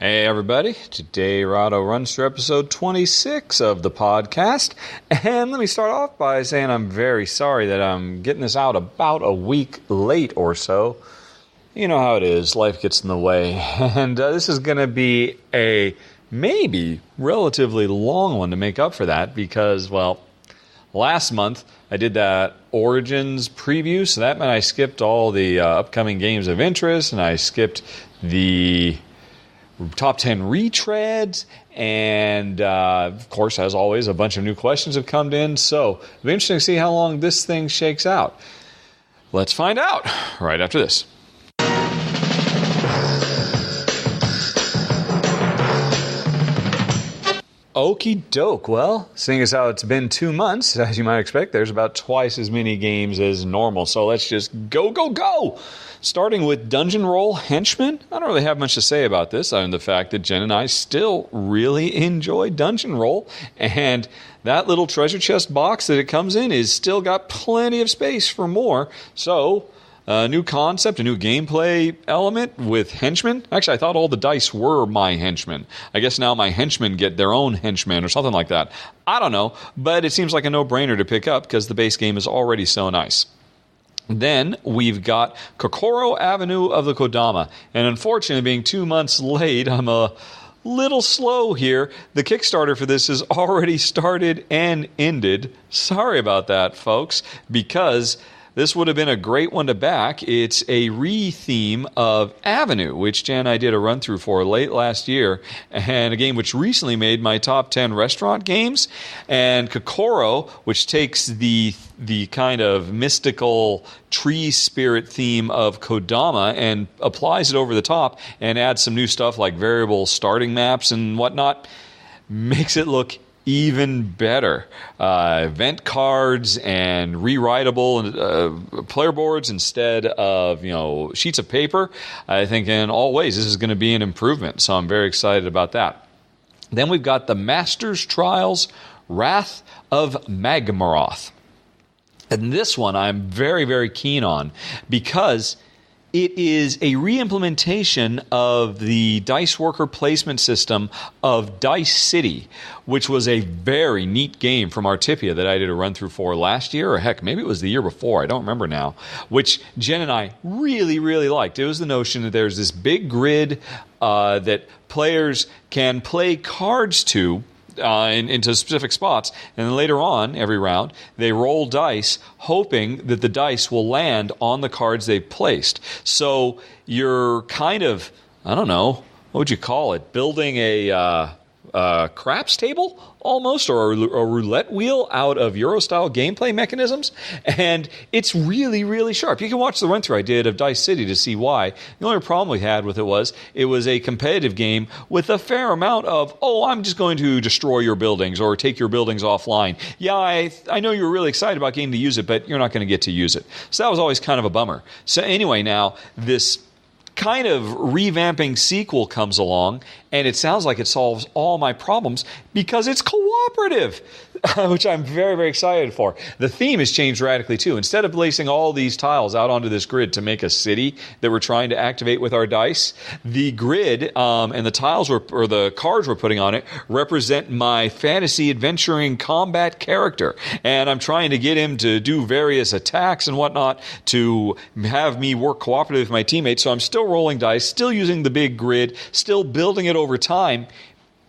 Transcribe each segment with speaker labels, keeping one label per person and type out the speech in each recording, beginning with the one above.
Speaker 1: Hey everybody, today Rahdo runs through episode 26 of the podcast, and let me start off by saying I'm very sorry that I'm getting this out about a week late or so. You know how it is, life gets in the way, and this is going to be a maybe relatively long one to make up for that because, well, last month I did that Origins preview, so that meant I skipped all the upcoming games of interest, and I skipped the Top 10 retreads, and of course, as always, a bunch of new questions have come in, so it'll be interesting to see how long this thing shakes out. Let's find out right after this. Okie doke. Well, seeing as how it's been 2 months, as you might expect, there's about twice as many games as normal. So let's just go! Starting with Dungeon Roll Henchmen. I don't really have much to say about this, other than the fact that Jen and I still really enjoy Dungeon Roll. And that little treasure chest box that it comes in is still got plenty of space for more. So a new concept, a new gameplay element with henchmen. Actually, I thought all the dice were my henchmen. I guess now my henchmen get their own henchmen or something like that. I don't know, but it seems like a no-brainer to pick up because the base game is already so nice. Then we've got Kokoro Avenue of the Kodama. And unfortunately, being 2 months late, I'm a little slow here. The Kickstarter for this has already started and ended. Sorry about that, folks, because this would have been a great one to back. It's a re-theme of Avenue, which Jan and I did a run-through for late last year, and a game which recently made my top 10 restaurant games. And Kokoro, which takes the kind of mystical tree spirit theme of Kodama and applies it over the top and adds some new stuff like variable starting maps and whatnot, makes it look even better. Event cards and rewritable player boards instead of sheets of paper. I think in all ways this is going to be an improvement, so I'm very excited about that. Then we've got the Master's Trials Wrath of Magmaroth. And this one I'm very, very keen on because it is a re-implementation of the Dice Worker placement system of Dice City, which was a very neat game from Artipia that I did a run-through for last year, or heck, maybe it was the year before, I don't remember now, which Jen and I really, really liked. It was the notion that there's this big grid that players can play cards to, into specific spots, and then later on, every round, they roll dice, hoping that the dice will land on the cards they've placed. So you're kind of, I don't know, what would you call it, building a craps table almost, or a roulette wheel out of Euro-style gameplay mechanisms, and it's really, really sharp. You can watch the run-through I did of Dice City to see why. The only problem we had with it was a competitive game with a fair amount of, I'm just going to destroy your buildings or take your buildings offline. Yeah, I know you were really excited about getting to use it, but you're not going to get to use it. So that was always kind of a bummer. So anyway, now this kind of revamping sequel comes along, and it sounds like it solves all my problems because it's cooperative, which I'm very, very excited for. The theme has changed radically, too. Instead of placing all these tiles out onto this grid to make a city that we're trying to activate with our dice, the grid and the tiles or the cards we're putting on it represent my fantasy adventuring combat character. And I'm trying to get him to do various attacks and whatnot to have me work cooperatively with my teammates. So I'm still rolling dice, still using the big grid, still building it over time.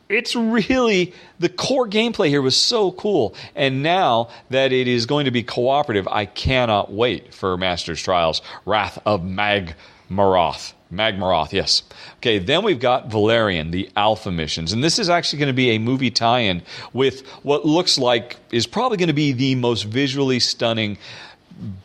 Speaker 1: It's really, the core gameplay here was so cool. And now that it is going to be cooperative, I cannot wait for Master's Trials Wrath of Magmaroth. Magmaroth, yes. Okay, then we've got Valerian, the Alpha Missions. And this is actually going to be a movie tie-in with what looks like is probably going to be the most visually stunning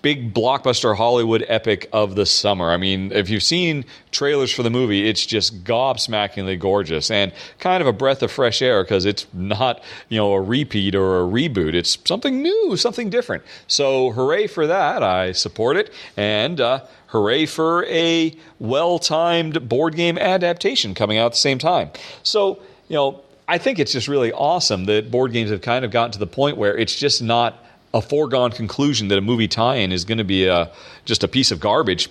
Speaker 1: big blockbuster Hollywood epic of the summer. I mean, if you've seen trailers for the movie, it's just gobsmackingly gorgeous and kind of a breath of fresh air because it's not, a repeat or a reboot. It's something new, something different. So hooray for that. I support it. And hooray for a well-timed board game adaptation coming out at the same time. So, I think it's just really awesome that board games have kind of gotten to the point where it's just not a foregone conclusion that a movie tie-in is going to be just a piece of garbage.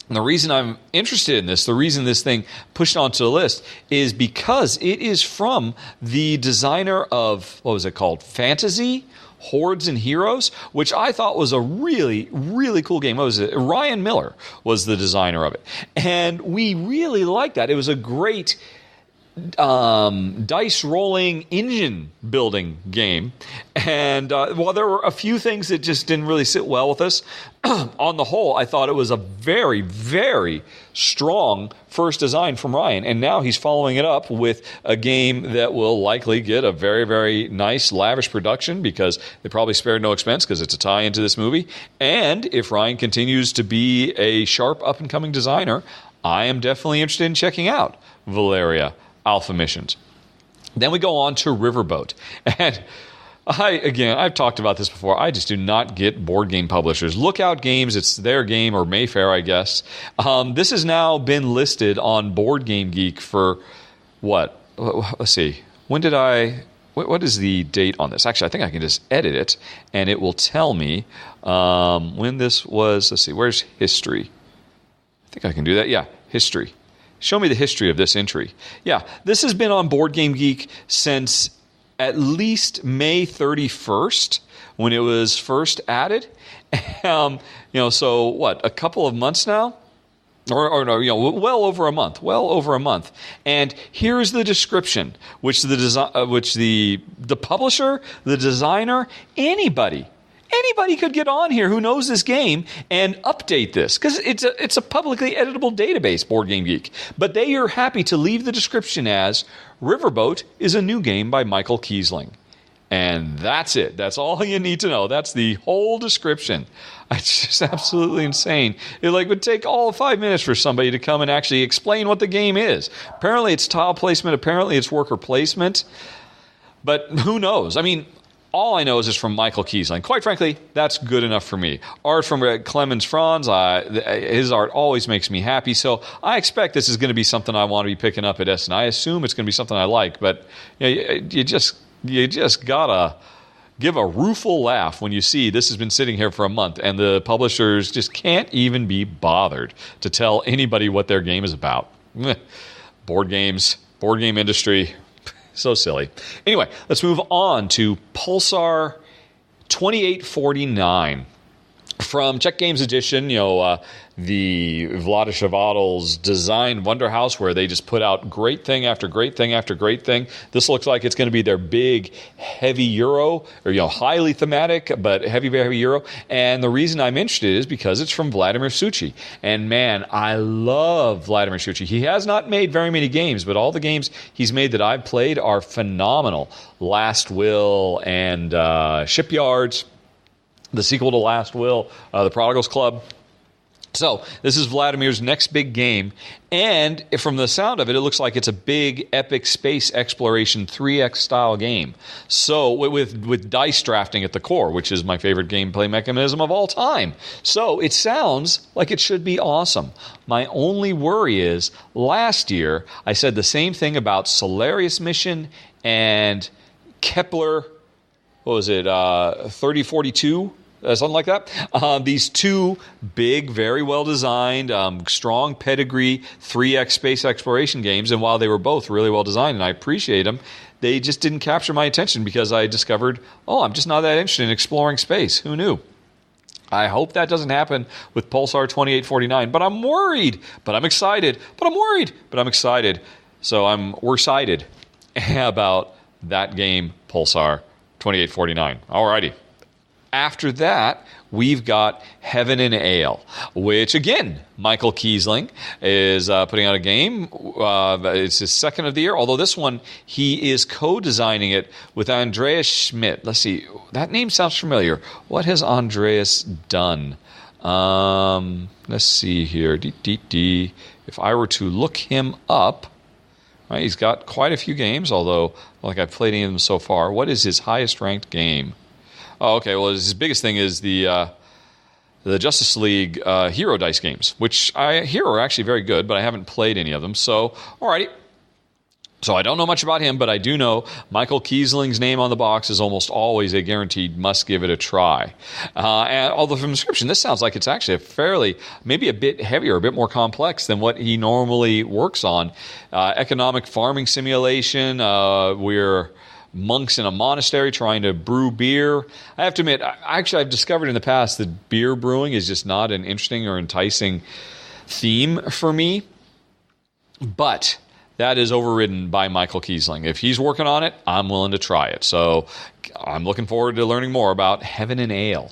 Speaker 1: And the reason I'm interested in this, the reason this thing pushed onto the list, is because it is from the designer of, what was it called? Fantasy? Hordes and Heroes, which I thought was a really, really cool game. What was it? Ryan Miller was the designer of it. And we really liked that. It was a great dice rolling engine building game, and while there were a few things that just didn't really sit well with us, on the whole I thought it was a very, very strong first design from Ryan, and now he's following it up with a game that will likely get a very, very nice lavish production, because they probably spared no expense because it's a tie into this movie. And if Ryan continues to be a sharp up and coming designer, I am definitely interested in checking out Valeria Alpha Missions. Then we go on to Riverboat. And I've talked about this before. I just do not get board game publishers. Lookout Games, it's their game, or Mayfair, I guess. This has now been listed on Board Game Geek for what? Let's see. What is the date on this? Actually, I think I can just edit it, and it will tell me when this was. Let's see. Where's history? I think I can do that. Yeah, history. Show me the history of this entry. Yeah, this has been on Board Game Geek since at least May 31st, when it was first added. So what, a couple of months now? Or no, well over a month. And here's the description, which the publisher, the designer, anybody could get on here who knows this game and update this, because it's a publicly editable database, Board Game Geek. But they are happy to leave the description as Riverboat is a new game by Michael Kiesling. And that's it. That's all you need to know. That's the whole description. It's just absolutely insane. It would take all of 5 minutes for somebody to come and actually explain what the game is. Apparently it's tile placement. Apparently it's worker placement. But who knows? I mean, all I know is it's from Michael Kiesling. Quite frankly, that's good enough for me. Art from Clemens Franz, his art always makes me happy. So I expect this is going to be something I want to be picking up at S, and I assume it's going to be something I like. But you just gotta give a rueful laugh when you see this has been sitting here for a month, and the publishers just can't even be bothered to tell anybody what their game is about. Board games, board game industry. So silly. Anyway, let's move on to Pulsar 2849 from Czech Games Edition. The Vladislavatel's design wonder house, where they just put out great thing after great thing after great thing. This looks like it's going to be their big, heavy Euro, or highly thematic, but heavy, very Euro. And the reason I'm interested is because it's from Vladimir Suchy. And man, I love Vladimir Suchy. He has not made very many games, but all the games he's made that I've played are phenomenal. Last Will and Shipyards, the sequel to Last Will, The Prodigal's Club. So this is Vladimir's next big game, and from the sound of it, it looks like it's a big, epic space exploration 3X style game. So with dice drafting at the core, which is my favorite gameplay mechanism of all time. So it sounds like it should be awesome. My only worry is, last year I said the same thing about Solarius Mission and Kepler, 3042? Something like that. These two big, very well-designed, strong pedigree 3X space exploration games, and while they were both really well-designed, and I appreciate them, they just didn't capture my attention because I discovered, I'm just not that interested in exploring space. Who knew? I hope that doesn't happen with Pulsar 2849, but I'm worried, but I'm excited, but I'm worried, but I'm excited. So we're excited about that game, Pulsar 2849. Alrighty. After that, we've got Heaven and Ale, which, again, Michael Kiesling is putting out a game. It's his second of the year, although this one, he is co-designing it with Andreas Schmidt. Let's see. That name sounds familiar. What has Andreas done? Let's see here. If I were to look him up, right, he's got quite a few games, although I've played any of them so far. What is his highest ranked game? Oh, okay. Well, his biggest thing is the Justice League Hero dice games, which I hear are actually very good, but I haven't played any of them. So, alrighty. So I don't know much about him, but I do know Michael Kiesling's name on the box is almost always a guaranteed must give it a try. And although from the description, this sounds like it's actually maybe a bit heavier, a bit more complex than what he normally works on. Economic farming simulation. We're monks in a monastery trying to brew beer. I have to admit, I've discovered in the past that beer brewing is just not an interesting or enticing theme for me. But that is overridden by Michael Kiesling. If he's working on it, I'm willing to try it. So I'm looking forward to learning more about Heaven and Ale.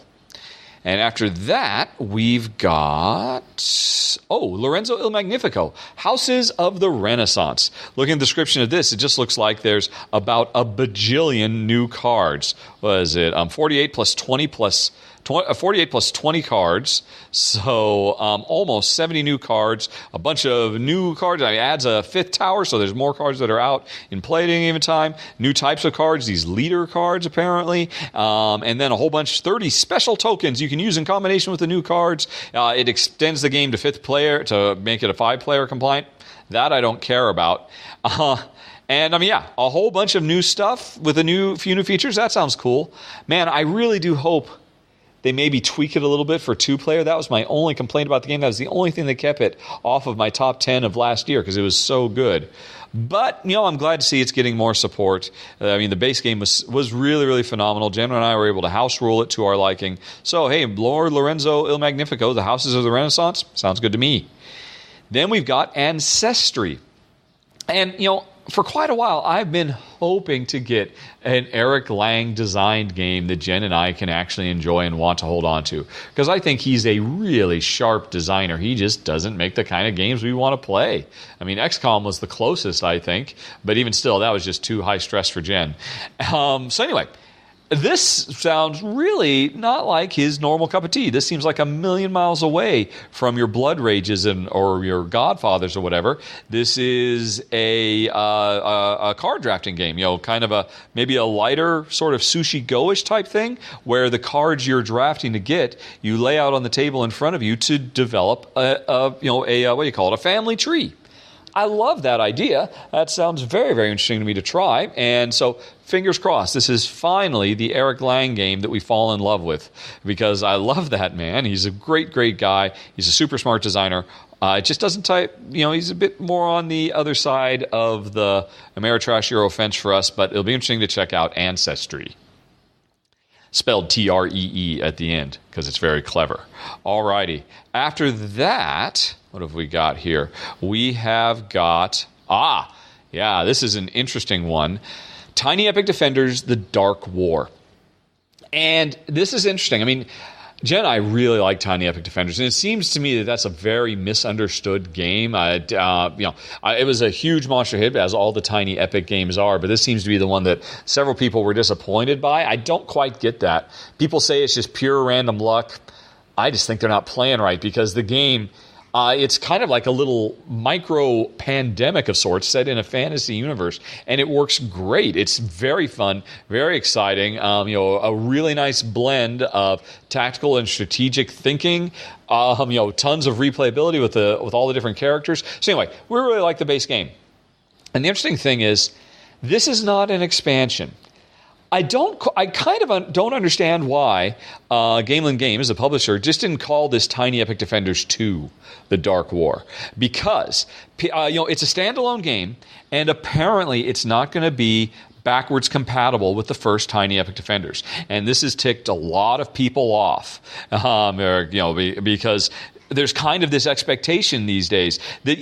Speaker 1: And after that, we've got, Lorenzo Il Magnifico, Houses of the Renaissance. Looking at the description of this, it just looks like there's about a bajillion new cards. What is it? 48 plus 20 plus 48 plus 20 cards, so almost 70 new cards, a bunch of new cards. It adds a fifth tower, so there's more cards that are out in play at any given time. New types of cards, these leader cards apparently, and then a whole bunch, 30 special tokens you can use in combination with the new cards. It extends the game to fifth player to make it a 5-player compliant. That I don't care about. And a whole bunch of new stuff with few new features. That sounds cool. Man, I really do hope they maybe tweak it a little bit for 2-player. That was my only complaint about the game. That was the only thing that kept it off of my top 10 of last year because it was so good. But, I'm glad to see it's getting more support. The base game was really, really phenomenal. Jen and I were able to house rule it to our liking. So, hey, Lord Lorenzo Il Magnifico, the Houses of the Renaissance, sounds good to me. Then we've got Ancestree. And, for quite a while, I've been hoping to get an Eric Lang designed game that Jen and I can actually enjoy and want to hold on to. Because I think he's a really sharp designer. He just doesn't make the kind of games we want to play. XCOM was the closest, I think. But even still, that was just too high stress for Jen. So anyway, this sounds really not like his normal cup of tea. This seems like a million miles away from your Blood Rages or your Godfathers or whatever. This is a card drafting game, kind of maybe a lighter sort of Sushi Go-ish type thing, where the cards you're drafting to get, you lay out on the table in front of you to develop a family tree. I love that idea. That sounds very, very interesting to me to try. And so, fingers crossed, this is finally the Eric Lang game that we fall in love with. Because I love that man. He's a great, great guy. He's a super smart designer. It just doesn't type, he's a bit more on the other side of the Ameritrash Euro fence for us. But it'll be interesting to check out Ancestree. Spelled Tree at the end, because it's very clever. Alrighty. After that, what have we got here? We have got, this is an interesting one. Tiny Epic Defenders, The Dark War. And this is interesting. Jen and I really like Tiny Epic Defenders, and it seems to me that that's a very misunderstood game. It was a huge monster hit, as all the Tiny Epic games are, but this seems to be the one that several people were disappointed by. I don't quite get that. People say it's just pure random luck. I just think they're not playing right, because the game, it's kind of like a little micro pandemic of sorts set in a fantasy universe, and it works great. It's very fun, very exciting. A really nice blend of tactical and strategic thinking. Tons of replayability with all the different characters. So anyway, we really like the base game. And the interesting thing is, this is not an expansion. I kind of don't understand why Gamelin Games, the publisher, just didn't call this Tiny Epic Defenders 2 The Dark War. Because, it's a standalone game, and apparently it's not going to be backwards compatible with the first Tiny Epic Defenders. And this has ticked a lot of people off, because there's kind of this expectation these days that,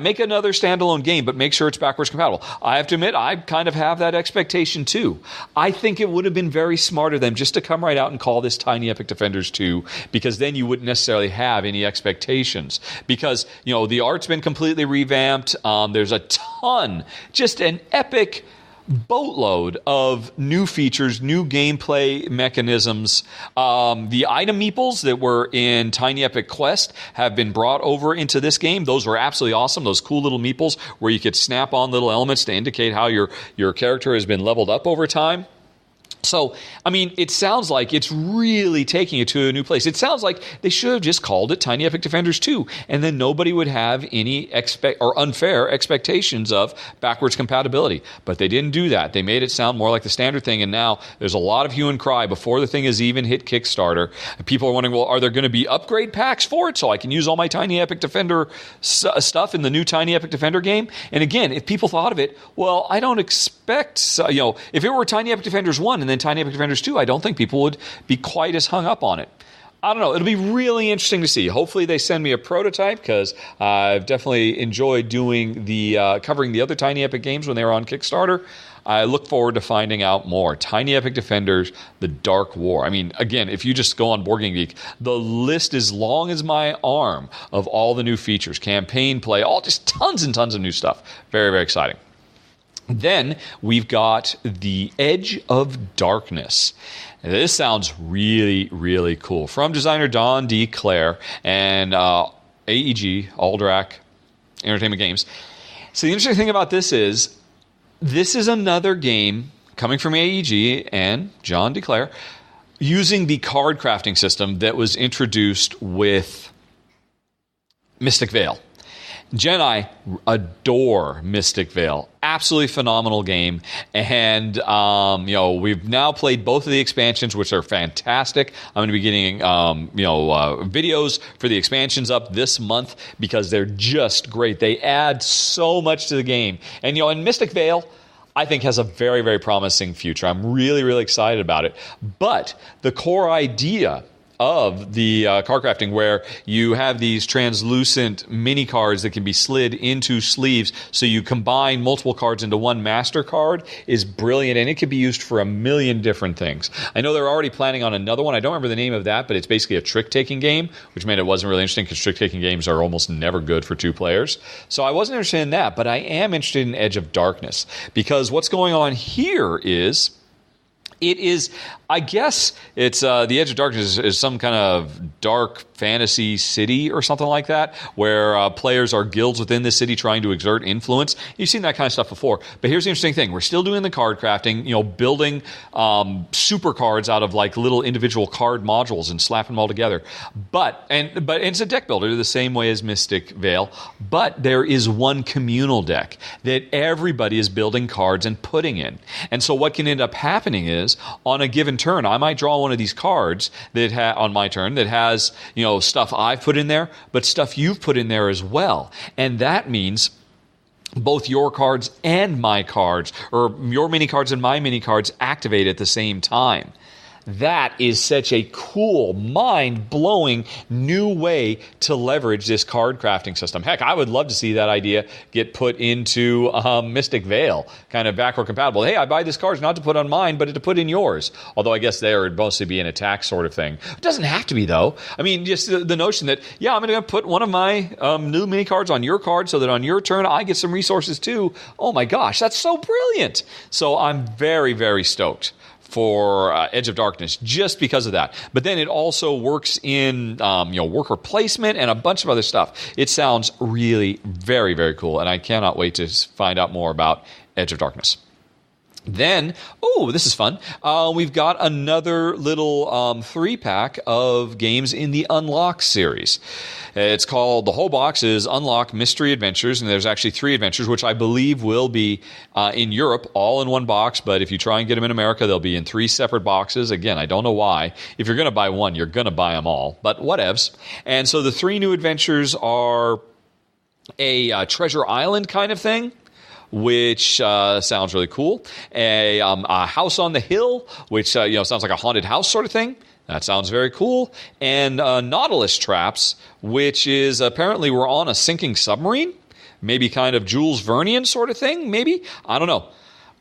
Speaker 1: make another standalone game, but make sure it's backwards compatible. I have to admit, I kind of have that expectation too. I think it would have been very smart of them just to come right out and call this Tiny Epic Defenders 2, because then you wouldn't necessarily have any expectations. Because, the art's been completely revamped. There's a ton, just an epic boatload of new features, new gameplay mechanisms. The item meeples that were in Tiny Epic Quest have been brought over into this game. Those were absolutely awesome. Those cool little meeples where you could snap on little elements to indicate how your character has been leveled up over time. So, I mean, it sounds like it's really taking it to a new place. It sounds like they should have just called it Tiny Epic Defenders 2, and then nobody would have any unfair expectations of backwards compatibility. But they didn't do that. They made it sound more like the standard thing, and now there's a lot of hue and cry before the thing has even hit Kickstarter. People are wondering, well, are there going to be upgrade packs for it so I can use all my Tiny Epic Defender stuff in the new Tiny Epic Defender game? And again, if people thought of it, well, I don't expect, if it were Tiny Epic Defenders 1 and then Tiny Epic Defenders 2, I don't think people would be quite as hung up on it. I don't know. It'll be really interesting to see. Hopefully they send me a prototype, because I've definitely enjoyed doing the covering the other Tiny Epic games when they were on Kickstarter. I look forward to finding out more. Tiny Epic Defenders, The Dark War. I mean, again, if you just go on Board Game Geek, the list is long as my arm of all the new features, campaign play, all just tons and tons of new stuff. Very, very exciting. Then we've got The Edge of Darkness. This sounds really, really cool. From designer Don D. Clare and AEG, Alderac Entertainment Games. So the interesting thing about this is another game coming from AEG and John D. Clare using the card crafting system that was introduced with Mystic Vale. Jen and I adore Mystic Vale. Absolutely phenomenal game. And, we've now played both of the expansions, which are fantastic. I'm going to be getting, videos for the expansions up this month because they're just great. They add so much to the game. And, and Mystic Vale, I think, has a very, very promising future. I'm really, really excited about it. But the core idea of the card crafting, where you have these translucent mini cards that can be slid into sleeves so you combine multiple cards into one master card, is brilliant, and it can be used for a million different things. I know they're already planning on another one. I don't remember the name of that, but it's basically a trick-taking game, which meant it wasn't really interesting because trick-taking games are almost never good for two players. So I wasn't interested in that, but I am interested in Edge of Darkness, because what's going on here is it is, I guess, it's the Edge of Darkness is some kind of dark fantasy city or something like that, where players are guilds within the city trying to exert influence. You've seen that kind of stuff before. But here's the interesting thing. We're still doing the card crafting, building super cards out of like little individual card modules and slapping them all together. But it's a deck builder the same way as Mystic Vale. But there is one communal deck that everybody is building cards and putting in. And so what can end up happening is, on a given turn, I might draw one of these cards that on my turn that has, stuff I've put in there, but stuff you've put in there as well. And that means both your cards and my cards, or your mini cards and my mini cards, activate at the same time. That is such a cool, mind-blowing new way to leverage this card crafting system. Heck, I would love to see that idea get put into Mystic Vale, kind of backward compatible. Hey, I buy this card not to put on mine, but to put in yours. Although I guess there would mostly be an attack sort of thing. It doesn't have to be, though. I mean, just the notion that, I'm going to put one of my new mini cards on your card so that on your turn I get some resources too. Oh my gosh, that's so brilliant. So I'm very, very stoked for Edge of Darkness, just because of that. But then it also works in worker placement and a bunch of other stuff. It sounds really very, very cool, and I cannot wait to find out more about Edge of Darkness. Then, this is fun. We've got another little 3-pack of games in the Unlock series. It's called, the whole box is Unlock Mystery Adventures, and there's actually 3 adventures, which I believe will be in Europe, all in one box, but if you try and get them in America, they'll be in 3 separate boxes. Again, I don't know why. If you're going to buy one, you're going to buy them all, but whatevs. And so the 3 new adventures are a Treasure Island kind of thing, which sounds really cool. A House on the Hill, which sounds like a haunted house sort of thing. That sounds very cool. And Nautilus Traps, which is apparently we're on a sinking submarine. Maybe kind of Jules Vernean sort of thing, maybe? I don't know.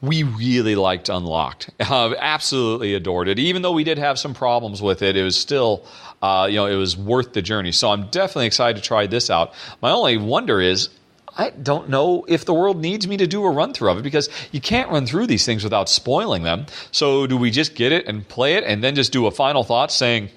Speaker 1: We really liked Unlocked. Absolutely adored it. Even though we did have some problems with it, it was still, it was worth the journey. So I'm definitely excited to try this out. My only wonder is, I don't know if the world needs me to do a run-through of it, because you can't run through these things without spoiling them. So do we just get it and play it and then just do a final thought saying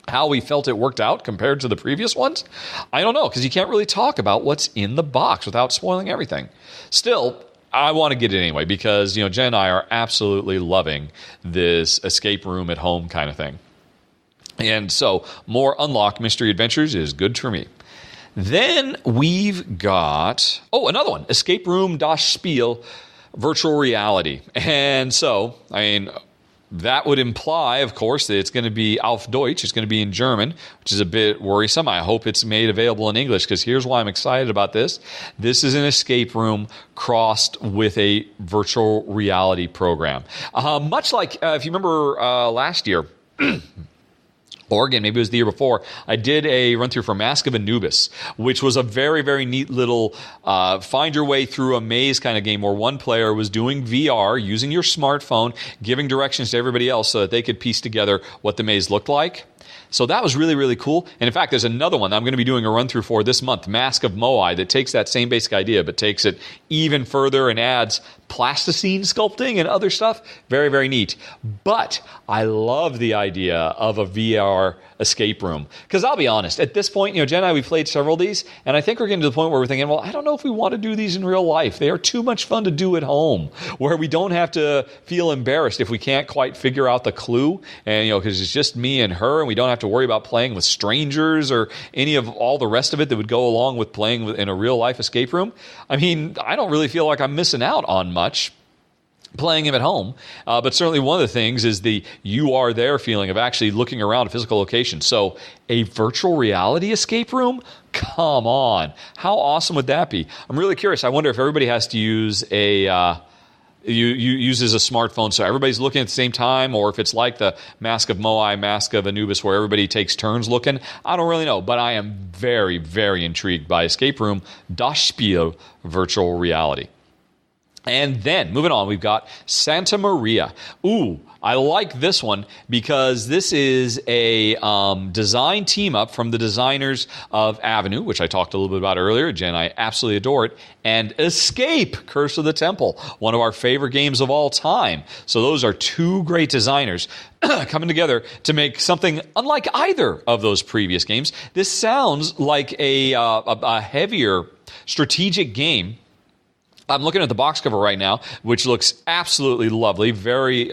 Speaker 1: how we felt it worked out compared to the previous ones? I don't know, because you can't really talk about what's in the box without spoiling everything. Still, I want to get it anyway because, Jen and I are absolutely loving this escape room at home kind of thing. And so more unlocked mystery adventures is good for me. Then we've got, another one, Escape Room Spiel, virtual reality. And so, that would imply, of course, that it's going to be auf Deutsch. It's going to be in German, which is a bit worrisome. I hope it's made available in English because here's why I'm excited about this. This is an escape room crossed with a virtual reality program. Much like, if you remember last year, or again, maybe it was the year before, I did a run-through for Mask of Anubis, which was a very, very neat little find your way through a maze kind of game where one player was doing VR, using your smartphone, giving directions to everybody else so that they could piece together what the maze looked like. So that was really, really cool. And in fact, there's another one that I'm going to be doing a run-through for this month, Mask of Moai, that takes that same basic idea but takes it even further and adds plasticine sculpting and other stuff. Very, very neat. But I love the idea of a VR escape room. Because I'll be honest, at this point, Jen and I, we played several of these, and I think we're getting to the point where we're thinking, well, I don't know if we want to do these in real life. They are too much fun to do at home, where we don't have to feel embarrassed if we can't quite figure out the clue, and because it's just me and her, and we don't have to worry about playing with strangers or any of all the rest of it that would go along with playing in a real life escape room. I don't really feel like I'm missing out on much playing him at home, but certainly one of the things is the you are there feeling of actually looking around a physical location. So a virtual reality escape room? Come on. How awesome would that be? I'm really curious. I wonder if everybody has to use uses a smartphone so everybody's looking at the same time, or if it's like the Mask of Moai, Mask of Anubis where everybody takes turns looking. I don't really know, but I am very, very intrigued by Escape Room Das Spiel virtual reality. And then, moving on, we've got Santa Maria. Ooh, I like this one because this is a design team-up from the designers of Avenue, which I talked a little bit about earlier. Jen and I absolutely adore it. And Escape, Curse of the Temple, one of our favorite games of all time. So those are two great designers coming together to make something unlike either of those previous games. This sounds like a heavier strategic game. I'm looking at the box cover right now, which looks absolutely lovely, very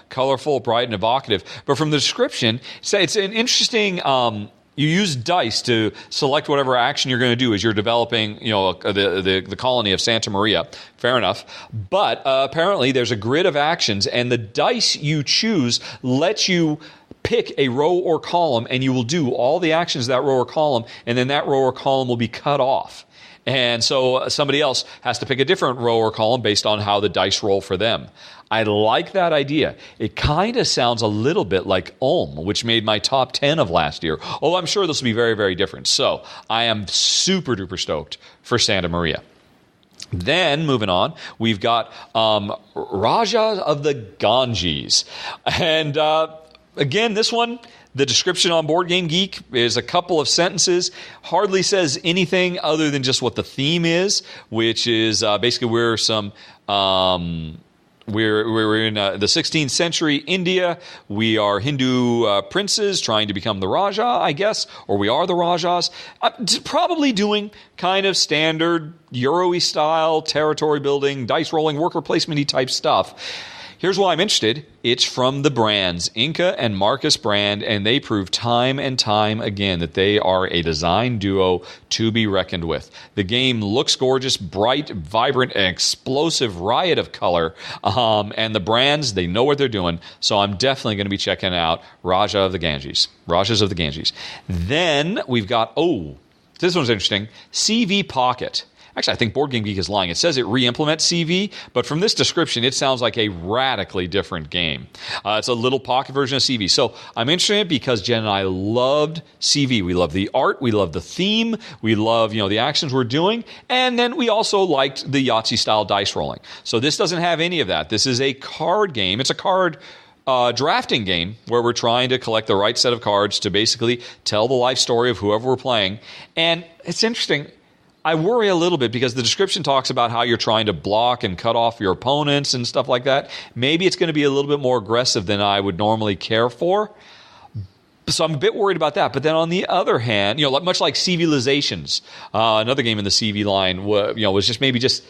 Speaker 1: colorful, bright, and evocative. But from the description, it's an interesting. You use dice to select whatever action you're going to do as you're developing, the colony of Santa Maria. Fair enough. But apparently, there's a grid of actions, and the dice you choose lets you pick a row or column, and you will do all the actions of that row or column, and then that row or column will be cut off. And so somebody else has to pick a different row or column based on how the dice roll for them. I like that idea. It kind of sounds a little bit like Ulm, which made my top 10 of last year. Oh, I'm sure this will be very, very different. So I am super duper stoked for Santa Maria. Then, moving on, we've got Raja of the Ganges. And again, this one, the description on Board Game Geek is a couple of sentences, hardly says anything other than just what the theme is, which is basically we're in the 16th century India. We are Hindu princes trying to become the Raja, I guess, or we are the Rajas. Probably doing kind of standard Euro-y style territory building, dice rolling, worker placement-y type stuff. Here's why I'm interested. It's from the brands, Inca and Marcus Brand, and they prove time and time again that they are a design duo to be reckoned with. The game looks gorgeous, bright, vibrant, and explosive riot of color. And the brands, they know what they're doing. So I'm definitely going to be checking out Rajas of the Ganges. Then we've got, this one's interesting, CV Pocket. Actually, I think Board Game Geek is lying. It says it re-implements CV, but from this description, it sounds like a radically different game. It's a little pocket version of CV. So I'm interested in it because Jen and I loved CV. We love the art. We love the theme. We love, the actions we're doing. And then we also liked the Yahtzee-style dice rolling. So this doesn't have any of that. This is a card game. It's a card drafting game where we're trying to collect the right set of cards to basically tell the life story of whoever we're playing. And it's interesting. I worry a little bit because the description talks about how you're trying to block and cut off your opponents and stuff like that. Maybe it's going to be a little bit more aggressive than I would normally care for. So I'm a bit worried about that. But then on the other hand, much like Civilizations, another game in the CV line, was just maybe just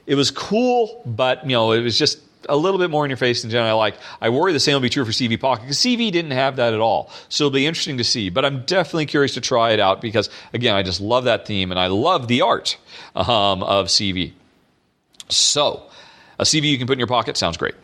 Speaker 1: it was cool, but it was just a little bit more in your face than generally I like. I worry the same will be true for CV Pocket because CV didn't have that at all. So it'll be interesting to see. But I'm definitely curious to try it out because, again, I just love that theme and I love the art of CV. So a CV you can put in your pocket sounds great.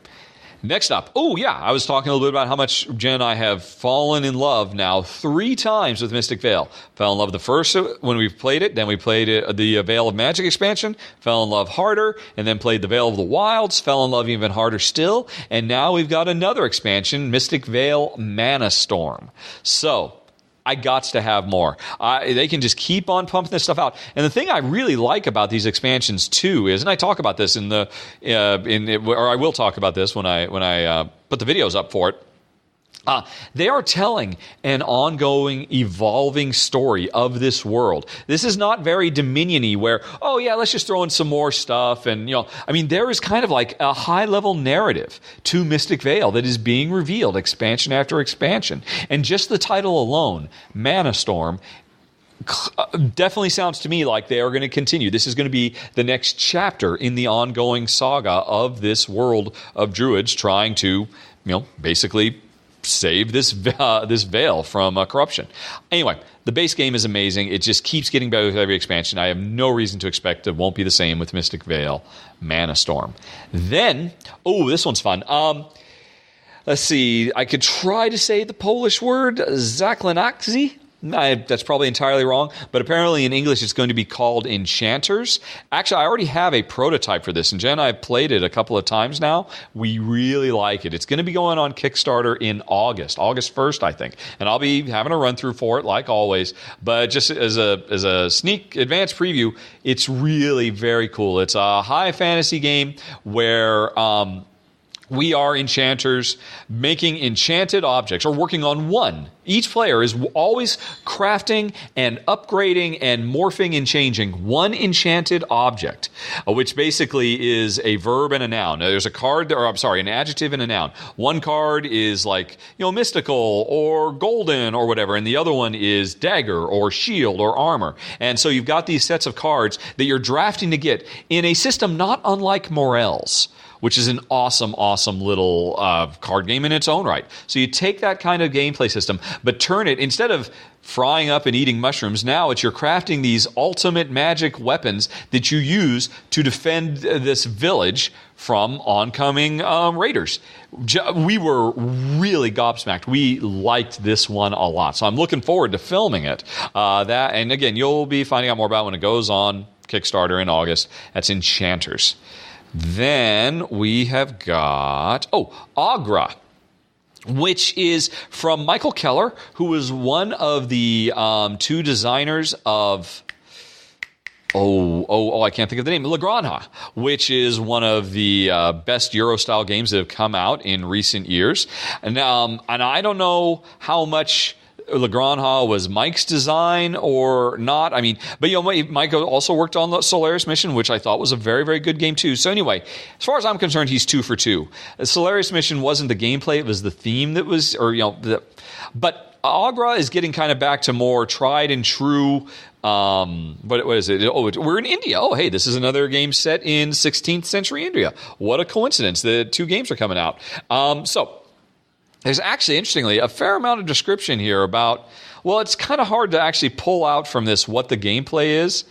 Speaker 1: Next up, I was talking a little bit about how much Jen and I have fallen in love now 3 times with Mystic Vale. Fell in love the first when we played it, then we played the Vale of Magic expansion, fell in love harder, and then played the Vale of the Wilds, fell in love even harder still, and now we've got another expansion, Mystic Vale Mana Storm. So I got to have more. They can just keep on pumping this stuff out. And the thing I really like about these expansions too is, and I talk about this or I will talk about this when I put the videos up for it. They are telling an ongoing, evolving story of this world. This is not very Dominion-y where, let's just throw in some more stuff. And, there is kind of like a high-level narrative to Mystic Vale that is being revealed expansion after expansion. And just the title alone, Mana Storm, definitely sounds to me like they are going to continue. This is going to be the next chapter in the ongoing saga of this world of druids trying to, basically save this Vale from corruption. Anyway, the base game is amazing. It just keeps getting better with every expansion. I have no reason to expect it won't be the same with Mystic Vale Mana Storm. Then, this one's fun. Let's see. I could try to say the Polish word, Zaklanakzi. That's probably entirely wrong, but apparently in English it's going to be called Enchanters. Actually, I already have a prototype for this, and Jen and I have played it a couple of times now. We really like it. It's going to be going on Kickstarter in August 1st, I think, and I'll be having a run-through for it like always, but just as a sneak advanced preview, it's really very cool. It's a high fantasy game where we are enchanters making enchanted objects, or working on one. Each player is always crafting and upgrading and morphing and changing one enchanted object, which basically is a verb and a noun. Now, there's an adjective and a noun. One card is like, mystical or golden or whatever, and the other one is dagger or shield or armor. And so you've got these sets of cards that you're drafting to get in a system not unlike Morel's, which is an awesome, awesome little card game in its own right. So you take that kind of gameplay system, but turn it, instead of frying up and eating mushrooms, now you're crafting these ultimate magic weapons that you use to defend this village from oncoming raiders. We were really gobsmacked. We liked this one a lot. So I'm looking forward to filming it. And again, you'll be finding out more about when it goes on Kickstarter in August. That's Enchanters. Then we have got, Agra, which is from Michael Keller, who was one of the 2 designers of, I can't think of the name, La Granja, which is one of the best Euro-style games that have come out in recent years. And I don't know how much La Granja was Mike's design or not. But Mike also worked on the Solaris Mission, which I thought was a very, very good game too. So anyway, as far as I'm concerned, he's 2 for 2. The Solaris Mission wasn't the gameplay; it was the theme that was, but Agra is getting kind of back to more tried and true. What is it? We're in India. Hey, this is another game set in 16th century India. What a coincidence! The 2 games are coming out. There's actually, interestingly, a fair amount of description here about, it's kind of hard to actually pull out from this what the gameplay is,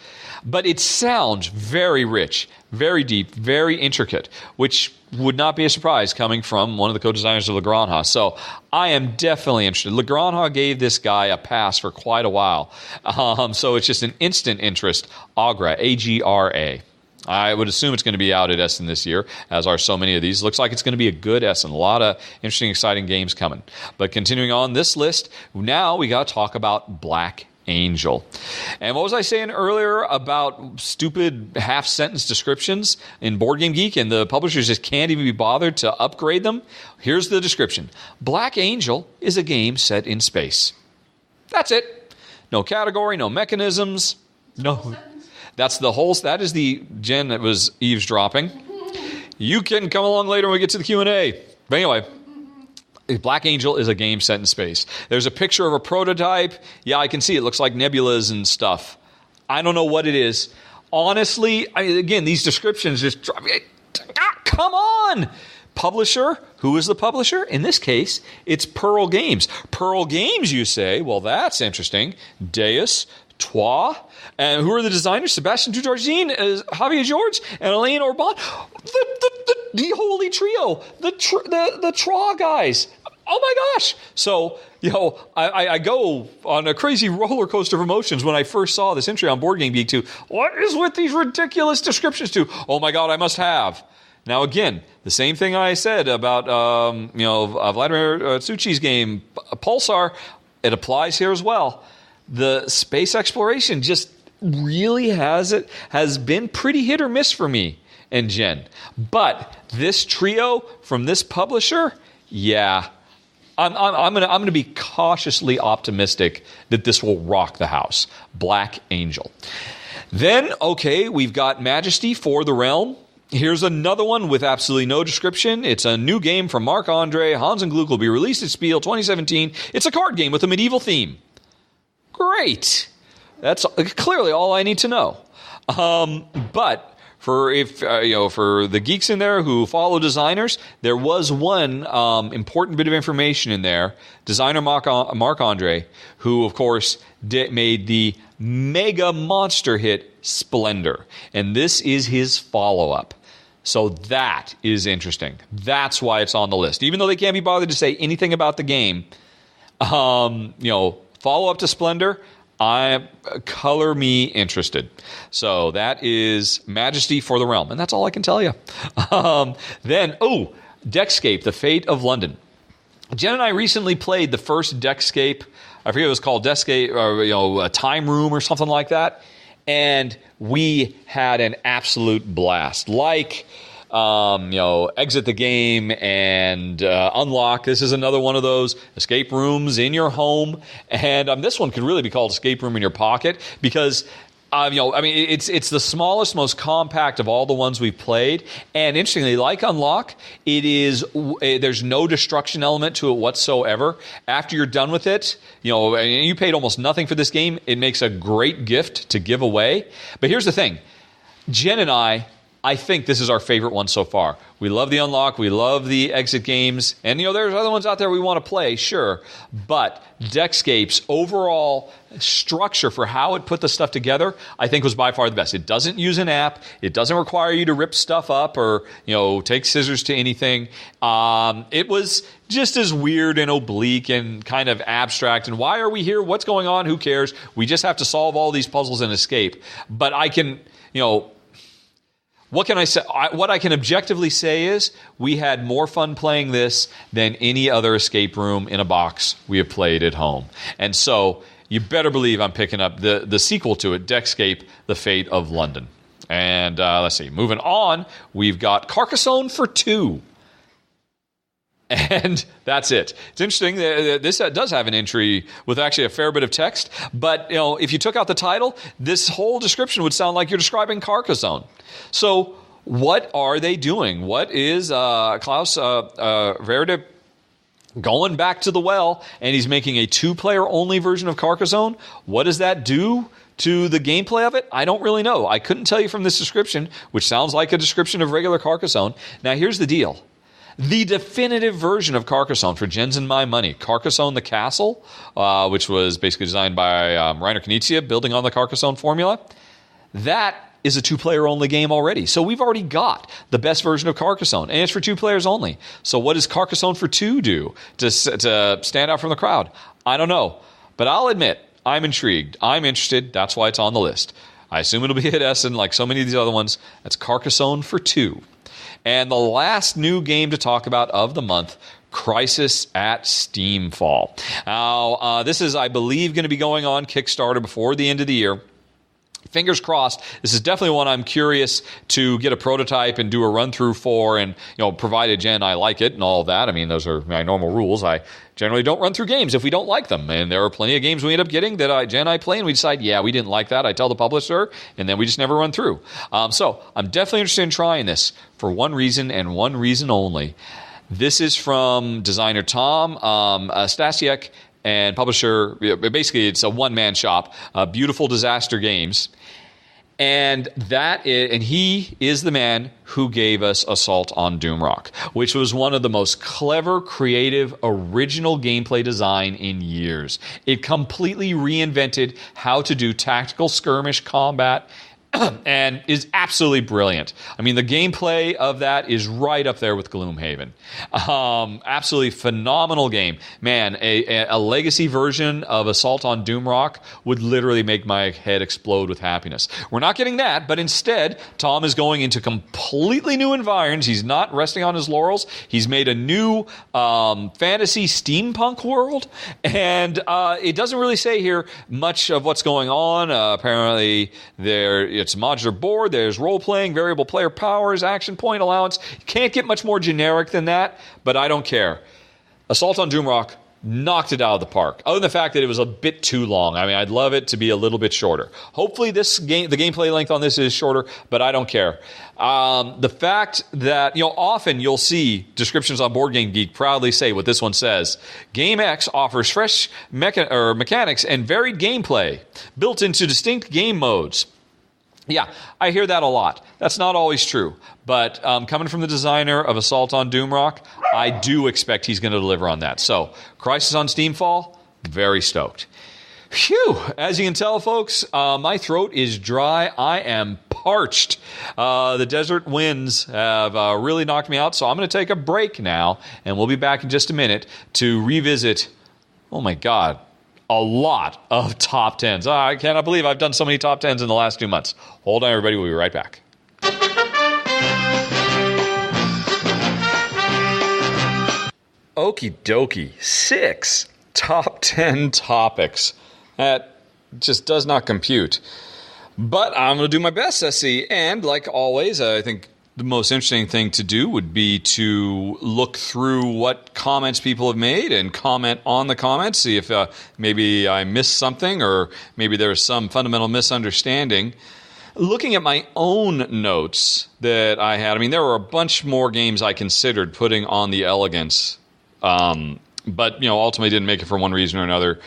Speaker 1: but it sounds very rich, very deep, very intricate, which would not be a surprise coming from one of the co-designers of La Granja. So I am definitely interested. La Granja gave this guy a pass for quite a while. So it's just an instant interest. Agra, A-G-R-A. I would assume it's going to be out at Essen this year, as are so many of these. Looks like it's going to be a good Essen. A lot of interesting, exciting games coming. But continuing on this list, now we got to talk about Black Angel. And what was I saying earlier about stupid half-sentence descriptions in Board Game Geek, and the publishers just can't even be bothered to upgrade them? Here's the description. Black Angel is a game set in space. That's it. No category, no mechanisms, no... That is the Jen that was eavesdropping. You can come along later when we get to the Q&A. But anyway, Black Angel is a game set in space. There's a picture of a prototype. Yeah, I can see it. Looks like nebulas and stuff. I don't know what it is. honestly, again, these descriptions just come on. Publisher, who is the publisher? In this case, it's Pearl Games. Pearl Games, you say? Well, that's interesting. Deus, Trois, and who are the designers? Sebastian Dujardin, Javier George, and Elaine Orban. The holy trio, the Trois guys. Oh my gosh! So, I go on a crazy roller coaster of emotions when I first saw this entry on Board Game Geek 2. What is with these ridiculous descriptions to? Oh my God, I must have. Now, again, the same thing I said about, Vladimir Tsuchi's game, Pulsar, it applies here as well. The space exploration just really has been pretty hit or miss for me and Jen. But this trio from this publisher, yeah, I'm gonna be cautiously optimistic that this will rock the house. Black Angel. Then, okay, we've got Majesty for the Realm. Here's another one with absolutely no description. It's a new game from Marc-Andre. Hans and Gluck will be released at Spiel 2017. It's a card game with a medieval theme. Great. That's clearly all I need to know. But for the geeks in there who follow designers, there was one important bit of information in there. Designer Marc-Andre, who of course made the mega monster hit Splendor, and this is his follow-up. So that is interesting. That's why it's on the list. Even though they can't be bothered to say anything about the game, follow-up to Splendor, color me interested. So that is Majesty for the Realm, and that's all I can tell you. Then, Deckscape, The Fate of London. Jen and I recently played the first Deckscape. I forget what it was called, Deckscape, or a Time Room or something like that. And we had an absolute blast. Like, exit the game and unlock. This is another one of those escape rooms in your home. And this one could really be called Escape Room in Your Pocket because it's the smallest, most compact of all the ones we've played. And interestingly, like Unlock, there's no destruction element to it whatsoever. After you're done with it, and you paid almost nothing for this game, it makes a great gift to give away. But here's the thing. Jen and I think this is our favorite one so far. We love the Unlock. We love the exit games. And, there's other ones out there we want to play, sure. But Deckscape's overall structure for how it put the stuff together, I think was by far the best. It doesn't use an app. It doesn't require you to rip stuff up or, take scissors to anything. It was just as weird and oblique and kind of abstract. And why are we here? What's going on? Who cares? We just have to solve all these puzzles and escape. But I can, what can I say? What I can objectively say is we had more fun playing this than any other escape room in a box we have played at home. And so you better believe I'm picking up the sequel to it, Deckscape, The Fate of London. And let's see, moving on, we've got Carcassonne for 2. And that's it. It's interesting. This does have an entry with actually a fair bit of text. But if you took out the title, this whole description would sound like you're describing Carcassonne. So what are they doing? What is Klaus Verde going back to the well? And he's making a 2-player only version of Carcassonne. What does that do to the gameplay of it? I don't really know. I couldn't tell you from this description, which sounds like a description of regular Carcassonne. Now here's the deal. The definitive version of Carcassonne for Jen's and my money, Carcassonne the Castle, which was basically designed by Rainer Knizia, building on the Carcassonne formula, that is a 2-player only game already. So we've already got the best version of Carcassonne, and it's for 2 players only. So what does Carcassonne for 2 do to stand out from the crowd? I don't know. But I'll admit, I'm intrigued. I'm interested. That's why it's on the list. I assume it'll be at Essen like so many of these other ones. That's Carcassonne for 2. And the last new game to talk about of the month, Crisis at Steamfall. Now, this is, I believe, going to be going on Kickstarter before the end of the year. Fingers crossed. This is definitely one I'm curious to get a prototype and do a run-through for, and provided Jen and I like it and all of that. I mean, those are my normal rules. I generally don't run through games if we don't like them, and there are plenty of games we end up getting that Jen and I play, and we decide, yeah, we didn't like that. I tell the publisher, and then we just never run through. So I'm definitely interested in trying this for one reason and one reason only. This is from designer Tom Stasiak and publisher. Basically, it's a one-man shop, Beautiful Disaster Games. And he is the man who gave us Assault on Doomrock, which was one of the most clever, creative, original gameplay design in years. It completely reinvented how to do tactical skirmish combat and is absolutely brilliant. I mean, the gameplay of that is right up there with Gloomhaven. Absolutely phenomenal game. Man, a legacy version of Assault on Doomrock would literally make my head explode with happiness. We're not getting that, but instead, Tom is going into completely new environs. He's not resting on his laurels. He's made a new fantasy steampunk world, and it doesn't really say here much of what's going on. Apparently, it's a modular board. There's role-playing, variable player powers, action point allowance. You can't get much more generic than that, but I don't care. Assault on Doomrock knocked it out of the park. Other than the fact that it was a bit too long. I mean, I'd love it to be a little bit shorter. Hopefully, the gameplay length on this is shorter, but I don't care. The fact that, often you'll see descriptions on Board Game Geek proudly say what this one says. Game X offers fresh mechanics and varied gameplay built into distinct game modes. Yeah, I hear that a lot. That's not always true. But coming from the designer of Assault on Doomrock, I do expect he's going to deliver on that. So, Crisis on Steamfall, very stoked. Phew! As you can tell, folks, my throat is dry. I am parched. The desert winds have really knocked me out, so I'm going to take a break now, and we'll be back in just a minute to revisit, oh my God, a lot of top 10s. I cannot believe I've done so many top 10s in the last 2 months. Hold on, everybody. We'll be right back. Okie dokie. 6 top 10 topics. That just does not compute. But I'm going to do my best, SC. And like always, I think the most interesting thing to do would be to look through what comments people have made and comment on the comments, see if maybe I missed something or maybe there's some fundamental misunderstanding. Looking at my own notes that I had, I mean, there were a bunch more games I considered putting on the elegance, but ultimately didn't make it for one reason or another.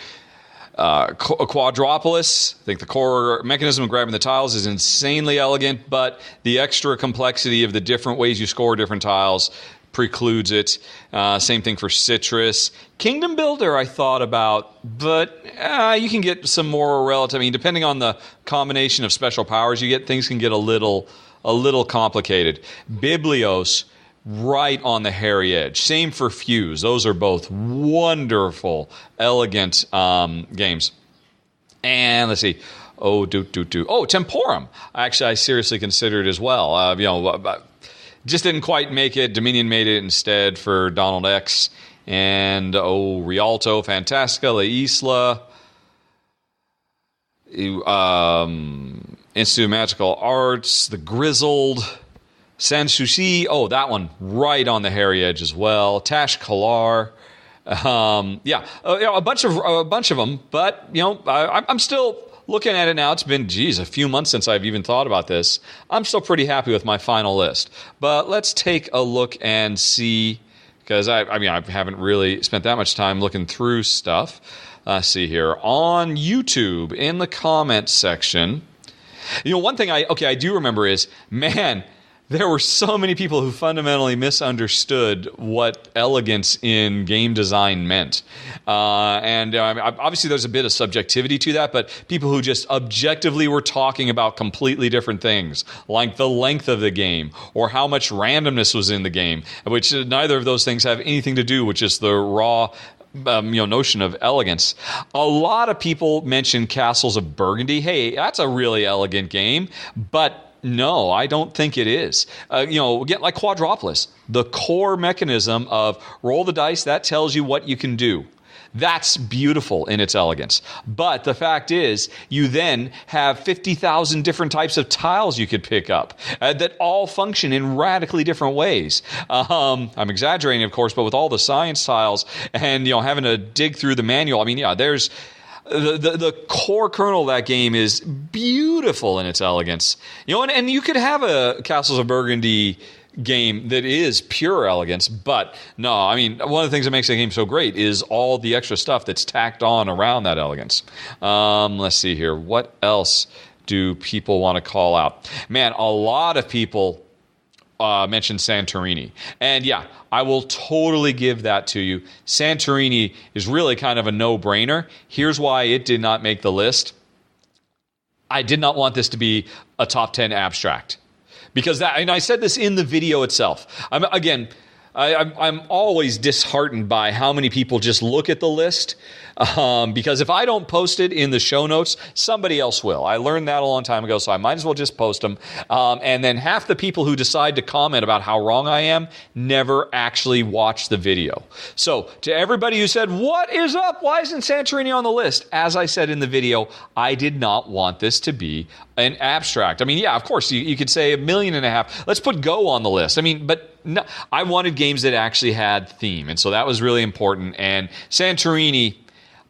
Speaker 1: Quadropolis, I think the core mechanism of grabbing the tiles is insanely elegant, but the extra complexity of the different ways you score different tiles precludes it. Same thing for Citrus. Kingdom Builder I thought about, but you can get some more relative. I mean, depending on the combination of special powers you get, things can get a little complicated. Biblios, right on the hairy edge. Same for Fuse. Those are both wonderful, elegant games. And let's see. Oh, Temporum. Actually, I seriously considered as well. Just didn't quite make it. Dominion made it instead for Donald X. And, Rialto, Fantastica, La Isla, Institute of Magical Arts, The Grizzled, Sanssouci, that one right on the hairy edge as well. Tash Kalar, a bunch of them. But I'm still looking at it now. It's been a few months since I've even thought about this. I'm still pretty happy with my final list. But let's take a look and see, because I haven't really spent that much time looking through stuff. Let's see here on YouTube in the comments section. One thing I do remember is, man, there were so many people who fundamentally misunderstood what elegance in game design meant. Obviously there's a bit of subjectivity to that, but people who just objectively were talking about completely different things, like the length of the game or how much randomness was in the game, which neither of those things have anything to do with just the raw notion of elegance. A lot of people mention Castles of Burgundy. Hey, that's a really elegant game, but no, I don't think it is. Get like Quadropolis. The core mechanism of roll the dice, that tells you what you can do. That's beautiful in its elegance. But the fact is, you then have 50,000 different types of tiles you could pick up that all function in radically different ways. I'm exaggerating, of course, but with all the science tiles and having to dig through the manual, there's the core kernel of that game is beautiful in its elegance. And you could have a Castles of Burgundy game that is pure elegance, but no, one of the things that makes the game so great is all the extra stuff that's tacked on around that elegance. Let's see here. What else do people want to call out? Man, a lot of people mentioned Santorini. And yeah, I will totally give that to you. Santorini is really kind of a no-brainer. Here's why it did not make the list. I did not want this to be a top 10 abstract. Because that, and I said this in the video itself. I'm always disheartened by how many people just look at the list, because if I don't post it in the show notes, somebody else will. I learned that a long time ago, so I might as well just post them. And then half the people who decide to comment about how wrong I am never actually watch the video. So to everybody who said, what is up? Why isn't Santorini on the list? As I said in the video, I did not want this to be an abstract. I mean, yeah, of course, you could say 1.5 million. Let's put Go on the list. I mean, but no, I wanted games that actually had theme, and so that was really important. And Santorini,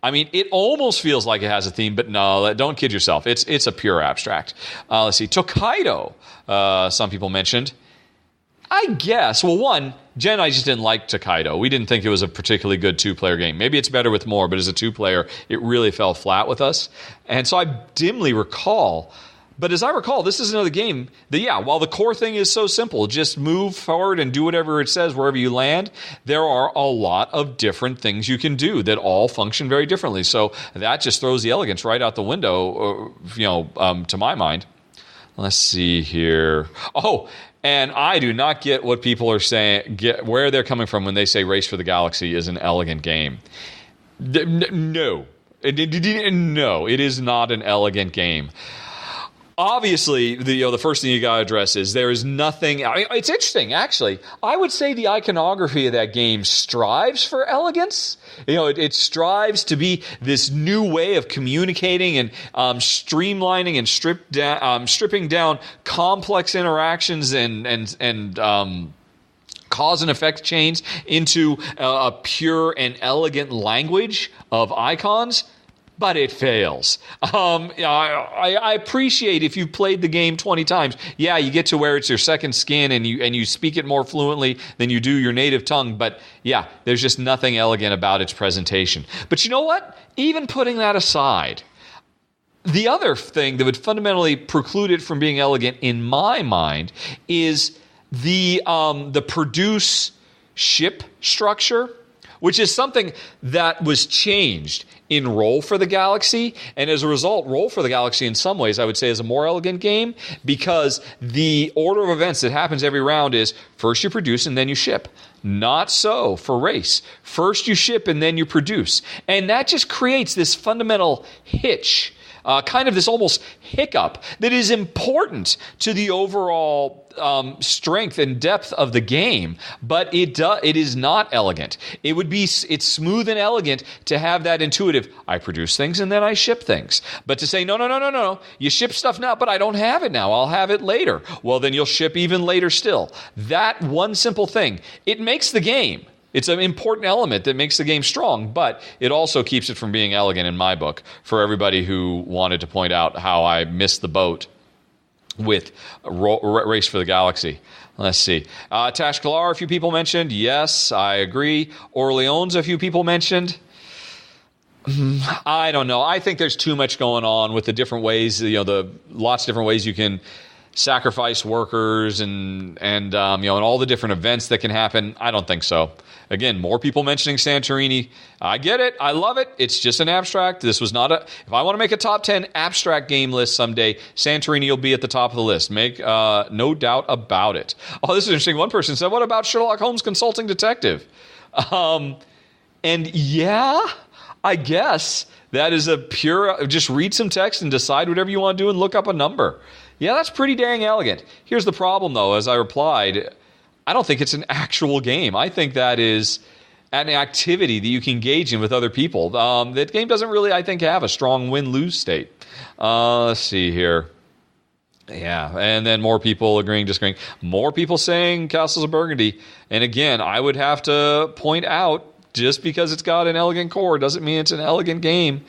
Speaker 1: I mean, it almost feels like it has a theme, but no, don't kid yourself. It's a pure abstract. Let's see, Tokaido, some people mentioned. I guess, well, one, Jen and I just didn't like Tokaido. We didn't think it was a particularly good two-player game. Maybe it's better with more, but as a two-player, it really fell flat with us. And so I dimly recall. But as I recall, this is another game that, yeah, while the core thing is so simple, just move forward and do whatever it says wherever you land, there are a lot of different things you can do that all function very differently. So that just throws the elegance right out the window, to my mind. Let's see here. Oh, and I do not get what people are saying, where they're coming from when they say Race for the Galaxy is an elegant game. No. No, it is not an elegant game. Obviously, the first thing you got to address is there is nothing. It's interesting, actually. I would say the iconography of that game strives for elegance. It strives to be this new way of communicating and streamlining and stripping down complex interactions and cause and effect chains into a pure and elegant language of icons. But it fails. I appreciate if you've played the game 20 times. Yeah, you get to where it's your second skin and you speak it more fluently than you do your native tongue. But yeah, there's just nothing elegant about its presentation. But you know what? Even putting that aside, the other thing that would fundamentally preclude it from being elegant in my mind is the produce ship structure, which is something that was changed in Roll for the Galaxy. And as a result, Roll for the Galaxy in some ways I would say is a more elegant game because the order of events that happens every round is first you produce and then you ship. Not so for Race. First you ship and then you produce. And that just creates this fundamental hitch, kind of this almost hiccup that is important to the overall strength and depth of the game, but it is not elegant. It's smooth and elegant to have that intuitive, I produce things and then I ship things. But to say, no, you ship stuff now, but I don't have it now, I'll have it later. Well, then you'll ship even later still. That one simple thing, it makes the game. It's an important element that makes the game strong, but it also keeps it from being elegant in my book for everybody who wanted to point out how I missed the boat with Race for the Galaxy. Let's see. Tashkalar, a few people mentioned. Yes, I agree. Orleans, a few people mentioned. I don't know. I think there's too much going on with the different ways, the lots of different ways you can sacrifice workers and all the different events that can happen. I don't think so. Again, more people mentioning Santorini. I get it. I love it. It's just an abstract. This was not if I want to make a top 10 abstract game list someday, Santorini will be at the top of the list. Make no doubt about it. Oh, this is interesting. One person said, what about Sherlock Holmes Consulting Detective? And yeah, I guess that is a pure, just read some text and decide whatever you want to do and look up a number. Yeah, that's pretty dang elegant. Here's the problem, though. As I replied, I don't think it's an actual game. I think that is an activity that you can engage in with other people. That game doesn't really, I think, have a strong win-lose state. Let's see here. Yeah, and then more people agreeing, disagreeing. More people saying Castles of Burgundy. And again, I would have to point out, just because it's got an elegant core doesn't mean it's an elegant game.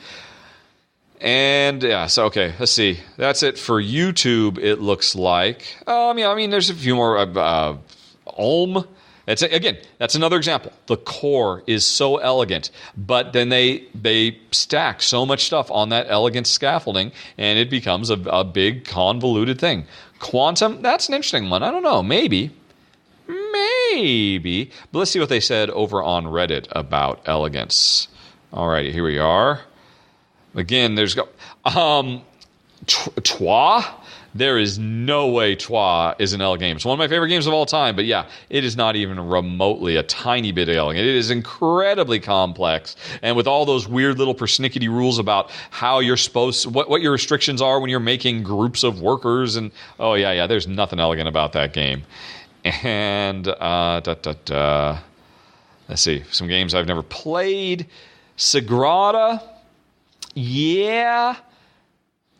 Speaker 1: And yeah, so okay, let's see. That's it for YouTube, it looks like. There's a few more. Ulm That's another example. The core is so elegant, but then they stack so much stuff on that elegant scaffolding, and it becomes a big convoluted thing. Quantum, that's an interesting one. I don't know, maybe. But let's see what they said over on Reddit about elegance. All right, here we are. Again, Trois. There is no way Trois is an elegant game. It's one of my favorite games of all time, but yeah, it is not even remotely a tiny bit elegant. It is incredibly complex, and with all those weird little persnickety rules about how you're what your restrictions are when you're making groups of workers, and there's nothing elegant about that game. And let's see, some games I've never played. Sagrada, yeah.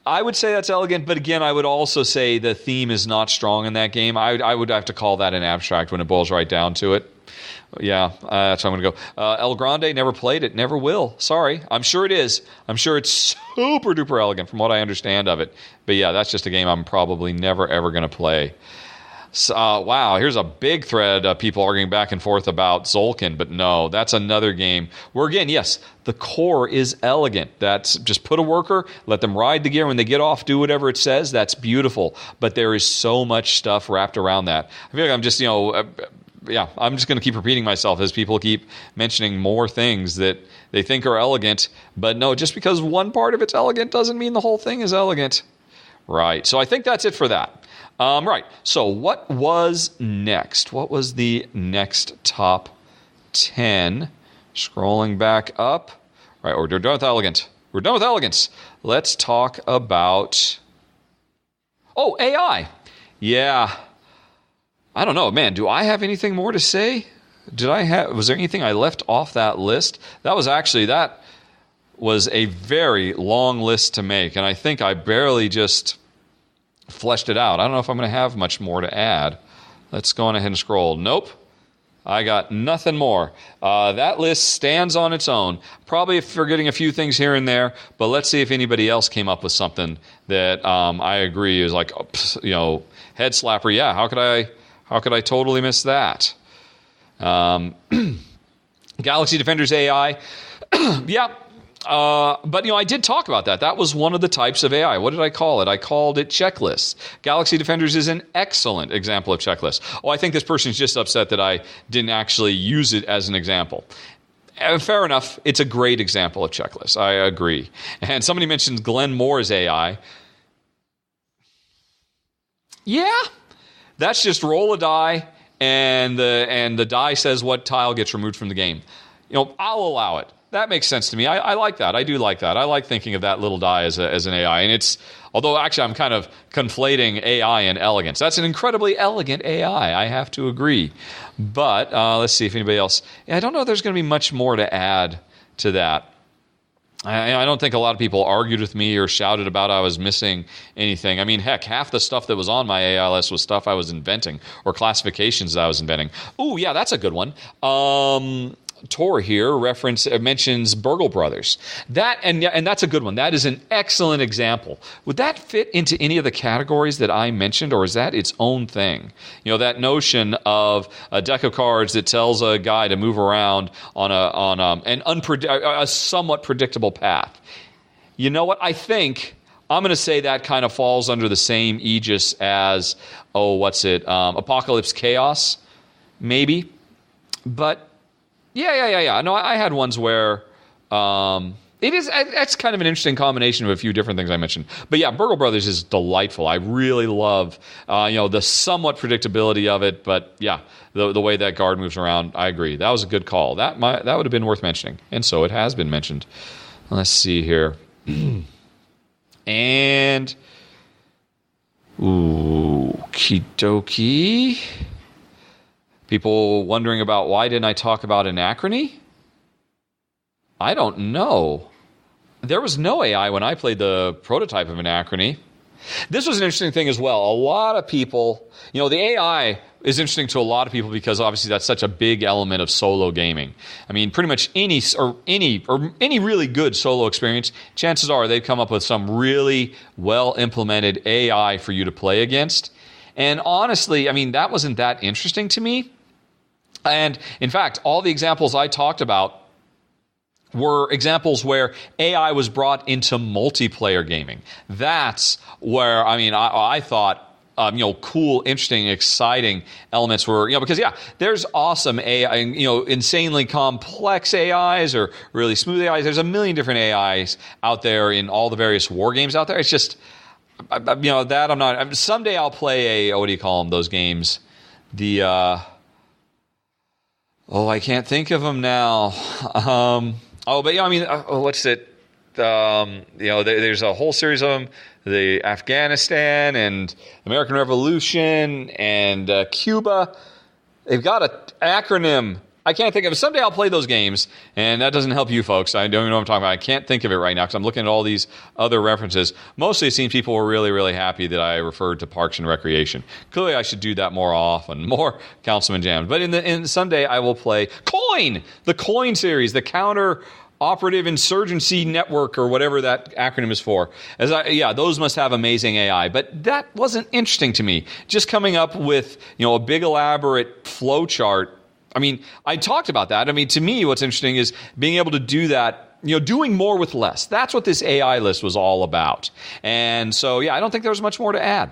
Speaker 1: I would say that's elegant, but again, I would also say the theme is not strong in that game. I would have to call that an abstract when it boils right down to it. Yeah, that's how I'm going to go. El Grande, never played it, never will. Sorry. I'm sure it is. I'm sure it's super duper elegant from what I understand of it. But yeah, that's just a game I'm probably never ever going to play. Wow, here's a big thread of people arguing back and forth about Zolkin, but no, that's another game where, again, yes, the core is elegant. That's just put a worker, let them ride the gear. When they get off, do whatever it says. That's beautiful. But there is so much stuff wrapped around that. I feel like I'm just, I'm just going to keep repeating myself as people keep mentioning more things that they think are elegant. But no, just because one part of it's elegant doesn't mean the whole thing is elegant. Right, so I think that's it for that. Right, so what was next? What was the next top 10? Scrolling back up. Right, we're done with elegant. We're done with elegance. Let's talk about... AI. Yeah. I don't know, man, do I have anything more to say? Was there anything I left off that list? That was a very long list to make, and I think I barely just fleshed it out. I don't know if I'm going to have much more to add. Let's go on ahead and scroll. Nope. I got nothing more. That list stands on its own. Probably forgetting a few things here and there, but let's see if anybody else came up with something that I agree is like, head slapper. Yeah, how could I totally miss that? Galaxy Defenders AI. Yeah. But I did talk about that. That was one of the types of AI. What did I call it? I called it checklists. Galaxy Defenders is an excellent example of checklists. I think this person's just upset that I didn't actually use it as an example. Fair enough. It's a great example of checklists. I agree. And somebody mentioned Glen Moore's AI. Yeah, that's just roll a die, and the die says what tile gets removed from the game. I'll allow it. That makes sense to me. I like that. I do like that. I like thinking of that little die as an AI. And although actually I'm kind of conflating AI and elegance. That's an incredibly elegant AI, I have to agree. But let's see if anybody else... I don't know if there's going to be much more to add to that. I don't think a lot of people argued with me or shouted about I was missing anything. I mean, heck, half the stuff that was on my AI list was stuff I was inventing or classifications that I was inventing. Ooh, yeah, that's a good one. Tor here mentions Burgle Brothers. And that's a good one. That is an excellent example. Would that fit into any of the categories that I mentioned, or is that its own thing? That notion of a deck of cards that tells a guy to move around on a somewhat predictable path. You know what? I think I'm going to say that kind of falls under the same aegis as Apocalypse Chaos, maybe. But yeah. No, I had ones where that's kind of an interesting combination of a few different things I mentioned. But yeah, Burgle Brothers is delightful. I really love the somewhat predictability of it. But yeah, the way that guard moves around, I agree. That was a good call. That would have been worth mentioning, and so it has been mentioned. Let's see here, and okie dokie. People wondering about why didn't I talk about Anachrony? I don't know. There was no AI when I played the prototype of Anachrony. This was an interesting thing as well. A lot of people, the AI is interesting to a lot of people because obviously that's such a big element of solo gaming. I mean, pretty much any really good solo experience, chances are they've come up with some really well implemented AI for you to play against. And honestly, I mean, that wasn't that interesting to me. And in fact, all the examples I talked about were examples where AI was brought into multiplayer gaming. That's where, I thought, cool, interesting, exciting elements were, because, there's awesome AI, insanely complex AIs or really smooth AIs. There's a million different AIs out there in all the various war games out there. It's just, that I'm not, someday I'll play what do you call them, those games? I can't think of them now. What's it? There's a whole series of them. The Afghanistan and American Revolution and Cuba. They've got an acronym. I can't think of it. Someday I'll play those games, and that doesn't help you folks. I don't even know what I'm talking about. I can't think of it right now because I'm looking at all these other references. Mostly it seems people were really, really happy that I referred to Parks and Recreation. Clearly I should do that more often, more Councilman Jams. But in someday I will play Coin, the Coin series, the Counter Operative Insurgency Network, or whatever that acronym is for. Those must have amazing AI. But that wasn't interesting to me. Just coming up with, a big elaborate flow chart. I talked about that. To me, what's interesting is being able to do that, doing more with less. That's what this AI list was all about. And so, I don't think there's much more to add.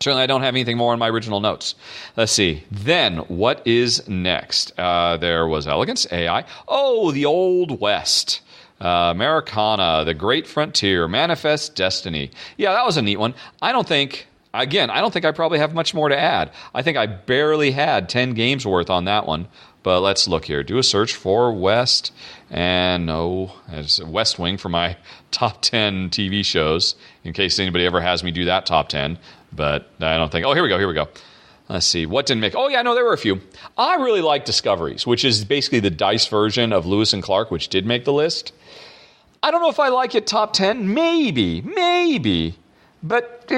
Speaker 1: Certainly, I don't have anything more in my original notes. Let's see. Then, what is next? There was Elegance, AI. Oh, the Old West. Americana, The Great Frontier, Manifest Destiny. Yeah, that was a neat one. I don't think I probably have much more to add. I think I barely had 10 games worth on that one. But let's look here. Do a search for West. And no, it's West Wing for my top 10 TV shows, in case anybody ever has me do that top 10. But I don't think... Oh, here we go. Let's see. What didn't make... Oh, yeah, no, there were a few. I really like Discoveries, which is basically the dice version of Lewis and Clark, which did make the list. I don't know if I like it top 10. Maybe. But,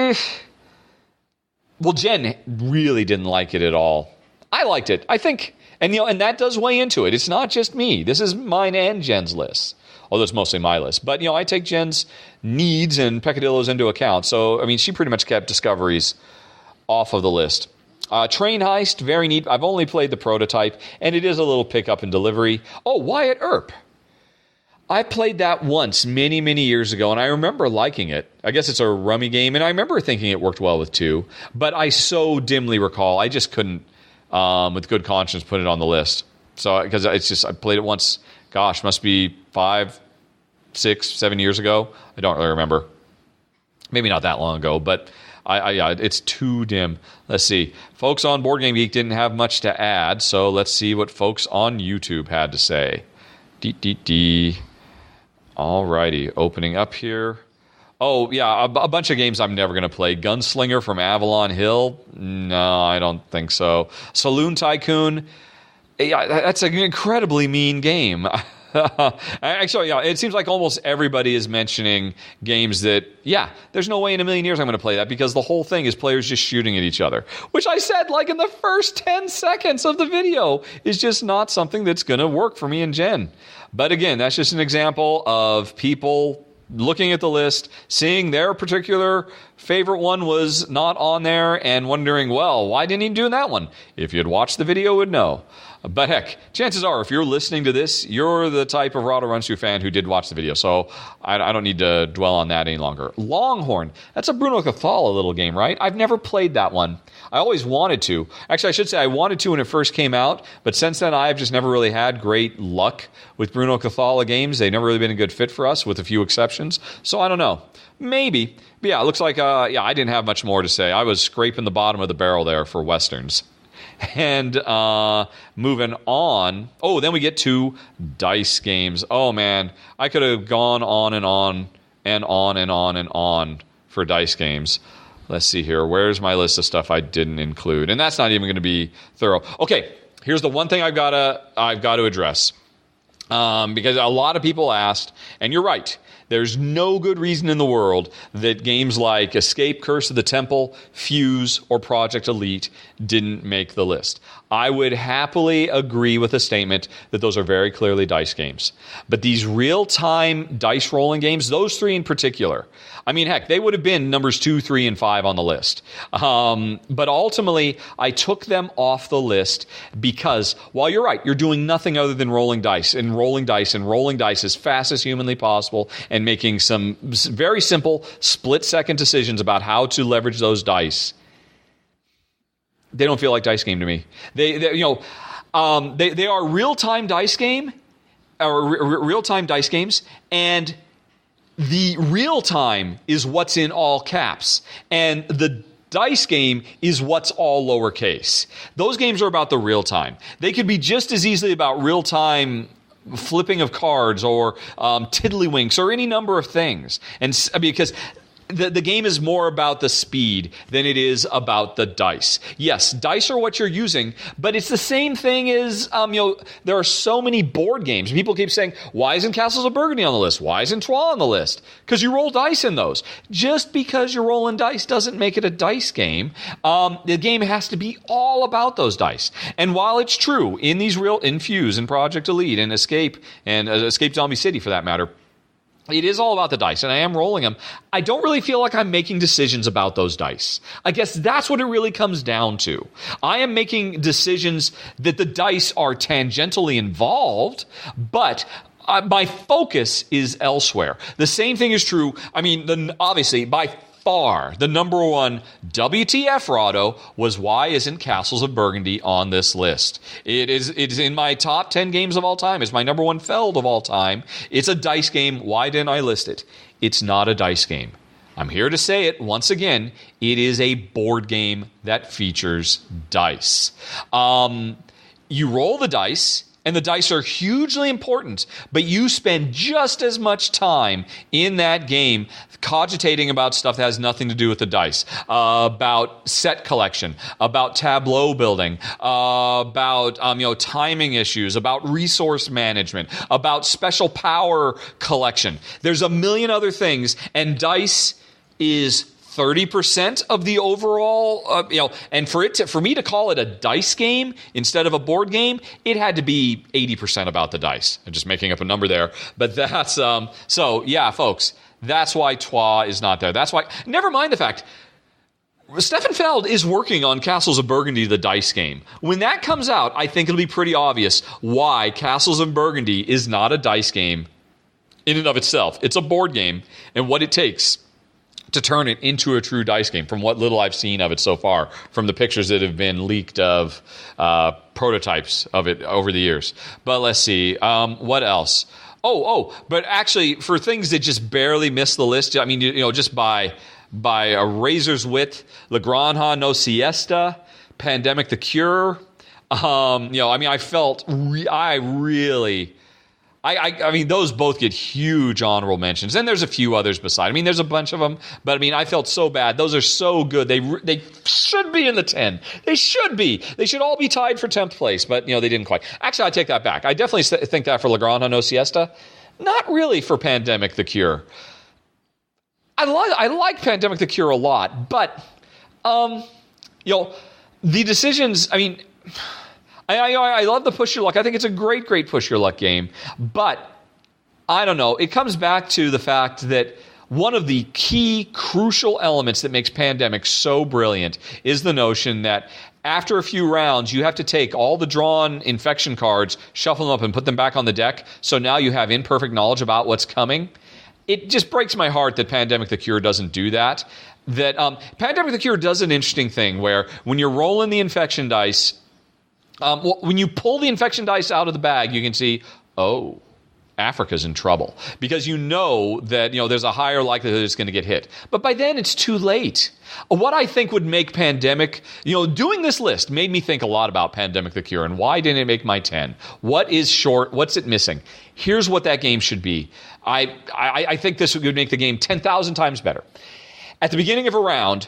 Speaker 1: Well, Jen really didn't like it at all. I liked it. I think... And that does weigh into it. It's not just me. This is mine and Jen's list. Although it's mostly my list. But, I take Jen's needs and peccadillos into account. So, she pretty much kept Discoveries off of the list. Train Heist, very neat. I've only played the prototype, and it is a little pickup and delivery. Oh, Wyatt Earp. I played that once many, many years ago, and I remember liking it. I guess it's a rummy game, and I remember thinking it worked well with 2. But I so dimly recall, I just couldn't, with good conscience, put it on the list. So, because I played it once, gosh, must be 5, 6, 7 years ago. I don't really remember. Maybe not that long ago, but it's too dim. Let's see. Folks on Board Game Geek didn't have much to add, so let's see what folks on YouTube had to say. Alrighty, opening up here. Oh, yeah, a bunch of games I'm never going to play. Gunslinger from Avalon Hill? No, I don't think so. Saloon Tycoon? Yeah, that's an incredibly mean game. Actually, it seems like almost everybody is mentioning games that, there's no way in a million years I'm going to play that, because the whole thing is players just shooting at each other. Which I said, in the first 10 seconds of the video, is just not something that's going to work for me and Jen. But again, that's just an example of people looking at the list, seeing their particular favorite one was not on there, and wondering, well, why didn't he do that one? If you'd watched the video, you would know. But heck, chances are, if you're listening to this, you're the type of Rahdo Runs Through fan who did watch the video, so I don't need to dwell on that any longer. Longhorn, that's a Bruno Cathala little game, right? I've never played that one. I always wanted to. Actually, I should say I wanted to when it first came out, but since then I've just never really had great luck with Bruno Cathala games. They've never really been a good fit for us, with a few exceptions, so I don't know. Maybe. But yeah, it looks like, I didn't have much more to say. I was scraping the bottom of the barrel there for Westerns. And moving on. Oh, then we get to dice games. Oh, man. I could have gone on and on and on and on and on for dice games. Let's see here. Where's my list of stuff I didn't include? And that's not even going to be thorough. Okay, here's the one thing I've got to address. Because a lot of people asked, and you're right, There's no good reason in the world that games like Escape, Curse of the Temple, Fuse, or Project Elite didn't make the list. I would happily agree with the statement that those are very clearly dice games. But these real-time dice rolling games, those three in particular, I mean, heck, they would have been numbers 2, 3, and 5 on the list. But ultimately, I took them off the list because, while you're right, you're doing nothing other than rolling dice and rolling dice and rolling dice as fast as humanly possible and making some very simple split-second decisions about how to leverage those dice. They don't feel like dice game to me. They are real-time dice game, or real-time dice games, and the real time is what's in all caps, and the dice game is what's all lowercase. Those games are about the real time. They could be just as easily about real time flipping of cards or tiddlywinks or any number of things, and because the game is more about the speed than it is about the dice. Yes, dice are what you're using, but it's the same thing as, there are so many board games. People keep saying, why isn't Castles of Burgundy on the list? Why isn't Troyes on the list? Because you roll dice in those. Just because you're rolling dice doesn't make it a dice game. The game has to be all about those dice. And while it's true, in Fuse, in Project Elite, in Escape, and Escape Zombie City for that matter, it is all about the dice, and I am rolling them. I don't really feel like I'm making decisions about those dice. I guess that's what it really comes down to. I am making decisions that the dice are tangentially involved, but my focus is elsewhere. The same thing is true, obviously, by far, the number one WTF Rahdo was why isn't Castles of Burgundy on this list? It is in my top 10 games of all time. It's my number one Feld of all time. It's a dice game. Why didn't I list it? It's not a dice game. I'm here to say it once again. It is a board game that features dice. You roll the dice, and the dice are hugely important, but you spend just as much time in that game cogitating about stuff that has nothing to do with the dice, about set collection, about tableau building, about timing issues, about resource management, about special power collection. There's a million other things, and dice is 30% of the overall, and for me to call it a dice game instead of a board game, it had to be 80% about the dice. I'm just making up a number there, but that's so yeah, folks. That's why Troyes is not there. That's why. Never mind the fact. Stefan Feld is working on Castles of Burgundy, the dice game. When that comes out, I think it'll be pretty obvious why Castles of Burgundy is not a dice game in and of itself. It's a board game, and what it takes to turn it into a true dice game, from what little I've seen of it so far, from the pictures that have been leaked of prototypes of it over the years. But let's see. What else? But actually, for things that just barely miss the list, just by a razor's width, La Granja No Siesta, Pandemic the Cure. Those both get huge honorable mentions. And there's a few others beside. There's a bunch of them, but I felt so bad. Those are so good. They should be in the 10. They should be. They should all be tied for 10th place, but they didn't quite. Actually, I take that back. I definitely think that for La Granja No Siesta. Not really for Pandemic the Cure. I like Pandemic the Cure a lot, but the decisions, I love the push your luck. I think it's a great push your luck game. But I don't know. It comes back to the fact that one of the key crucial elements that makes Pandemic so brilliant is the notion that after a few rounds, you have to take all the drawn infection cards, shuffle them up, and put them back on the deck. So now you have imperfect knowledge about what's coming. It just breaks my heart that Pandemic the Cure doesn't do that. Pandemic the Cure does an interesting thing where when you're rolling the infection dice, when you pull the infection dice out of the bag, you can see, Africa's in trouble. Because that there's a higher likelihood it's going to get hit. But by then, it's too late. What I think would make Pandemic, doing this list made me think a lot about Pandemic the Cure and why didn't it make my 10? What is short? What's it missing? Here's what that game should be. I think this would make the game 10,000 times better. At the beginning of a round,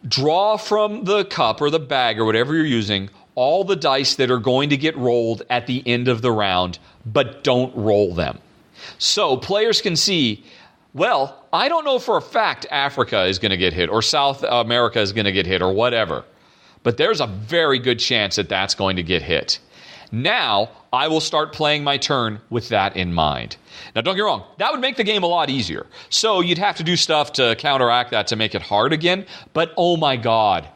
Speaker 1: draw from the cup or the bag or whatever you're using all the dice that are going to get rolled at the end of the round, but don't roll them. So players can see Well, I don't know for a fact Africa is going to get hit or South America is going to get hit or whatever. But there's a very good chance that that's going to get hit. Now, I will start playing my turn with that in mind. Now, don't get me wrong. That would make the game a lot easier. So you'd have to do stuff to counteract that to make it hard again. But, oh my God,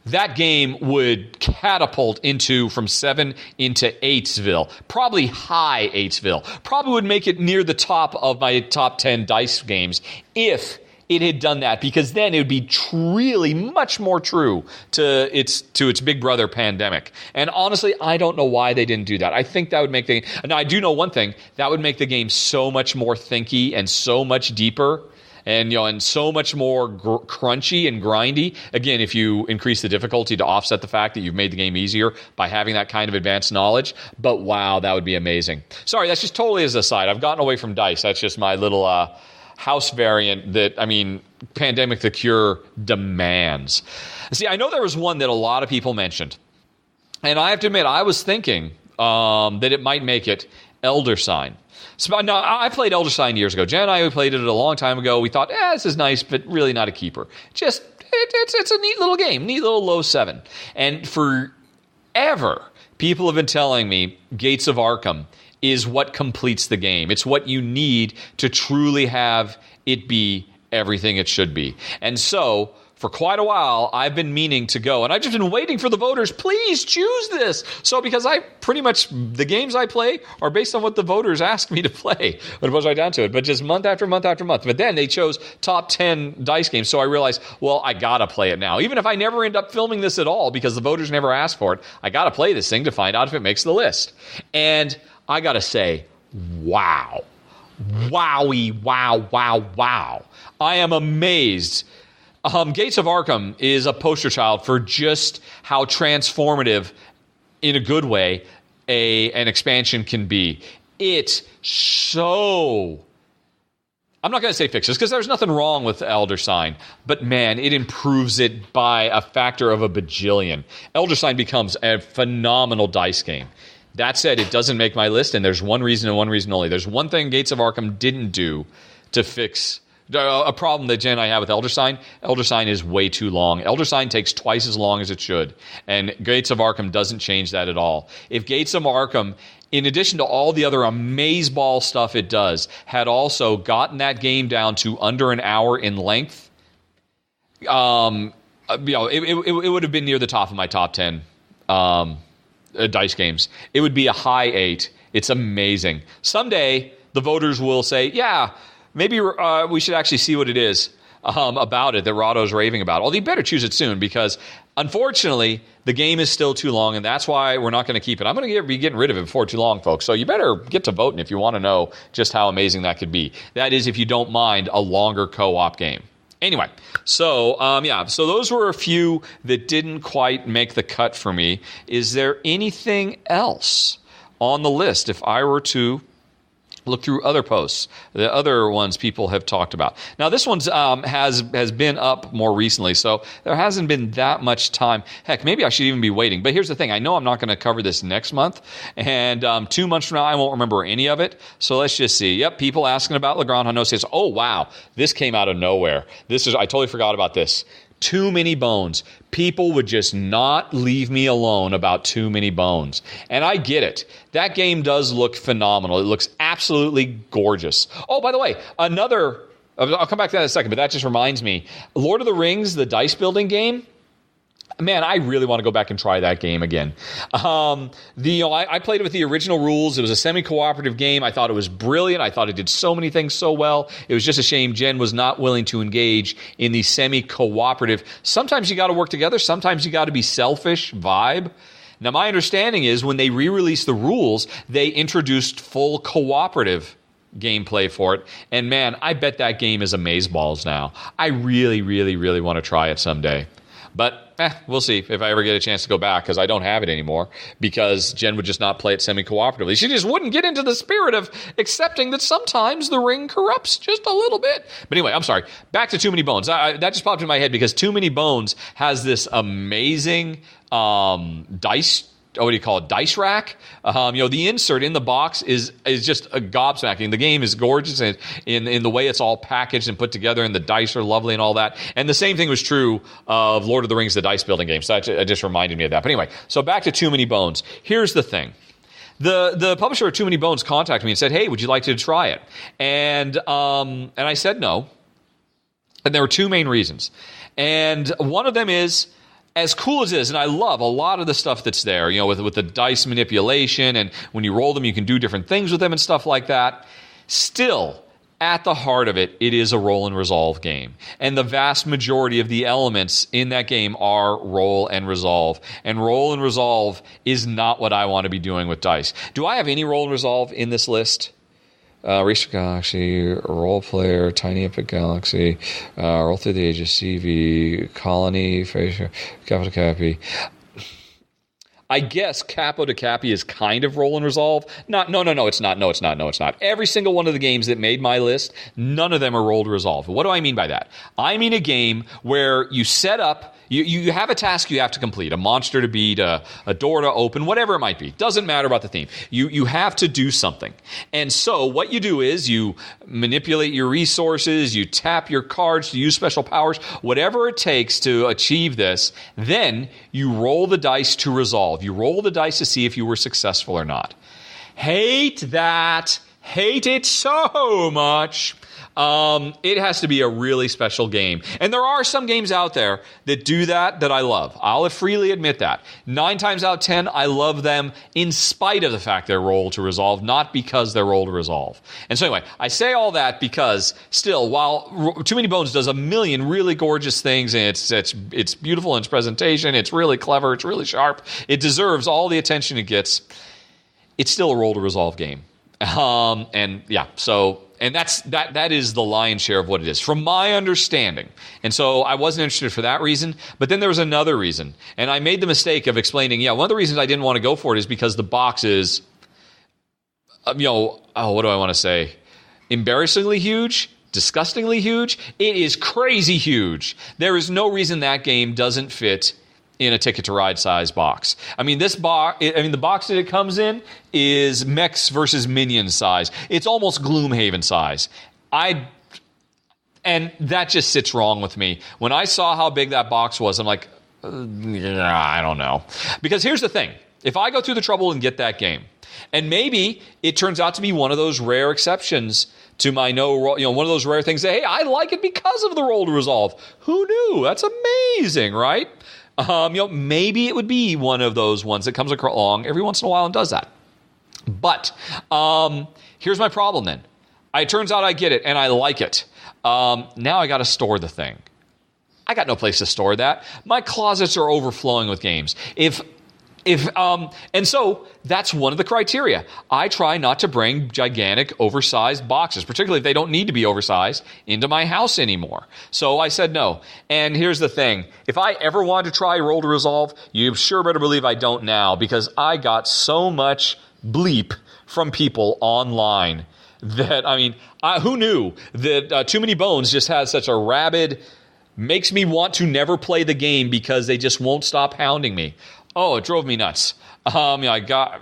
Speaker 1: that game would catapult from 7 into 8'sville. Probably high 8'sville. Probably would make it near the top of my top 10 dice games if it had done that, because then it would be really much more true to its big brother Pandemic. And honestly, I don't know why they didn't do that. I think that would make the game... Now, I do know one thing. That would make the game so much more thinky and so much deeper and so much more crunchy and grindy. Again, if you increase the difficulty to offset the fact that you've made the game easier by having that kind of advanced knowledge. But wow, that would be amazing. Sorry, that's just totally as a side. I've gotten away from dice. That's just my little... house variant that, Pandemic the Cure demands. See, I know there was one that a lot of people mentioned. And I have to admit, I was thinking that it might make it Elder Sign. So, now, I played Elder Sign years ago. Jen and I played it a long time ago. We thought, this is nice, but really not a keeper. Just, it's a neat little game, neat little low 7. And forever, people have been telling me Gates of Arkham is what completes the game. It's what you need to truly have it be everything it should be. And so, for quite a while, I've been meaning to go. And I've just been waiting for the voters, please choose this. So, because the games I play are based on what the voters ask me to play. When it goes right down to it. But just month after month after month. But then they chose top 10 dice games. So I realized, well, I gotta play it now. Even if I never end up filming this at all, because the voters never asked for it, I gotta play this thing to find out if it makes the list. And I gotta say, wow. Wowie, wow, wow, wow. I am amazed. Gates of Arkham is a poster child for just how transformative, in a good way, an expansion can be. It's so... I'm not going to say fixes, because there's nothing wrong with Elder Sign. But man, it improves it by a factor of a bajillion. Elder Sign becomes a phenomenal dice game. That said, it doesn't make my list, and there's one reason and one reason only. There's one thing Gates of Arkham didn't do to fix a problem that Jen and I have with Elder Sign. Elder Sign is way too long. Elder Sign takes twice as long as it should, and Gates of Arkham doesn't change that at all. If Gates of Arkham, in addition to all the other amazeball stuff it does, had also gotten that game down to under an hour in length, it would have been near the top of my top 10 dice games. It would be a high 8. It's amazing. Someday the voters will say, yeah, maybe we should actually see what it is about it that Rahdo's raving about. Although you better choose it soon, because unfortunately the game is still too long, and that's why we're not going to keep it. I'm going to be getting rid of it before too long, folks. So you better get to voting if you want to know just how amazing that could be. That is, if you don't mind a longer co-op game. Anyway, so those were a few that didn't quite make the cut for me. Is there anything else on the list if I were to look through other posts, the other ones people have talked about? Now, this one's has been up more recently, so there hasn't been that much time. Heck, maybe I should even be waiting. But here's the thing. I know I'm not going to cover this next month, and 2 months from now, I won't remember any of it. So let's just see. Yep, people asking about Legrand Hano says, oh, wow, this came out of nowhere. I totally forgot about this. Too Many Bones. People would just not leave me alone about Too Many Bones. And I get it. That game does look phenomenal. It looks absolutely gorgeous. Oh, by the way, I'll come back to that in a second, but that just reminds me. Lord of the Rings, the dice building game, man, I really want to go back and try that game again. I played it with the original rules. It was a semi-cooperative game. I thought it was brilliant. I thought it did so many things so well. It was just a shame Jen was not willing to engage in the semi-cooperative. Sometimes you got to work together. Sometimes you got to be selfish vibe. Now, my understanding is when they re-released the rules, they introduced full cooperative gameplay for it. And man, I bet that game is amazeballs now. I really, really, really want to try it someday. But we'll see if I ever get a chance to go back, because I don't have it anymore, because Jen would just not play it semi-cooperatively. She just wouldn't get into the spirit of accepting that sometimes the ring corrupts just a little bit. But anyway, I'm sorry. Back to Too Many Bones. That just popped in my head because Too Many Bones has this amazing dice what do you call it, dice rack. The insert in the box is just a gobsmacking. The game is gorgeous in the way it's all packaged and put together, and the dice are lovely and all that. And the same thing was true of Lord of the Rings, the dice building game. So that just reminded me of that. But anyway, so back to Too Many Bones. Here's the thing. The publisher of Too Many Bones contacted me and said, hey, would you like to try it? And I said no. And there were two main reasons. And one of them is, as cool as it is, and I love a lot of the stuff that's there, with the dice manipulation, and when you roll them, you can do different things with them and stuff like that. Still, at the heart of it, it is a roll and resolve game. And the vast majority of the elements in that game are roll and resolve. And roll and resolve is not what I want to be doing with dice. Do I have any roll and resolve in this list? Race to Galaxy, Role Player, Tiny Epic Galaxy, Roll Through the Ages, CV, Colony, Capo Capi. I guess Capo de Capi is kind of roll and resolve. No, it's not. Every single one of the games that made my list, none of them are roll to resolve. What do I mean by that? I mean a game where you set up, you have a task you have to complete, a monster to beat, a door to open, whatever it might be. Doesn't matter about the theme. You have to do something. And so what you do is you manipulate your resources, you tap your cards to use special powers, whatever it takes to achieve this. Then you roll the dice to resolve. You roll the dice to see if you were successful or not. Hate that. Hate it so much. It has to be a really special game. And there are some games out there that do that I love. I'll freely admit that. 9 times out of 10, I love them in spite of the fact they're roll to resolve, not because they're roll to resolve. And so anyway, I say all that because still, while Too Many Bones does a million really gorgeous things, and it's beautiful in its presentation, it's really clever, it's really sharp, it deserves all the attention it gets, it's still a roll to resolve game. And that is the lion's share of what it is, from my understanding. And so I wasn't interested for that reason. But then there was another reason. And I made the mistake of explaining, one of the reasons I didn't want to go for it is because the box is, what do I want to say? Embarrassingly huge? Disgustingly huge? It is crazy huge. There is no reason that game doesn't fit in a Ticket to Ride size box. I mean, the box that it comes in is Mechs versus Minions size. It's almost Gloomhaven size. And that just sits wrong with me. When I saw how big that box was, I'm like, I don't know. Because here's the thing. If I go through the trouble and get that game, and maybe it turns out to be one of those rare exceptions to my one of those rare things that, hey, I like it because of the roll to resolve. Who knew? That's amazing, right? Maybe it would be one of those ones that comes along every once in a while and does that. But here's my problem then. It turns out I get it and I like it. Now I got to store the thing. I got no place to store that. My closets are overflowing with games. And so that's one of the criteria. I try not to bring gigantic, oversized boxes, particularly if they don't need to be oversized, into my house anymore. So I said no. And here's the thing. If I ever wanted to try roll to resolve, you sure better believe I don't now, because I got so much bleep from people online that, who knew that Too Many Bones just has such a rabid, makes me want to never play the game because they just won't stop hounding me. Oh, it drove me nuts. I got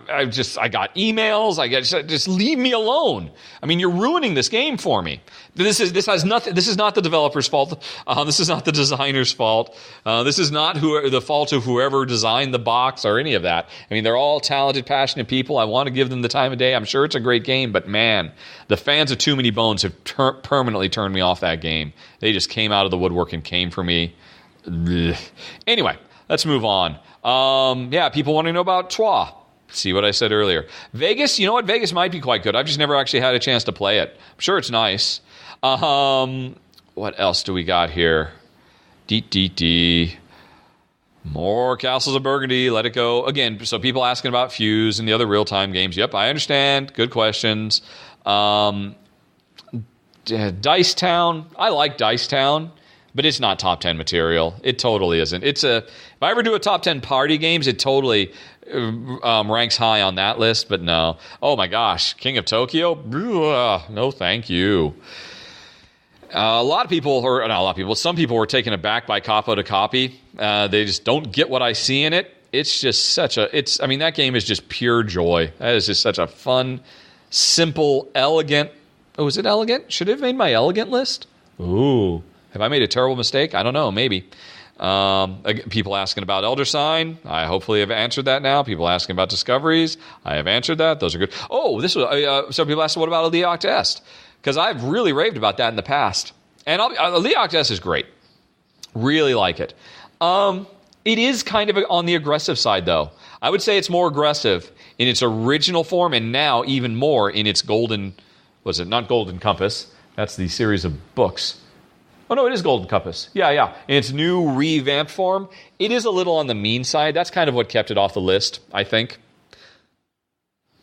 Speaker 1: emails. Just leave me alone. You're ruining this game for me. This is not the developer's fault. This is not the designer's fault. This is not the fault of whoever designed the box or any of that. They're all talented, passionate people. I want to give them the time of day. I'm sure it's a great game, but man, the fans of Too Many Bones have permanently turned me off that game. They just came out of the woodwork and came for me. Ugh. Anyway, let's move on. People want to know about Troyes. See what I said earlier. Vegas, you know what? Vegas might be quite good. I've just never actually had a chance to play it. I'm sure it's nice. What else do we got here? More Castles of Burgundy. Let it go. Again, so people asking about Fuse and the other real-time games. Yep, I understand. Good questions. Dice Town. I like Dice Town. But it's not top 10 material. It totally isn't. If I ever do a top 10 party games, it totally ranks high on that list. But no. Oh my gosh, King of Tokyo? No, thank you. Some people were taken aback by Capo de Copy. They just don't get what I see in it. it's just such a, I mean, that game is just pure joy. That is just such a fun, simple, elegant. Oh, is it elegant? Should it have made my elegant list? Ooh. Have I made a terrible mistake? I don't know. Maybe. People asking about Elder Sign. I hopefully have answered that now. People asking about Discoveries. I have answered that. Those are good. Oh, this was, some people asked, what about Elite Est? Because I've really raved about that in the past. And Elite Est is great. Really like it. It is kind of on the aggressive side, though. I would say it's more aggressive in its original form, and now even more in its golden, was it not Golden Compass? That's the series of books. Oh, no, it is Golden Compass. Yeah. In its new revamped form, it is a little on the mean side. That's kind of what kept it off the list, I think.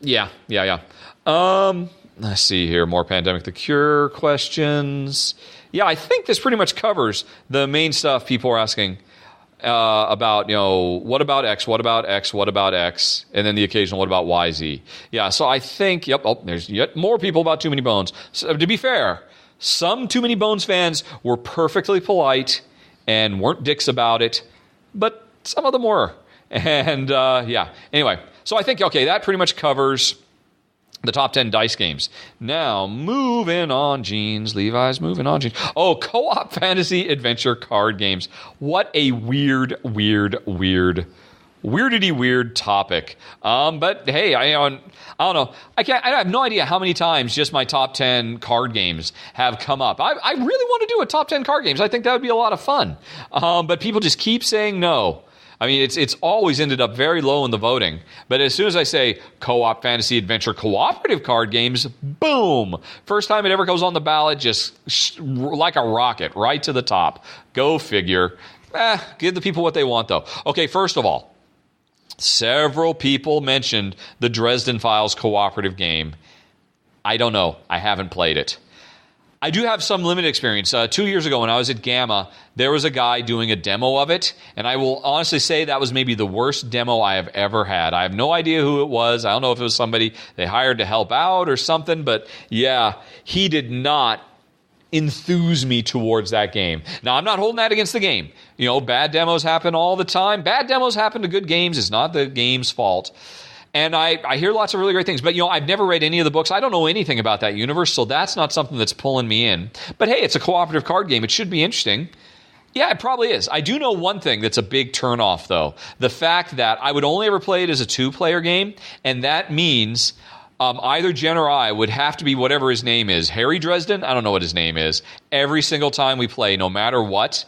Speaker 1: Yeah. Let's see here. More Pandemic the Cure questions. Yeah, I think this pretty much covers the main stuff people are asking about, what about X, what about X, what about X, and then the occasional what about YZ. Yeah, so I think, there's yet more people about Too Many Bones. So, to be fair, some Too Many Bones fans were perfectly polite and weren't dicks about it, but some of them were. And, anyway, so I think, that pretty much covers the top 10 dice games. Now, moving on, Jeans. Levi's moving on, Jeans. Oh, co-op fantasy adventure card games. What a weirdity weird topic. But hey, I don't know. I have no idea how many times just my top 10 card games have come up. I really want to do a top 10 card games. I think that would be a lot of fun. But people just keep saying no. I mean, it's always ended up very low in the voting. But as soon as I say co-op fantasy adventure cooperative card games, boom! First time it ever goes on the ballot, just like a rocket, right to the top. Go figure. Give the people what they want, though. Okay, first of all, several people mentioned the Dresden Files cooperative game. I don't know. I haven't played it. I do have some limited experience. 2 years ago when I was at Gamma, there was a guy doing a demo of it, and I will honestly say that was maybe the worst demo I have ever had. I have no idea who it was. I don't know if it was somebody they hired to help out or something, but yeah, he did not enthuse me towards that game. Now, I'm not holding that against the game. Bad demos happen all the time. Bad demos happen to good games. It's not the game's fault. And I hear lots of really great things. But, I've never read any of the books. I don't know anything about that universe, so that's not something that's pulling me in. But, hey, it's a cooperative card game. It should be interesting. Yeah, it probably is. I do know one thing that's a big turnoff, though. The fact that I would only ever play it as a two-player game, and that means either Jen or I would have to be whatever his name is. Harry Dresden? I don't know what his name is. Every single time we play, no matter what.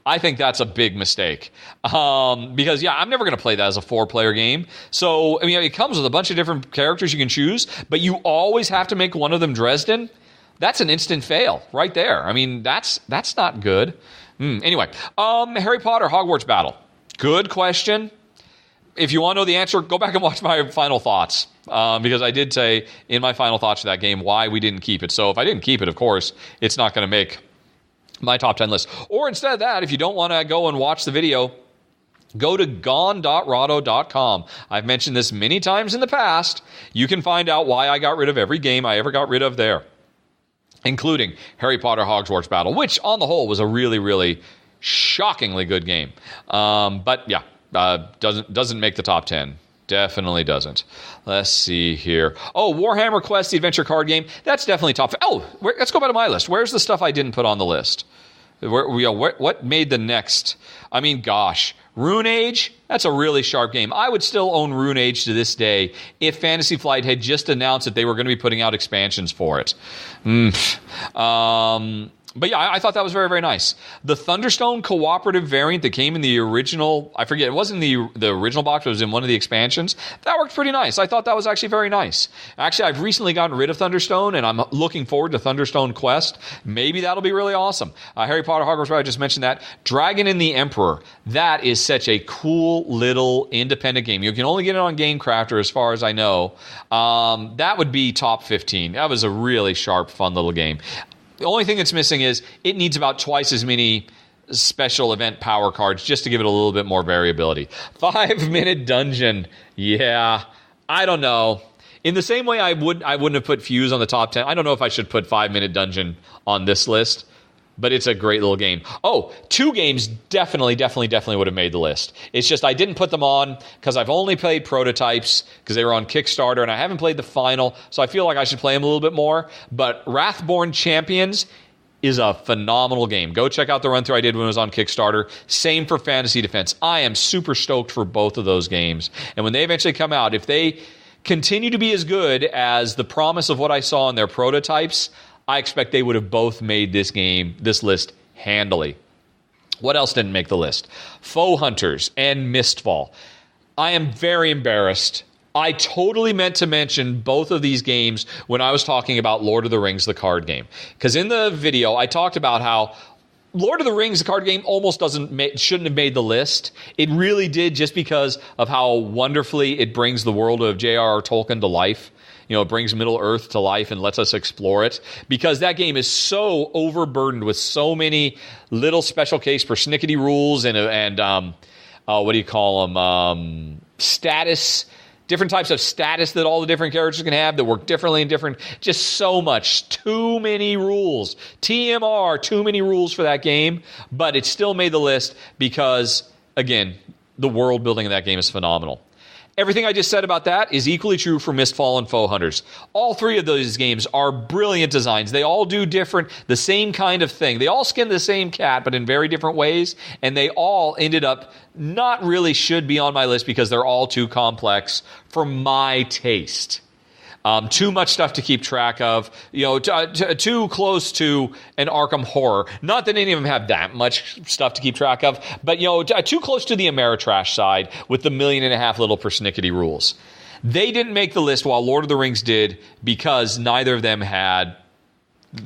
Speaker 1: I think that's a big mistake because, I'm never going to play that as a four-player game. So, it comes with a bunch of different characters you can choose, but you always have to make one of them Dresden. That's an instant fail right there. That's not good. Anyway, Harry Potter Hogwarts Battle. Good question. If you want to know the answer, go back and watch my final thoughts because I did say in my final thoughts for that game why we didn't keep it. So if I didn't keep it, of course, it's not going to make my top 10 list. Or instead of that, if you don't want to go and watch the video, go to gone.rahdo.com. I've mentioned this many times in the past. You can find out why I got rid of every game I ever got rid of there, including Harry Potter Hogwarts Battle, which on the whole was a really, really shockingly good game. But yeah, doesn't make the top 10. Definitely doesn't. Let's see here. Oh, Warhammer Quest, the adventure card game. That's definitely top. Let's go back to my list. Where's the stuff I didn't put on the list? What made the next? Rune Age. That's a really sharp game. I would still own Rune Age to this day if Fantasy Flight had just announced that they were going to be putting out expansions for it. But yeah, I thought that was very, very nice. The Thunderstone cooperative variant that came in the original, I forget, it wasn't the original box, it was in one of the expansions. That worked pretty nice. I thought that was actually very nice. Actually, I've recently gotten rid of Thunderstone, and I'm looking forward to Thunderstone Quest. Maybe that'll be really awesome. Harry Potter Hogwarts, I just mentioned that. Dragon and the Emperor. That is such a cool little independent game. You can only get it on GameCrafter as far as I know. That would be top 15. That was a really sharp, fun little game. The only thing that's missing is it needs about twice as many special event power cards just to give it a little bit more variability. 5-minute dungeon. Yeah, I don't know. In the same way I wouldn't have put Fuse on the top 10. I don't know if I should put 5-minute dungeon on this list. But it's a great little game. Oh, 2 games definitely would have made the list. It's just I didn't put them on because I've only played prototypes because they were on Kickstarter, and I haven't played the final, so I feel like I should play them a little bit more. But Wrathborn Champions is a phenomenal game. Go check out the run-through I did when it was on Kickstarter. Same for Fantasy Defense. I am super stoked for both of those games. And when they eventually come out, if they continue to be as good as the promise of what I saw in their prototypes, I expect they would have both made this list handily. What else didn't make the list? Foe Hunters and Mistfall. I am very embarrassed. I totally meant to mention both of these games when I was talking about Lord of the Rings, the card game. Because in the video, I talked about how Lord of the Rings, the card game, almost shouldn't have made the list. It really did, just because of how wonderfully it brings the world of J.R.R. Tolkien to life. It brings Middle-earth to life and lets us explore it, because that game is so overburdened with so many little special case persnickety rules and what do you call them? Status, different types of status that all the different characters can have that work differently in different, just so much, too many rules. TMR, too many rules for that game, but it still made the list because, again, the world building of that game is phenomenal. Everything I just said about that is equally true for Mistfall and Foe Hunters. All 3 of those games are brilliant designs. They all do the same kind of thing. They all skin the same cat, but in very different ways, and they all ended up not really should be on my list because they're all too complex for my taste. Too much stuff to keep track of, too close to an Arkham Horror. Not that any of them have that much stuff to keep track of, but, too close to the Ameritrash side with the 1.5 million little persnickety rules. They didn't make the list while Lord of the Rings did because neither of them had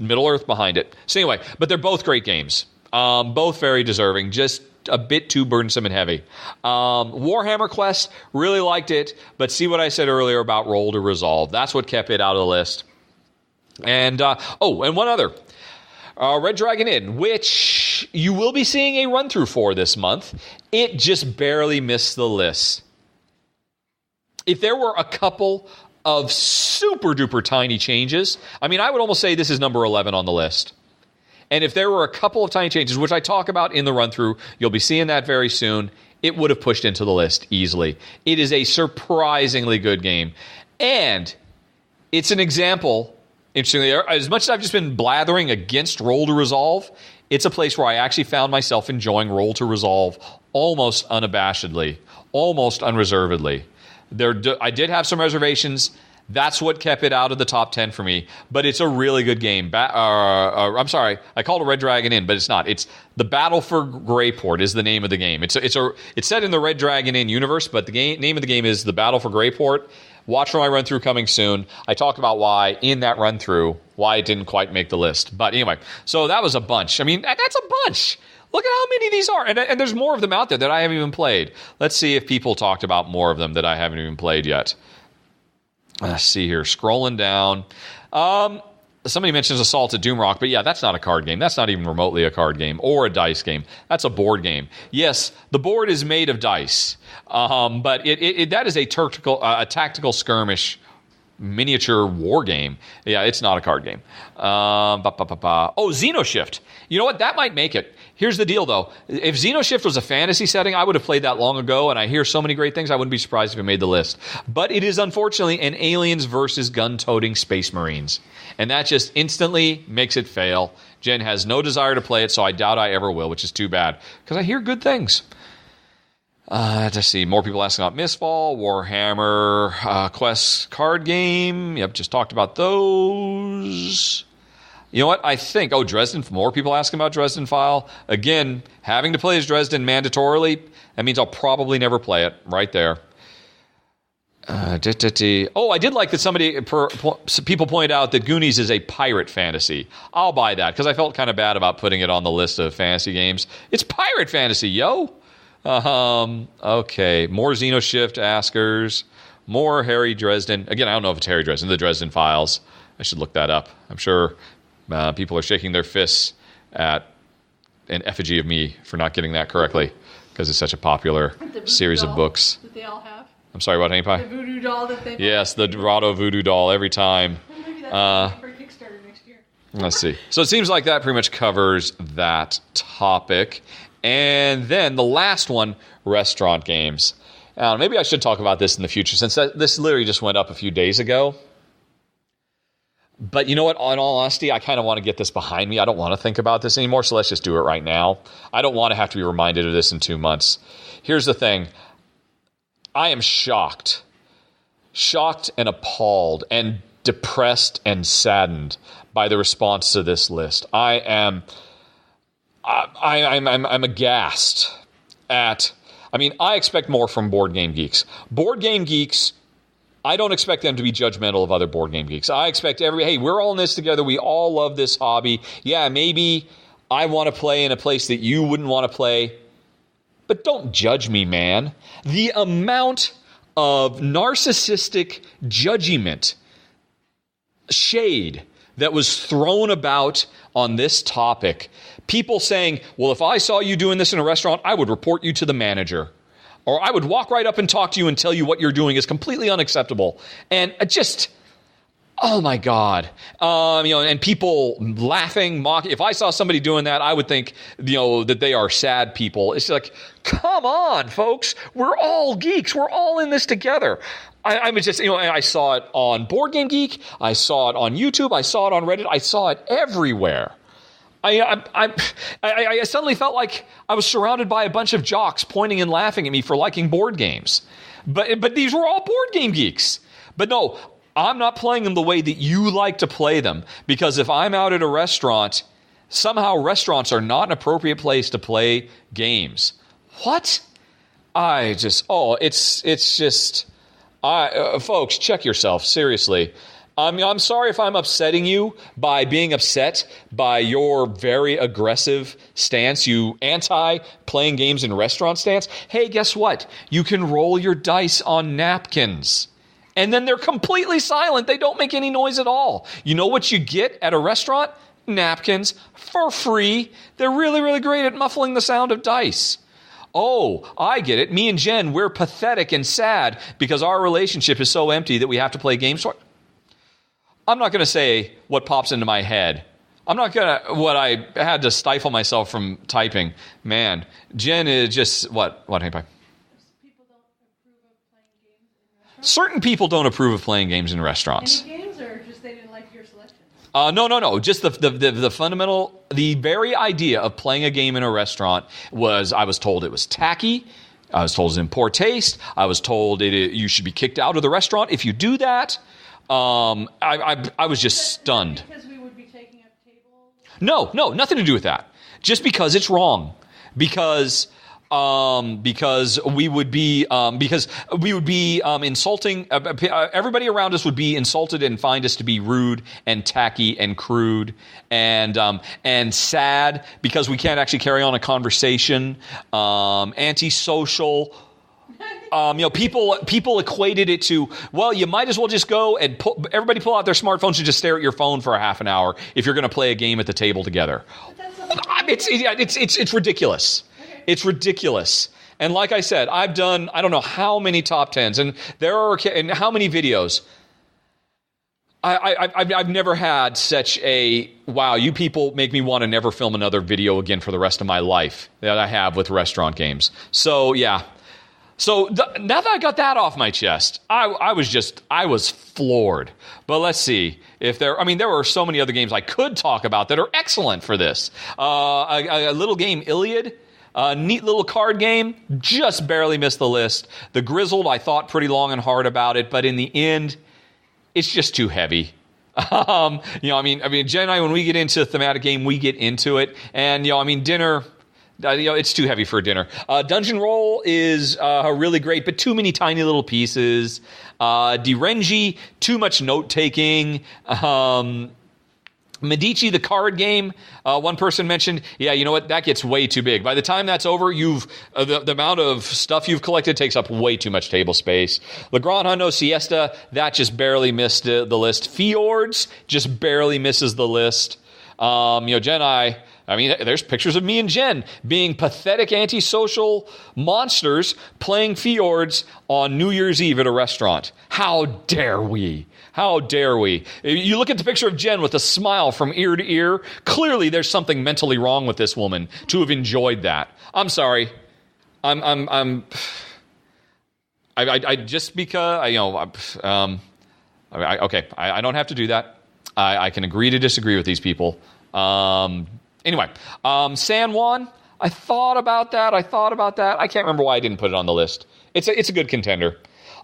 Speaker 1: Middle-earth behind it. So anyway, but they're both great games. Both very deserving, just a bit too burdensome and heavy. Warhammer Quest, really liked it, but see what I said earlier about Roll to Resolve. That's what kept it out of the list. And, and one other. Red Dragon Inn, which you will be seeing a run-through for this month. It just barely missed the list. If there were a couple of super-duper tiny changes, I would almost say this is number 11 on the list. And if there were a couple of tiny changes, which I talk about in the run-through, you'll be seeing that very soon, it would have pushed into the list easily. It is a surprisingly good game. And it's an example, interestingly, as much as I've just been blathering against Roll to Resolve, it's a place where I actually found myself enjoying Roll to Resolve almost unabashedly, almost unreservedly. I did have some reservations. That's what kept it out of the top 10 for me. But it's a really good game. I'm sorry, I called it Red Dragon Inn, but it's not. It's The Battle for Greyport is the name of the game. It's set in the Red Dragon Inn universe, but the name of the game is The Battle for Greyport. Watch for my run-through coming soon. I talk about why, in that run-through, why it didn't quite make the list. But anyway, so that was a bunch. That's a bunch. Look at how many these are. And there's more of them out there that I haven't even played. Let's see if people talked about more of them that I haven't even played yet. Let's see here. Scrolling down. Somebody mentions Assault at Doomrock, but yeah, that's not a card game. That's not even remotely a card game or a dice game. That's a board game. Yes, the board is made of dice, but that is a tactical skirmish miniature war game. Yeah, it's not a card game. Xenoshift. You know what? That might make it. Here's the deal, though. If Xenoshift was a fantasy setting, I would have played that long ago, and I hear so many great things, I wouldn't be surprised if it made the list. But it is, unfortunately, an aliens versus gun-toting space marines. And that just instantly makes it fail. Jen has no desire to play it, so I doubt I ever will, which is too bad, because I hear good things. Let's see. More people asking about Mistfall, Warhammer, Quest card game. Yep, just talked about those. You know what? I think, Dresden. More people asking about Dresden File. Again, having to play as Dresden mandatorily, that means I'll probably never play it. Right there. I did like that people pointed out that Goonies is a pirate fantasy. I'll buy that, because I felt kind of bad about putting it on the list of fantasy games. It's pirate fantasy, yo! Okay. More Xenoshift askers. More Harry Dresden. Again, I don't know if it's Harry Dresden. The Dresden Files. I should look that up. I'm sure people are shaking their fists at an effigy of me for not getting that correctly, because it's such a popular series of books.
Speaker 2: That they all have.
Speaker 1: I'm sorry, what, Honey Pie?
Speaker 2: The voodoo doll that they
Speaker 1: Yes, the Rahdo voodoo doll every time.
Speaker 2: Well, maybe that's for Kickstarter next year.
Speaker 1: Let's see. So it seems like that pretty much covers that topic. And then the last one, restaurant games. Maybe I should talk about this in the future, since this literally just went up a few days ago. But you know what? In all honesty, I kind of want to get this behind me. I don't want to think about this anymore, so let's just do it right now. I don't want to have to be reminded of this in 2 months. Here's the thing. I am shocked and appalled and depressed and saddened by the response to this list. I'm aghast at... I expect more from board game geeks. Board game geeks, I don't expect them to be judgmental of other board game geeks. I expect hey, we're all in this together. We all love this hobby. Yeah, maybe I want to play in a place that you wouldn't want to play. But don't judge me, man. The amount of narcissistic judgment, shade that was thrown about on this topic. People saying, well, if I saw you doing this in a restaurant, I would report you to the manager. Or I would walk right up and talk to you and tell you what you're doing is completely unacceptable. And just, oh my God. And people laughing, mocking. If I saw somebody doing that, I would think, that they are sad people. It's like, come on, folks. We're all geeks. We're all in this together. I saw it on Board Game Geek. I saw it on YouTube. I saw it on Reddit. I saw it everywhere. I suddenly felt like I was surrounded by a bunch of jocks pointing and laughing at me for liking board games. But these were all board game geeks. But no, I'm not playing them the way that you like to play them. Because if I'm out at a restaurant, somehow restaurants are not an appropriate place to play games. What? Folks, check yourself, seriously. I'm sorry if I'm upsetting you by being upset by your very aggressive stance, you anti-playing games in restaurant stance. Hey, guess what? You can roll your dice on napkins. And then they're completely silent. They don't make any noise at all. You know what you get at a restaurant? Napkins for free. They're really, really great at muffling the sound of dice. Oh, I get it. Me and Jen, we're pathetic and sad because our relationship is so empty that we have to play games. I'm not going to say what pops into my head. I'm not going to, what I had to stifle myself from typing. Man, Jen is just, what, Hank? Certain people don't approve of playing games in restaurants.
Speaker 2: Any games, or just they didn't like your selection?
Speaker 1: No. Just the fundamental, the very idea of playing a game in a restaurant was, I was told it was tacky. I was told it was in poor taste. I was told you should be kicked out of the restaurant if you do that. I was just stunned.
Speaker 2: Because we would be taking up tables?
Speaker 1: No, nothing to do with that. Just because it's wrong. Because we would be insulting. Everybody around us would be insulted and find us to be rude and tacky and crude and sad because we can't actually carry on a conversation. Antisocial. People equated it to, well, you might as well just go and everybody pull out their smartphones and just stare at your phone for a half an hour if you're going to play a game at the table together. It's ridiculous.
Speaker 2: Okay.
Speaker 1: It's ridiculous. And like I said, I've done, I don't know how many top 10s and how many videos. I've never had such a, wow, you people make me want to never film another video again for the rest of my life that I have with restaurant games. So, yeah. So now that I got that off my chest, I was floored. But let's see if there were so many other games I could talk about that are excellent for this. A little game, Iliad, a neat little card game, just barely missed the list. The Grizzled, I thought pretty long and hard about it, but in the end, it's just too heavy. Jen and I, when we get into a thematic game, we get into it, and dinner. It's too heavy for dinner. Dungeon Roll is really great, but too many tiny little pieces. Direnji, too much note-taking. Medici, the card game, one person mentioned, yeah, you know what, that gets way too big. By the time that's over, the amount of stuff you've collected takes up way too much table space. Le Grand Hondo Siesta, that just barely missed the list. Fjords just barely misses the list. Jen and I, I mean, there's pictures of me and Jen being pathetic antisocial monsters playing fjords on New Year's Eve at a restaurant. How dare we? How dare we? You look at the picture of Jen with a smile from ear to ear. Clearly, there's something mentally wrong with this woman to have enjoyed that. I'm sorry. I just because I don't have to do that. I can agree to disagree with these people. Anyway, San Juan, I thought about that. I can't remember why I didn't put it on the list. It's a good contender.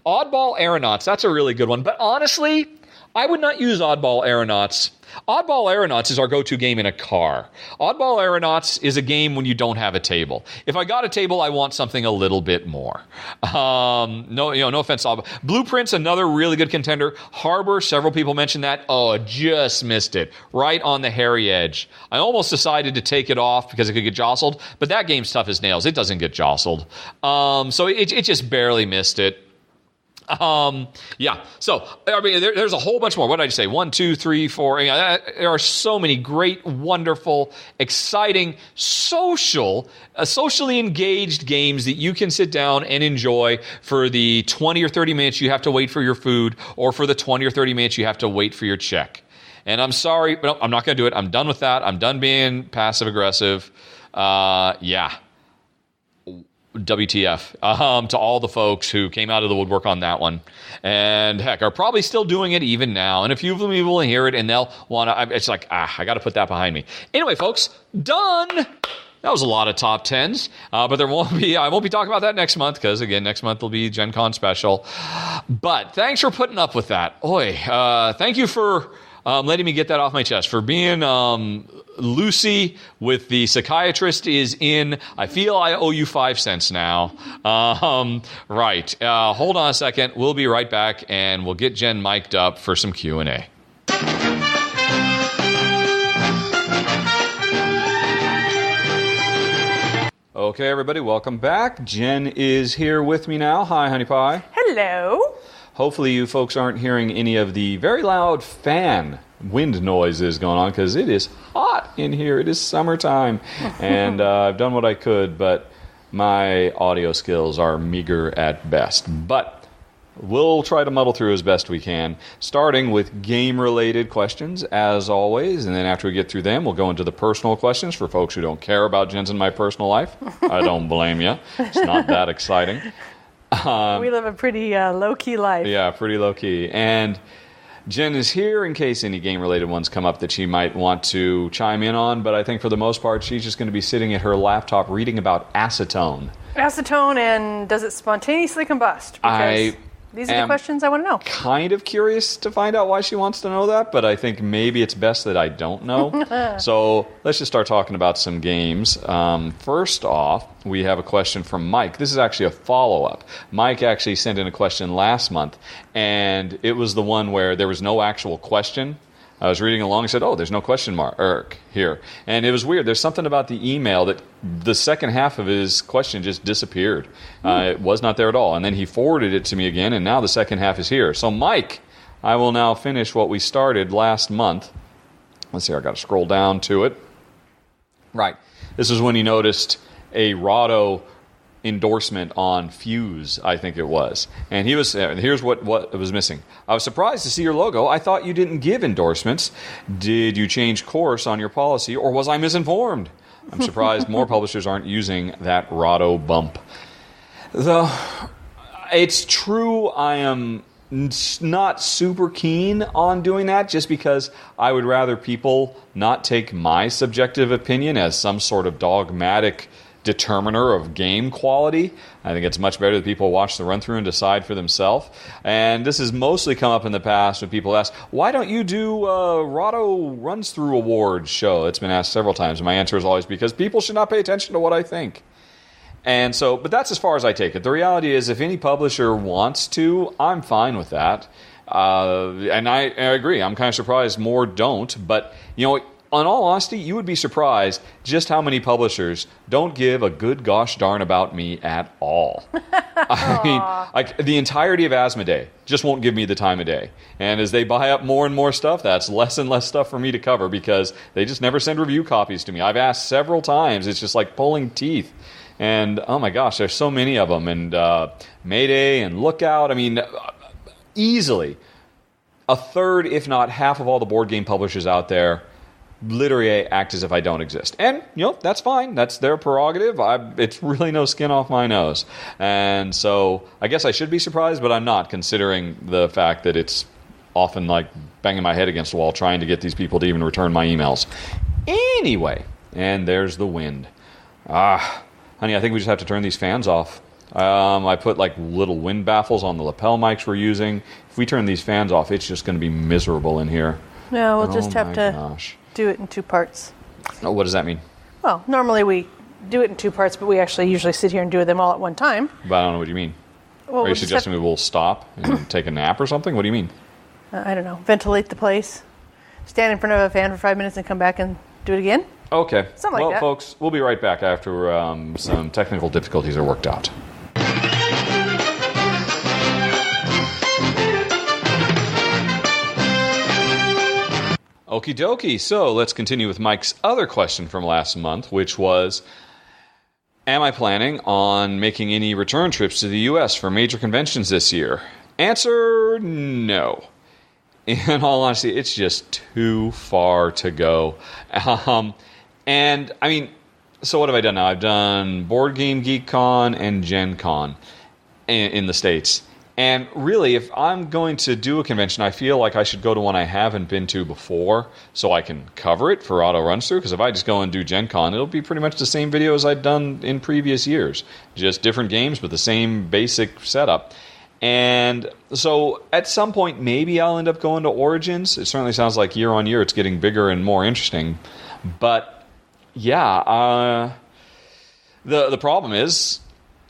Speaker 1: Oddball Aeronauts, that's a really good one. But honestly, I would not use Oddball Aeronauts. Oddball Aeronauts is our go-to game in a car. Oddball Aeronauts is a game when you don't have a table. If I got a table, I want something a little bit more. No offense. Blueprints, another really good contender. Harbor, several people mentioned that. Oh, just missed it. Right on the hairy edge. I almost decided to take it off because it could get jostled, but that game's tough as nails. It doesn't get jostled. So it just barely missed it. So, I mean, there's a whole bunch more. What did I say? 1, 2, 3, 4. There are so many great, wonderful, exciting, socially engaged games that you can sit down and enjoy for the 20 or 30 minutes you have to wait for your food, or for the 20 or 30 minutes you have to wait for your check. And I'm sorry, but I'm not going to do it. I'm done with that. I'm done being passive-aggressive. WTF to all the folks who came out of the woodwork on that one, and heck, are probably still doing it even now. And a few of them will hear it and they'll want to. It's like, I got to put that behind me. Anyway, folks, done. That was a lot of top 10s, but I won't be talking about that next month because, again, next month will be Gen Con special. But thanks for putting up with that. Thank you for letting me get that off my chest, for being Lucy with the psychiatrist is in. I feel I owe you 5 cents now. Right. Hold on a second. We'll be right back, and we'll get Jen mic'd up for some Q&A. Okay, everybody, welcome back. Jen is here with me now. Hi, honey pie.
Speaker 2: Hello.
Speaker 1: Hopefully you folks aren't hearing any of the very loud fan wind noises going on, because it is hot in here. It is summertime, and I've done what I could, but my audio skills are meager at best. But we'll try to muddle through as best we can, starting with game-related questions, as always, and then after we get through them, we'll go into the personal questions for folks who don't care about Jen's and my personal life. I don't blame you. It's not that exciting.
Speaker 2: We live a pretty low-key life.
Speaker 1: Yeah, pretty low-key. And Jen is here in case any game-related ones come up that she might want to chime in on, but I think for the most part, she's just going to be sitting at her laptop reading about acetone.
Speaker 2: Acetone, and does it spontaneously combust? Because these are the questions I want to know.
Speaker 1: Kind of curious to find out why she wants to know that, but I think maybe it's best that I don't know. So let's just start talking about some games. First off, we have a question from Mike. This is actually a follow-up. Mike actually sent in a question last month, and it was the one where there was no actual question. I was reading along and said, there's no question mark here. And it was weird. There's something about the email that the second half of his question just disappeared. It was not there at all. And then he forwarded it to me again, and now the second half is here. So, Mike, I will now finish what we started last month. Let's see, I got to scroll down to it. Right. This is when he noticed a Rahdo endorsement on Fuse, I think it was. And here's what was missing. I was surprised to see your logo. I thought you didn't give endorsements. Did you change course on your policy, or was I misinformed? I'm surprised more publishers aren't using that Rahdo bump. It's true, I am not super keen on doing that, just because I would rather people not take my subjective opinion as some sort of dogmatic determiner of game quality. I think it's much better that people watch the run-through and decide for themselves. And this has mostly come up in the past when people ask, why don't you do Rahdo runs-through awards show? It's been asked several times. My answer is always because people should not pay attention to what I think. And so, but that's as far as I take it. The reality is, if any publisher wants to, I'm fine with that. And I agree. I'm kind of surprised more don't. But, on all honesty, you would be surprised just how many publishers don't give a good gosh darn about me at all. I mean, like the entirety of Asmodee just won't give me the time of day. And as they buy up more and more stuff, that's less and less stuff for me to cover because they just never send review copies to me. I've asked several times. It's just like pulling teeth. And, oh my gosh, there's so many of them. And Mayday and Lookout, I mean, easily a third, if not half of all the board game publishers out there literally act as if I don't exist. And, that's fine. That's their prerogative. It's really no skin off my nose. And so I guess I should be surprised, but I'm not, considering the fact that it's often like banging my head against the wall trying to get these people to even return my emails. Anyway, and there's the wind. Honey, I think we just have to turn these fans off. I put like little wind baffles on the lapel mics we're using. If we turn these fans off, it's just going to be miserable in here.
Speaker 2: No, we'll just have to do it in 2 parts.
Speaker 1: Oh, what does that mean?
Speaker 2: Well, normally we do it in 2 parts, but we actually usually sit here and do them all at one time.
Speaker 1: But I don't know what you mean. Well, are you suggesting we will stop and take a nap or something? What do you mean?
Speaker 2: I don't know. Ventilate the place. Stand in front of a fan for 5 minutes and come back and do it again?
Speaker 1: Okay.
Speaker 2: Something like that.
Speaker 1: Well, folks, we'll be right back after some technical difficulties are worked out. Okie dokie. So let's continue with Mike's other question from last month, which was, am I planning on making any return trips to the U.S. for major conventions this year? Answer, no. In all honesty, it's just too far to go. And, I mean, so what have I done now? I've done Board Game Geek Con and Gen Con in the States. And really, if I'm going to do a convention, I feel like I should go to one I haven't been to before so I can cover it for auto runs through. Because if I just go and do Gen Con, it'll be pretty much the same videos I'd done in previous years. Just different games, but the same basic setup. And so at some point, maybe I'll end up going to Origins. It certainly sounds like year on year it's getting bigger and more interesting. But yeah, the problem is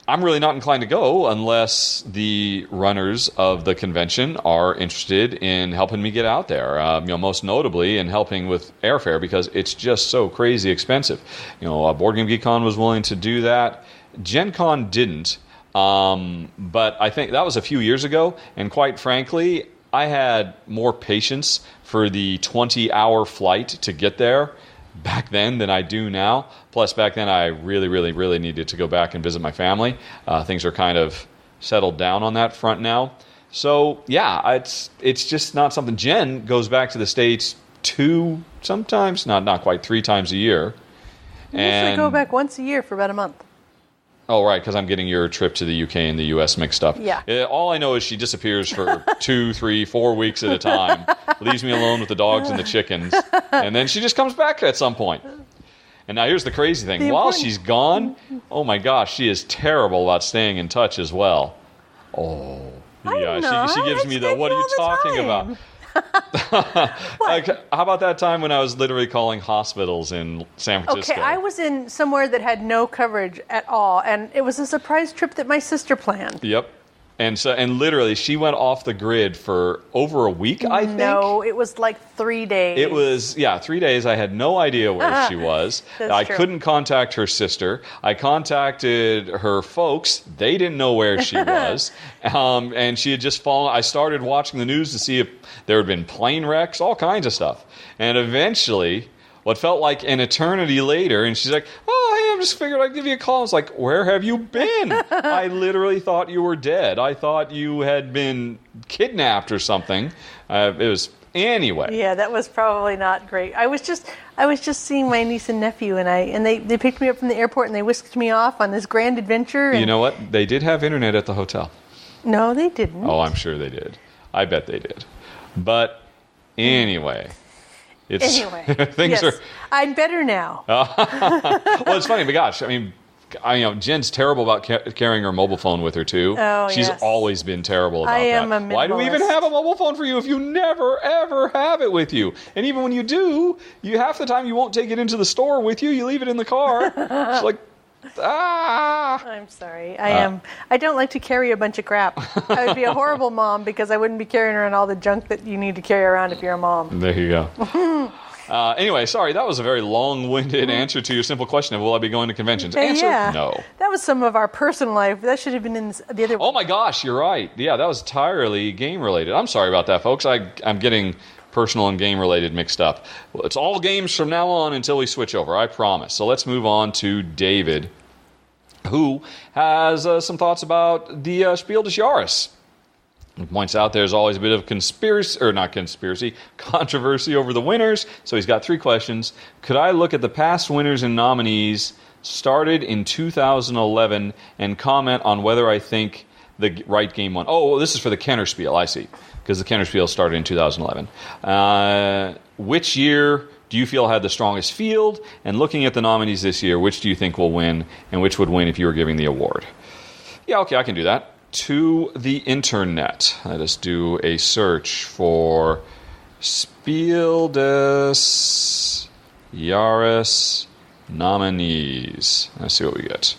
Speaker 1: I'm really not inclined to go unless the runners of the convention are interested in helping me get out there. Most notably in helping with airfare because it's just so crazy expensive. Board Game Geek Con was willing to do that. Gen Con didn't. But I think that was a few years ago, and quite frankly, I had more patience for the 20-hour flight to get there back then than I do now. Plus, back then, I really, really, really needed to go back and visit my family. Things are kind of settled down on that front now. So, yeah, it's just not something. Jen goes back to the States 2, sometimes, not quite 3 times a year.
Speaker 2: You usually go back once a year for about a month.
Speaker 1: Oh, right, because I'm getting your trip to the UK and the US mixed up.
Speaker 2: Yeah.
Speaker 1: All I know is she disappears for 2, 3, 4 weeks at a time, leaves me alone with the dogs and the chickens, and then she just comes back at some point. And now here's the crazy thing. While she's gone, oh my gosh, she is terrible about staying in touch as well. Oh, yeah, she gives me the, what are you talking about? Like, how about that time when I was literally calling hospitals in San Francisco?
Speaker 2: Okay, I was in somewhere that had no coverage at all, and it was a surprise trip that my sister planned.
Speaker 1: Yep. And literally, she went off the grid for over a week, I think.
Speaker 2: No, it was like 3 days.
Speaker 1: It was, 3 days. I had no idea where she was. I couldn't contact her sister. I contacted her folks. They didn't know where she was. And she had just fallen. I started watching the news to see if there had been plane wrecks, all kinds of stuff. And eventually, what felt like an eternity later, and she's like, oh, hey, I just figured I'd give you a call. I was like, where have you been? I literally thought you were dead. I thought you had been kidnapped or something. It was, anyway.
Speaker 2: Yeah, that was probably not great. I was just seeing my niece and nephew, and they picked me up from the airport, and they whisked me off on this grand adventure. And you
Speaker 1: know what? They did have internet at the hotel.
Speaker 2: No, they didn't.
Speaker 1: Oh, I'm sure they did. I bet they did. But anyway... things are.
Speaker 2: I'm better now.
Speaker 1: Well, it's funny, but gosh, I mean, Jen's terrible about carrying her mobile phone with her too.
Speaker 2: Oh,
Speaker 1: She's always been terrible about that.
Speaker 2: I am a minimalist.
Speaker 1: Why do we even have a mobile phone for you if you never ever have it with you? And even when you do, half the time you won't take it into the store with you. You leave it in the car. It's like.
Speaker 2: I'm sorry. I don't like to carry a bunch of crap. I would be a horrible mom because I wouldn't be carrying around all the junk that you need to carry around if you're a mom.
Speaker 1: There you go. Anyway, sorry, that was a very long-winded answer to your simple question of will I be going to conventions? Answer, no.
Speaker 2: That was some of our personal life. That should have been in the other one.
Speaker 1: Oh my gosh, you're right. Yeah, that was entirely game-related. I'm sorry about that, folks. I'm getting personal and game-related mixed up. Well, it's all games from now on until we switch over, I promise. So let's move on to David, who has some thoughts about the Spiel des Jahres. He points out there's always a bit of controversy over the winners. So he's got 3 questions. Could I look at the past winners and nominees started in 2011 and comment on whether I think the right game won? Oh, well, this is for the Kennerspiel, I see, because the Kennerspiel started in 2011. Which year do you feel had the strongest field? And looking at the nominees this year, which do you think will win, and which would win if you were giving the award? Yeah, okay, I can do that. To the internet. Let us do a search for Spiel des Jahres nominees. Let's see what we get.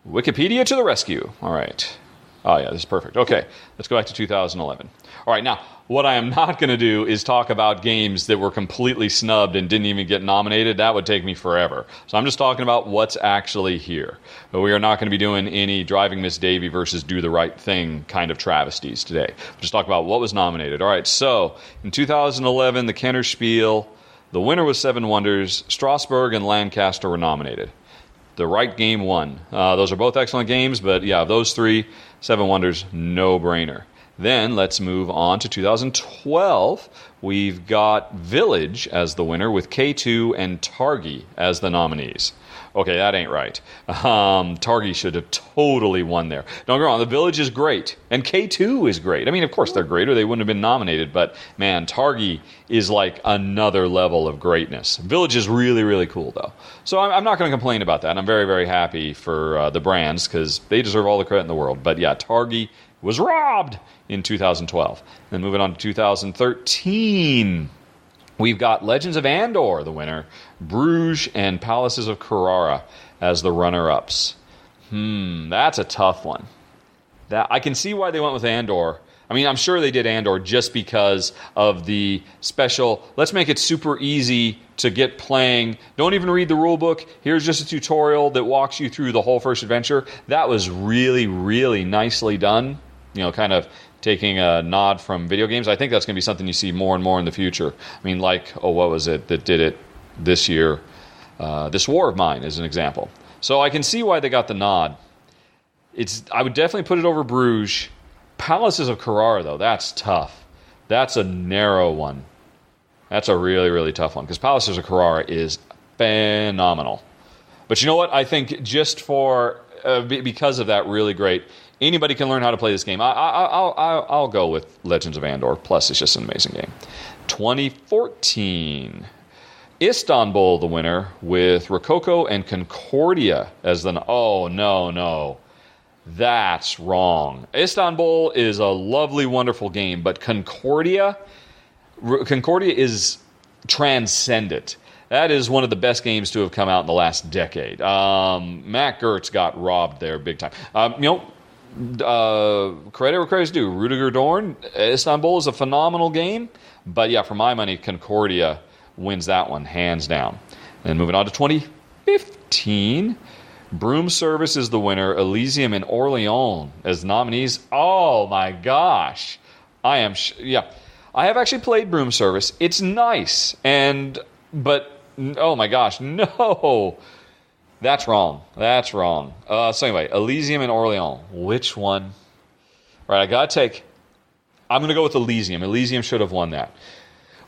Speaker 1: Wikipedia to the rescue. All right. Oh, yeah, this is perfect. Okay, let's go back to 2011. All right, now, what I am not going to do is talk about games that were completely snubbed and didn't even get nominated. That would take me forever. So I'm just talking about what's actually here. But we are not going to be doing any Driving Miss Davy versus Do the Right Thing kind of travesties today. We'll just talk about what was nominated. All right, so in 2011, the Kennerspiel, the winner was Seven Wonders. Strasbourg and Lancaster were nominated. The right game won. Those are both excellent games, but yeah, of those 3, Seven Wonders, no-brainer. Then let's move on to 2012. We've got Village as the winner with K2 and Targi as the nominees. Okay, that ain't right. Targi should have totally won there. Don't get me wrong, the Village is great, and K2 is great. I mean, of course they're great, or they wouldn't have been nominated, but man, Targi is like another level of greatness. Village is really, really cool, though. So I'm not going to complain about that. I'm very, very happy for the brands, because they deserve all the credit in the world. But yeah, Targi was robbed in 2012. Then moving on to 2013. We've got Legends of Andor, the winner, Bruges and Palaces of Carrara as the runner-ups. That's a tough one. That I can see why they went with Andor. I mean, I'm sure they did Andor just because of the special, let's make it super easy to get playing. Don't even read the rule book. Here's just a tutorial that walks you through the whole first adventure. That was really, really nicely done. You know, kind of taking a nod from video games. I think that's going to be something you see more and more in the future. I mean, like, what was it that did it this year? This War of Mine is an example. So I can see why they got the nod. I would definitely put it over Bruges. Palaces of Carrara, though, that's tough. That's a narrow one. That's a really, really tough one, because Palaces of Carrara is phenomenal. But you know what? I think just for because of that, really great. Anybody can learn how to play this game. I'll go with Legends of Andor. Plus, it's just an amazing game. 2014. Istanbul, the winner, with Rococo and Concordia as the... Oh, no. That's wrong. Istanbul is a lovely, wonderful game, but Concordia is transcendent. That is one of the best games to have come out in the last decade. Matt Gertz got robbed there big time. Credit where credit's due. Rudiger Dorn, Istanbul is a phenomenal game, but yeah, for my money, Concordia wins that one, hands down. And moving on to 2015, Broom Service is the winner, Elysium and Orleans as nominees. Oh my gosh. I have actually played Broom Service. It's nice, but oh my gosh, no. That's wrong. So anyway, Elysium and Orleans. Which one? All right, I'm going to go with Elysium. Elysium should have won that.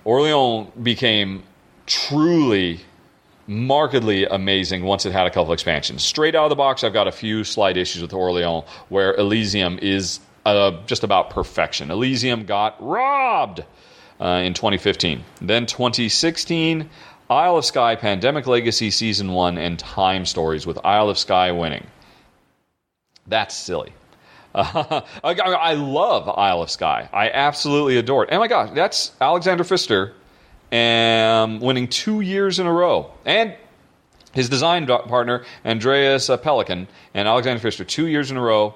Speaker 1: Orleans became truly, markedly amazing once it had a couple expansions. Straight out of the box, I've got a few slight issues with Orleans, where Elysium is just about perfection. Elysium got robbed in 2015. Then 2016... Isle of Skye, Pandemic Legacy Season 1, and Time Stories, with Isle of Skye winning. That's silly. I love Isle of Skye. I absolutely adore it. Oh my gosh, that's Alexander Pfister winning 2 years in a row. And his design partner, Andreas Pelikan, and Alexander Pfister, 2 years in a row.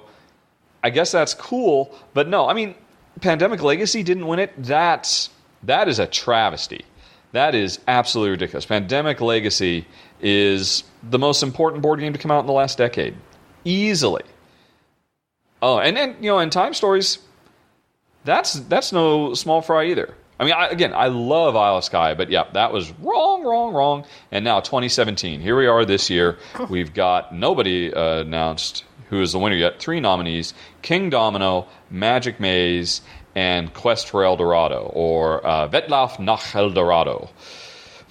Speaker 1: I guess that's cool, but no, I mean, Pandemic Legacy didn't win it. That's That is a travesty. That is absolutely ridiculous. Pandemic Legacy is the most important board game to come out in the last decade. Easily. Oh, and then, in Time Stories, that's no small fry either. I mean, I love Isle of Skye, but yeah, that was wrong. And now 2017, here we are this year. We've got nobody announced who is the winner yet. 3 nominees: King Domino, Magic Maze, and Quest for El Dorado, or Wettlauf nach El Dorado.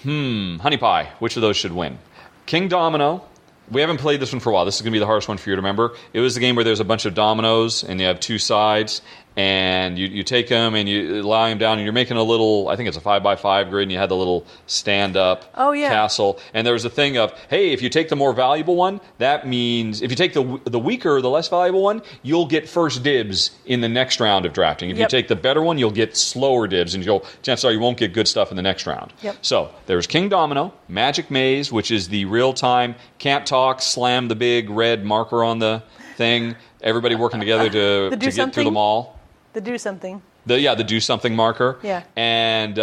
Speaker 1: Honey Pie, which of those should win? King Domino. We haven't played this one for a while. This is going to be the hardest one for you to remember. It was the game where there's a bunch of dominoes, and you have 2 sides, and you take them, and you lie them down, and you're making a little, I think it's a 5x5 grid, and you had the little stand-up castle. And there was a thing of, hey, if you take the more valuable one, that means, if you take the weaker, the less valuable one, you'll get first dibs in the next round of drafting. If you take the better one, you'll get slower dibs, and chances are you won't get good stuff in the next round. So there's King Domino, Magic Maze, which is the real-time, can't talk, slam the big red marker on the thing, everybody working together to get through the mall.
Speaker 2: The do something.
Speaker 1: The do something marker.
Speaker 2: Yeah.
Speaker 1: And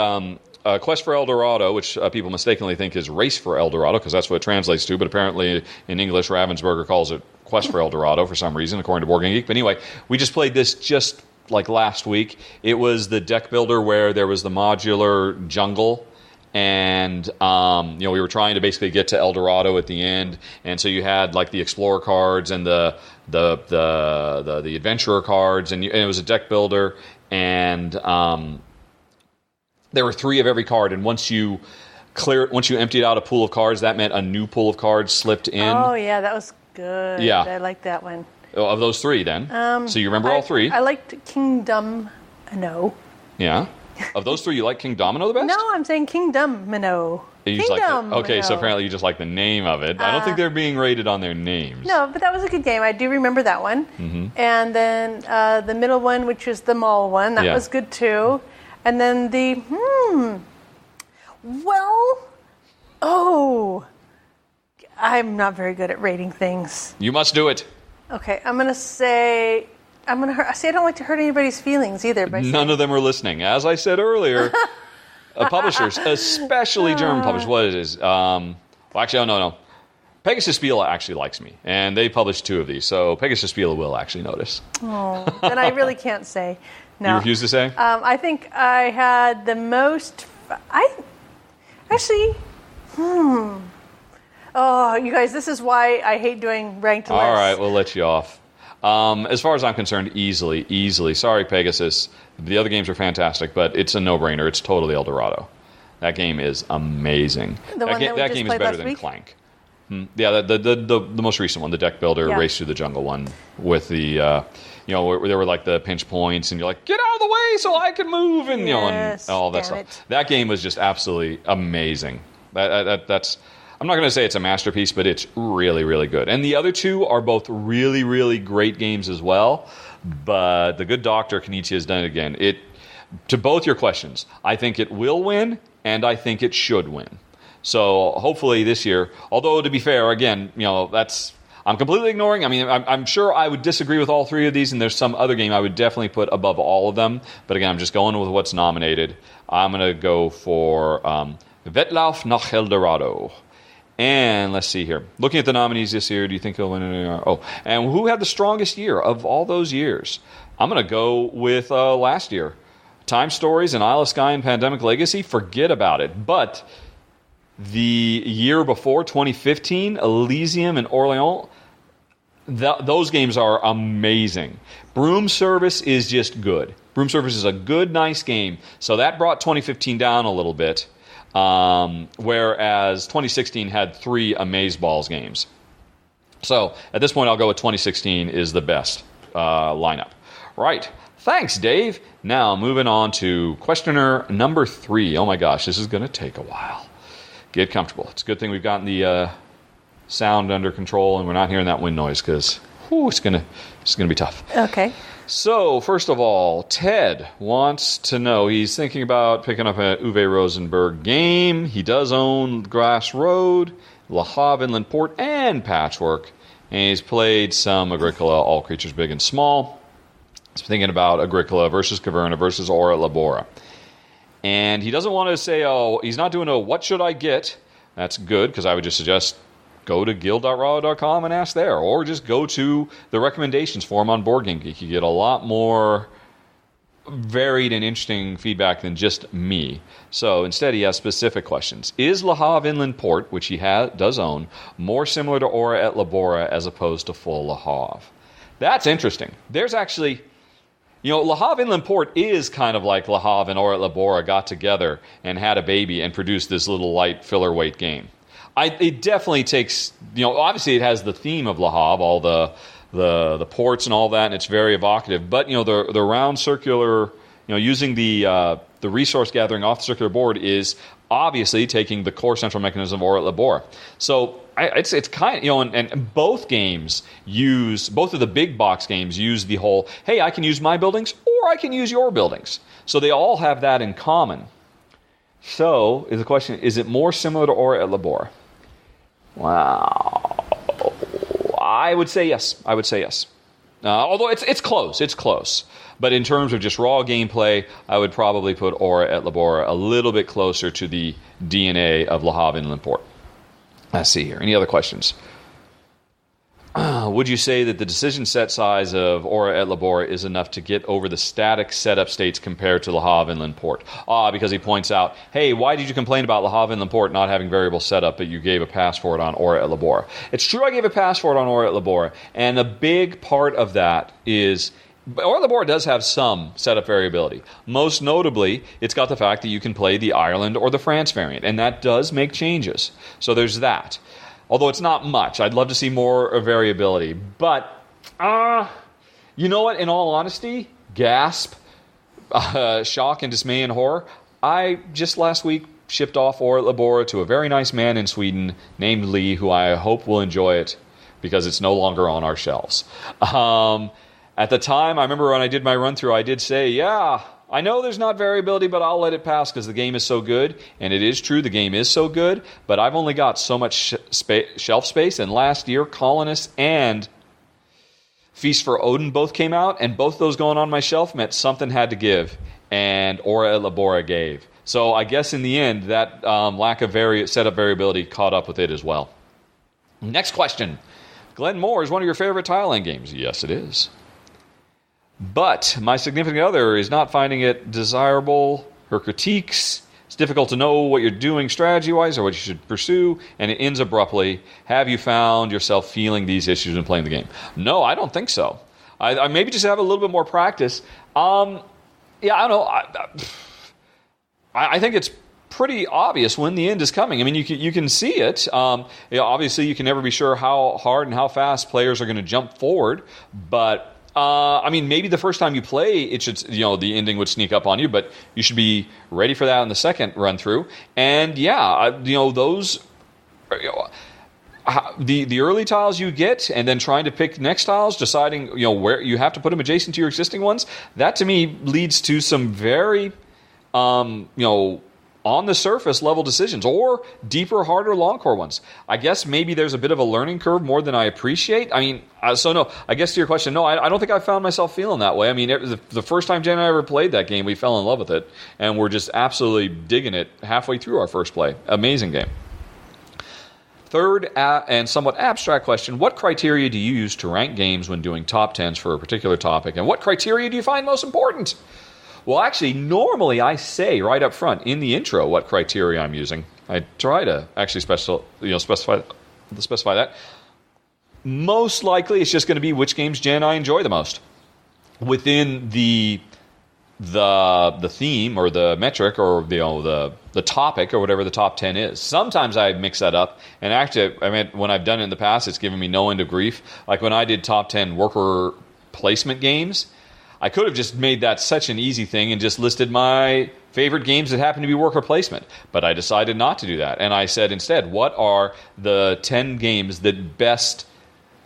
Speaker 1: Quest for El Dorado, which people mistakenly think is Race for El Dorado, because that's what it translates to, but apparently in English, Ravensburger calls it Quest for El Dorado for some reason, according to Board Game Geek. But anyway, we just played this just like last week. It was the deck builder where there was the modular jungle, and we were trying to basically get to El Dorado at the end, and so you had like the explorer cards and the adventurer cards, and it was a deck builder, and there were 3 of every card, and once you emptied out a pool of cards, that meant a new pool of cards slipped in.
Speaker 2: Oh yeah, that was good.
Speaker 1: Yeah,
Speaker 2: I like that one.
Speaker 1: Of those 3, then. So you remember all 3?
Speaker 2: I liked Kingdom. No.
Speaker 1: Yeah. Of those 3, you like King Domino the best?
Speaker 2: No, I'm saying Kingdom Minnow.
Speaker 1: Okay, so apparently you just like the name of it. I don't think they're being rated on their names.
Speaker 2: No, but that was a good game. I do remember that one. Mm-hmm. And then the middle one, which was the mall one, that was good too. And then I'm not very good at rating things.
Speaker 1: You must do it.
Speaker 2: Okay, I'm going to say... I don't like to hurt anybody's feelings either.
Speaker 1: None of them are listening. As I said earlier, publishers, especially German publishers, what it is. No. Pegasus Spiel actually likes me, and they published 2 of these, so Pegasus Spiel will actually notice.
Speaker 2: Oh, then I really can't say. No.
Speaker 1: You refuse to say?
Speaker 2: I think I had the most... Oh, you guys, this is why I hate doing ranked lists.
Speaker 1: All right, we'll let you off. As far as I'm concerned, easily. Sorry, Pegasus. The other games are fantastic, but it's a no-brainer. It's totally El Dorado. That game is amazing. That game is better than Clank. Yeah, the most recent one, the deck builder, Race Through the Jungle one, with the where there were like the pinch points, and you're like, get out of the way so I can move, and and all that stuff. That game was just absolutely amazing. That's. I'm not going to say it's a masterpiece, but it's really, really good. And the other 2 are both really, really great games as well. But The Good Doctor, Kenichi, has done it again. To both your questions, I think it will win, and I think it should win. So hopefully this year, although to be fair, again, I'm completely ignoring. I mean, I'm sure I would disagree with all 3 of these, and there's some other game I would definitely put above all of them. But again, I'm just going with what's nominated. I'm going to go for Wettlauf nach El Dorado. And let's see here. Looking at the nominees this year, do you think he'll win? And who had the strongest year of all those years? I'm going to go with last year. Time Stories and Isle of Skye and Pandemic Legacy, forget about it. But the year before, 2015, Elysium and Orléans, those games are amazing. Broom Service is just good. Broom Service is a good, nice game. So that brought 2015 down a little bit. Whereas 2016 had 3 Amazeballs games. So at this point, I'll go with 2016 is the best lineup. Right. Thanks, Dave. Now, moving on to questioner number 3. Oh my gosh, this is going to take a while. Get comfortable. It's a good thing we've gotten the sound under control and we're not hearing that wind noise, because it's going to be tough.
Speaker 2: Okay.
Speaker 1: So, first of all, Ted wants to know, he's thinking about picking up a Uwe Rosenberg game. He does own Grass Road, Le Havre Inland Port, and Patchwork. And he's played some Agricola, All Creatures Big and Small. He's thinking about Agricola versus Caverna versus Ora Labora. And he doesn't want to say, he's not doing a what should I get. That's good, because I would just suggest go to guild.rahdo.com and ask there, or just go to the recommendations forum on BoardGameGeek. You get a lot more varied and interesting feedback than just me. So instead, he has specific questions. Is Le Havre Inland Port, which he does own, more similar to Aura et Labora as opposed to full Le Havre? That's interesting. There's actually, Le Havre Inland Port is kind of like Le Havre and Aura et Labora got together and had a baby and produced this little light filler weight game. It definitely takes, obviously it has the theme of Le Havre, all the ports and all that, and it's very evocative. But the round circular, using the resource gathering off the circular board is obviously taking the core central mechanism of Aura et Labora. So it's kind of, and both games both of the big box games use the whole, hey, I can use my buildings or I can use your buildings. So they all have that in common. So is the question, is it more similar to Aura et Labora? Wow. I would say yes. Although it's close. It's close. But in terms of just raw gameplay, I would probably put Aura et Labora a little bit closer to the DNA of Le Havre Inland Port. Let's see here. Any other questions? Would you say that the decision set size of Aura et Labora is enough to get over the static setup states compared to Le Havre Inland Port? Because he points out, hey, why did you complain about Le Havre Inland Port not having variable setup, but you gave a pass for it on Aura et Labora? It's true I gave a pass for it on Aura et Labora, and a big part of that is Aura et Labora does have some setup variability. Most notably, it's got the fact that you can play the Ireland or the France variant, and that does make changes. So there's that. Although it's not much. I'd love to see more variability. But, you know what? In all honesty, gasp, shock and dismay and horror, I just last week shipped off Aura et Labora to a very nice man in Sweden named Lee, who I hope will enjoy it because it's no longer on our shelves. At the time, I remember when I did my run-through, I did say, yeah, I know there's not variability, but I'll let it pass because the game is so good. And it is true, the game is so good, but I've only got so much shelf space. And last year, Colonists and Feast for Odin both came out, and both those going on my shelf meant something had to give, and Aura et Labora gave. So I guess in the end, that lack of setup variability caught up with it as well. Next question. Glen More is one of your favorite tile-end games. Yes, it is. But my significant other is not finding it desirable. Her critiques, it's difficult to know what you're doing strategy-wise or what you should pursue, and it ends abruptly. Have you found yourself feeling these issues when playing the game? No, I don't think so. I maybe just have a little bit more practice. I don't know. I think it's pretty obvious when the end is coming. I mean, you can see it. Obviously, you can never be sure how hard and how fast players are going to jump forward, but maybe the first time you play, it should, the ending would sneak up on you, but you should be ready for that in the second run through. And those, the early tiles you get, and then trying to pick next tiles, deciding, where you have to put them adjacent to your existing ones. That to me leads to some very, on the surface level decisions, or deeper, harder, long core ones. I guess maybe there's a bit of a learning curve more than I appreciate. No, I guess to your question, no, I don't think I found myself feeling that way. I mean, the first time Jen and I ever played that game, we fell in love with it, and we're just absolutely digging it halfway through our first play. Amazing game. Third, and somewhat abstract question, what criteria do you use to rank games when doing top 10s for a particular topic, and what criteria do you find most important? Well, actually, normally I say right up front in the intro what criteria I'm using. I try to actually specify that. Most likely, it's just going to be which games Jen and I enjoy the most within the theme or the metric or the topic or whatever the top 10 is. Sometimes I mix that up, and actually, when I've done it in the past, it's given me no end of grief. Like when I did top 10 worker placement games. I could have just made that such an easy thing and just listed my favorite games that happen to be worker placement. But I decided not to do that. And I said instead, what are the 10 games that best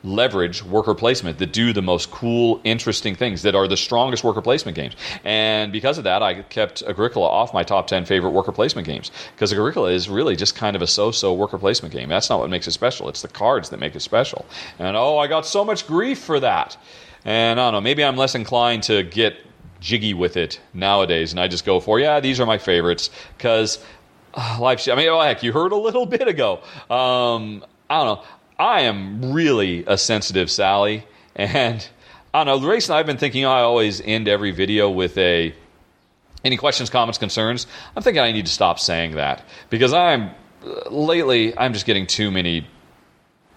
Speaker 1: leverage worker placement, that do the most cool, interesting things, that are the strongest worker placement games? And because of that, I kept Agricola off my top 10 favorite worker placement games. Because Agricola is really just kind of a so-so worker placement game. That's not what makes it special. It's the cards that make it special. And I got so much grief for that. And I don't know, maybe I'm less inclined to get jiggy with it nowadays, and I just go for, these are my favorites, because life... I mean, heck, you heard a little bit ago. I don't know. I am really a sensitive Sally, and I don't know, the reason I've been thinking I always end every video with any questions, comments, concerns, I'm thinking I need to stop saying that, because lately, I'm just getting too many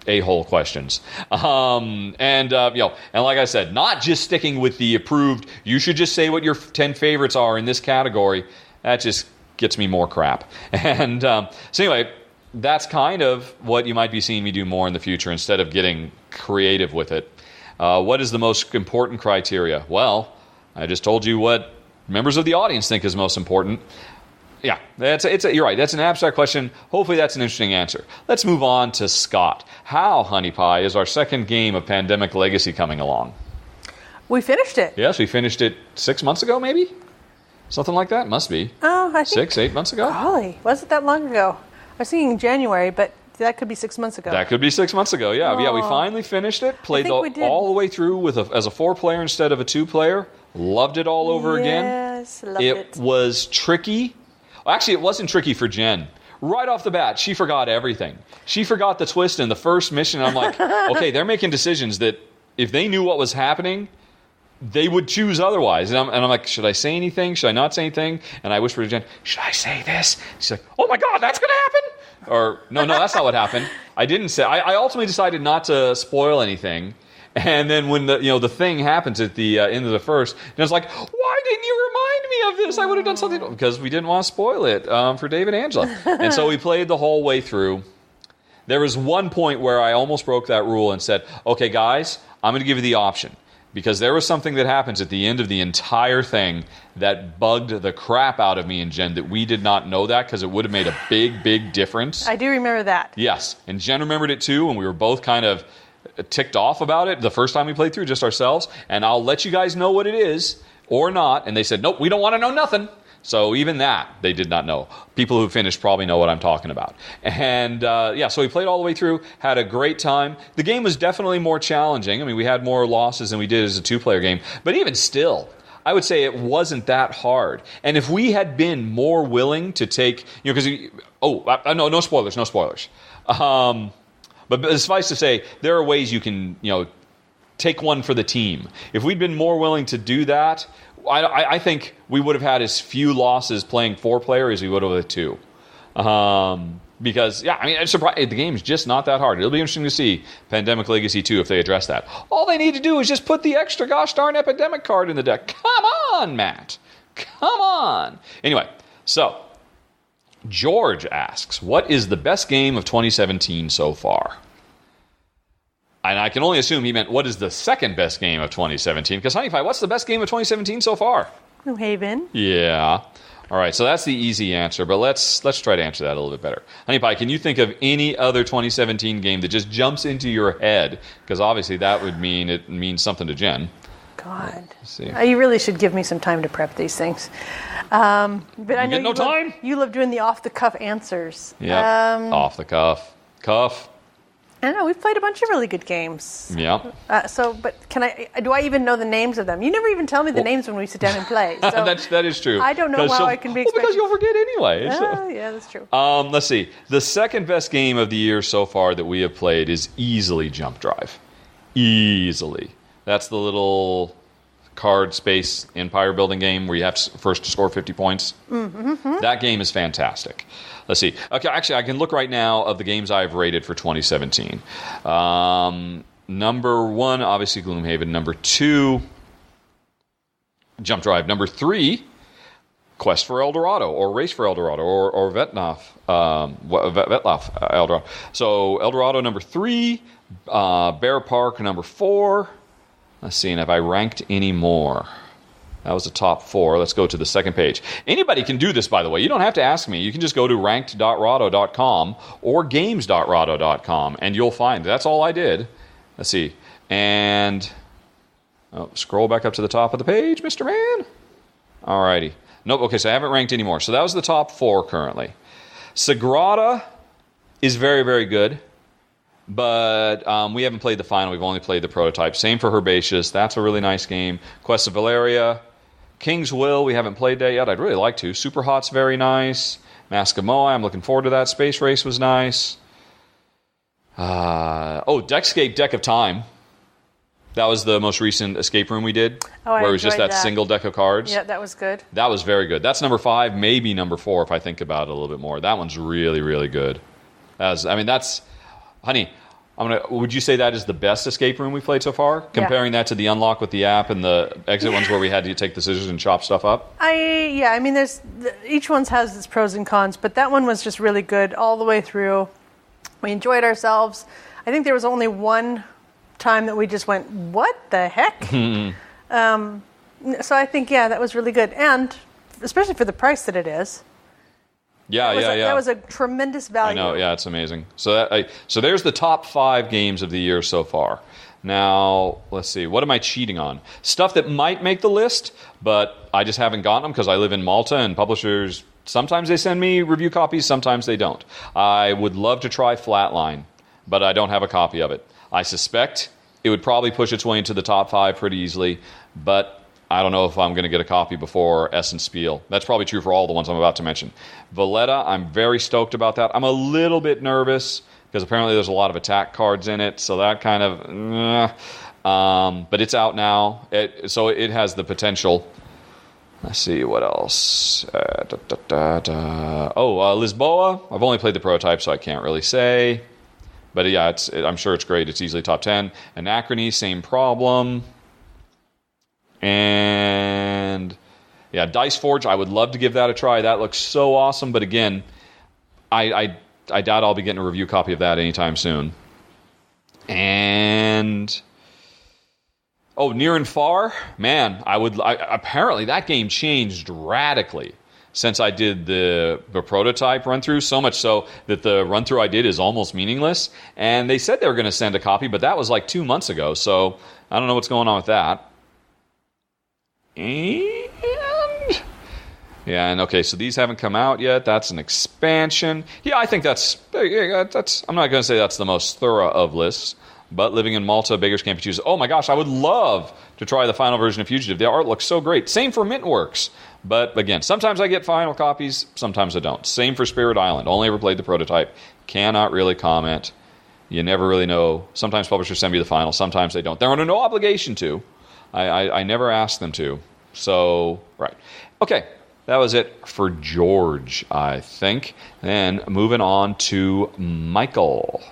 Speaker 1: a-hole questions. And like I said, not just sticking with the approved, you should just say what your 10 favorites are in this category. That just gets me more crap. And so anyway, that's kind of what you might be seeing me do more in the future instead of getting creative with it. What is the most important criteria? Well, I just told you what members of the audience think is most important. Yeah, you're right. That's an abstract question. Hopefully that's an interesting answer. Let's move on to Scott. How, Honey Pie, is our second game of Pandemic Legacy coming along?
Speaker 2: We finished it.
Speaker 1: Yes, we finished it 6 months ago, maybe? Something like that? Must be.
Speaker 2: Oh, I think...
Speaker 1: 6-8 months ago?
Speaker 2: Golly, was it that long ago? I was thinking January, but that could be 6 months ago.
Speaker 1: That could be 6 months ago, yeah. Oh. Yeah, we finally finished it. Played all the way through as a 4-player instead of a 2-player. Loved it all over again.
Speaker 2: Yes, loved it.
Speaker 1: It was tricky. Actually, it wasn't tricky for Jen. Right off the bat, she forgot everything. She forgot the twist in the first mission. I'm like, okay, they're making decisions that if they knew what was happening, they would choose otherwise. And I'm like, should I say anything? Should I not say anything? And I whispered to Jen, should I say this? She's like, oh my God, that's going to happen? Or, no, that's not what happened. I didn't say. I ultimately decided not to spoil anything. And then when the thing happens at the end of the first, and I was like, why didn't you remind me of this? I would have done something. Because we didn't want to spoil it for Dave and Angela. And so we played the whole way through. There was one point where I almost broke that rule and said, okay, guys, I'm going to give you the option. Because there was something that happens at the end of the entire thing that bugged the crap out of me and Jen, that we did not know that, because it would have made a big, big difference.
Speaker 2: I do remember that.
Speaker 1: Yes. And Jen remembered it too, and we were both kind of ticked off about it the first time we played through, just ourselves. And I'll let you guys know what it is or not. And they said, nope, we don't want to know nothing. So even that, they did not know. People who finished probably know what I'm talking about. And so we played all the way through, had a great time. The game was definitely more challenging. I mean, we had more losses than we did as a 2-player game. But even still, I would say it wasn't that hard. And if we had been more willing to take, because, no spoilers. But suffice to say, there are ways you can, take one for the team. If we'd been more willing to do that, I think we would have had as few losses playing 4-player as we would have with 2. Because, I'm surprised the game's just not that hard. It'll be interesting to see Pandemic Legacy 2 if they address that. All they need to do is just put the extra gosh darn Epidemic card in the deck. Come on, Matt. Come on. Anyway, so George asks, what is the best game of 2017 so far? And I can only assume he meant, what is the second best game of 2017? Because, Honey Pie, what's the best game of 2017 so far?
Speaker 2: New Haven.
Speaker 1: Yeah. All right, so that's the easy answer, but let's try to answer that a little bit better. Honey Pie, can you think of any other 2017 game that just jumps into your head? Because obviously that would mean it means something to Jen.
Speaker 2: God. Let's see. You really should give me some time to prep these things. But I know you love doing the off-the-cuff answers.
Speaker 1: Yeah, off-the-cuff.
Speaker 2: I don't know. We've played a bunch of really good games.
Speaker 1: Yeah.
Speaker 2: But do I even know the names of them? You never even tell me the names when we sit down and play. So
Speaker 1: that is true.
Speaker 2: I don't know how I can be expected.
Speaker 1: Because you'll forget anyway.
Speaker 2: Yeah, that's true.
Speaker 1: Let's see. The second best game of the year so far that we have played is easily Jump Drive. Easily. That's the little card space empire building game where you have first to score 50 points. Mm-hmm. That game is fantastic. Let's see. Okay, actually, I can look right now of the games I've rated for 2017. Number 1, obviously, Gloomhaven. Number 2, Jump Drive. Number 3, Quest for El Dorado, or Race for El Dorado, or Vetlof El Dorado. So, El Dorado, number 3, Bear Park, number 4. Let's see, and have I ranked any more? That was the top 4. Let's go to the second page. Anybody can do this, by the way. You don't have to ask me. You can just go to ranked.rahdo.com or games.rahdo.com, and you'll find it. That's all I did. Let's see. And scroll back up to the top of the page, Mr. Man. All righty. Nope, okay, so I haven't ranked anymore. So that was the top 4 currently. Sagrada is very, very good. But we haven't played the final. We've only played the prototype. Same for Herbaceous. That's a really nice game. Quest of Valeria. King's Will, we haven't played that yet. I'd really like to. Super Hot's very nice. Mask of Moai, I'm looking forward to that. Space Race was nice. Deckscape Deck of Time. That was the most recent escape room we did. Where it was just that single deck of cards.
Speaker 2: Yeah, that was good.
Speaker 1: That was very good. That's number 5, maybe number 4 if I think about it a little bit more. That one's really, really good. Honey, would you say that is the best escape room we played so far? Comparing that to the Unlock with the app and the exit ones where we had to take the scissors and chop stuff up?
Speaker 2: There's each one has its pros and cons, but that one was just really good all the way through. We enjoyed ourselves. I think there was only one time that we just went, what the heck? So I think, that was really good. And especially for the price that it is. That was a tremendous value.
Speaker 1: I know, it's amazing. So there's the top 5 games of the year so far. Now, let's see. What am I cheating on? Stuff that might make the list, but I just haven't gotten them because I live in Malta and publishers, sometimes they send me review copies, sometimes they don't. I would love to try Flatline, but I don't have a copy of it. I suspect it would probably push its way into the top 5 pretty easily, but I don't know if I'm going to get a copy before Spiel. That's probably true for all the ones I'm about to mention. Valletta, I'm very stoked about that. I'm a little bit nervous because apparently there's a lot of attack cards in it, so that kind of... but it's out now, so it has the potential. Let's see, what else? Lisboa. I've only played the prototype, so I can't really say. But I'm sure it's great. It's easily top 10. Anachrony, same problem. And Dice Forge, I would love to give that a try. That looks so awesome. But again, I doubt I'll be getting a review copy of that anytime soon. And Near and Far, man, apparently that game changed radically since I did the prototype run-through, so much so that the run-through I did is almost meaningless. And they said they were going to send a copy, but that was like 2 months ago, so I don't know what's going on with that. So these haven't come out yet. That's an expansion. I think that's I'm not going to say that's the most thorough of lists, but living in Malta, beggars can't be choosers. Oh my gosh, I would love to try the final version of Fugitive. The art looks so great. Same for Mintworks. But again, sometimes I get final copies, sometimes I don't. Same for Spirit Island. Only ever played the prototype. Cannot really comment. You never really know. Sometimes publishers send me the final, sometimes they don't. They're under no obligation to. I never asked them to. So, right. Okay, that was it for George, I think. Then moving on to Michael,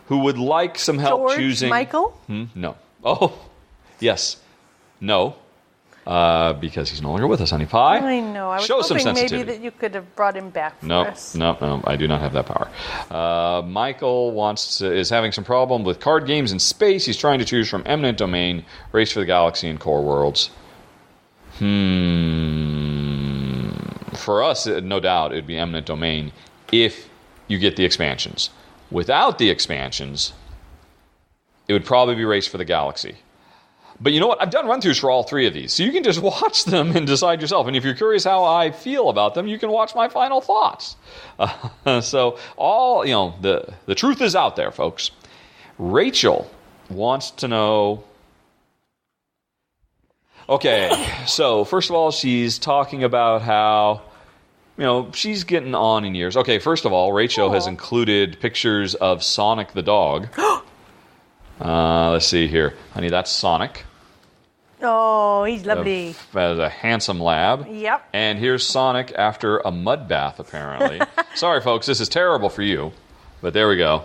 Speaker 1: who would like some help choosing...
Speaker 2: Michael?
Speaker 1: No. Oh, yes. No. Because he's no longer with us, honey pie.
Speaker 2: I know. I was hoping maybe that you could have brought him back for us.
Speaker 1: No. I do not have that power. Michael is having some problem with card games in space. He's trying to choose from Eminent Domain, Race for the Galaxy, and Core Worlds. For us, no doubt, it would be Eminent Domain if you get the expansions. Without the expansions, it would probably be Race for the Galaxy. But you know what? I've done run-throughs for all 3 of these, so you can just watch them and decide yourself. And if you're curious how I feel about them, you can watch my final thoughts. So the truth is out there, folks. Rachel wants to know... Okay, so first of all, she's talking about how, she's getting on in years. Okay, first of all, Rachel has included pictures of Sonic the dog. Let's see here. Honey, that's Sonic.
Speaker 2: Oh, he's lovely.
Speaker 1: As a handsome lab.
Speaker 2: Yep.
Speaker 1: And here's Sonic after a mud bath, apparently. Sorry, folks, this is terrible for you, but there we go.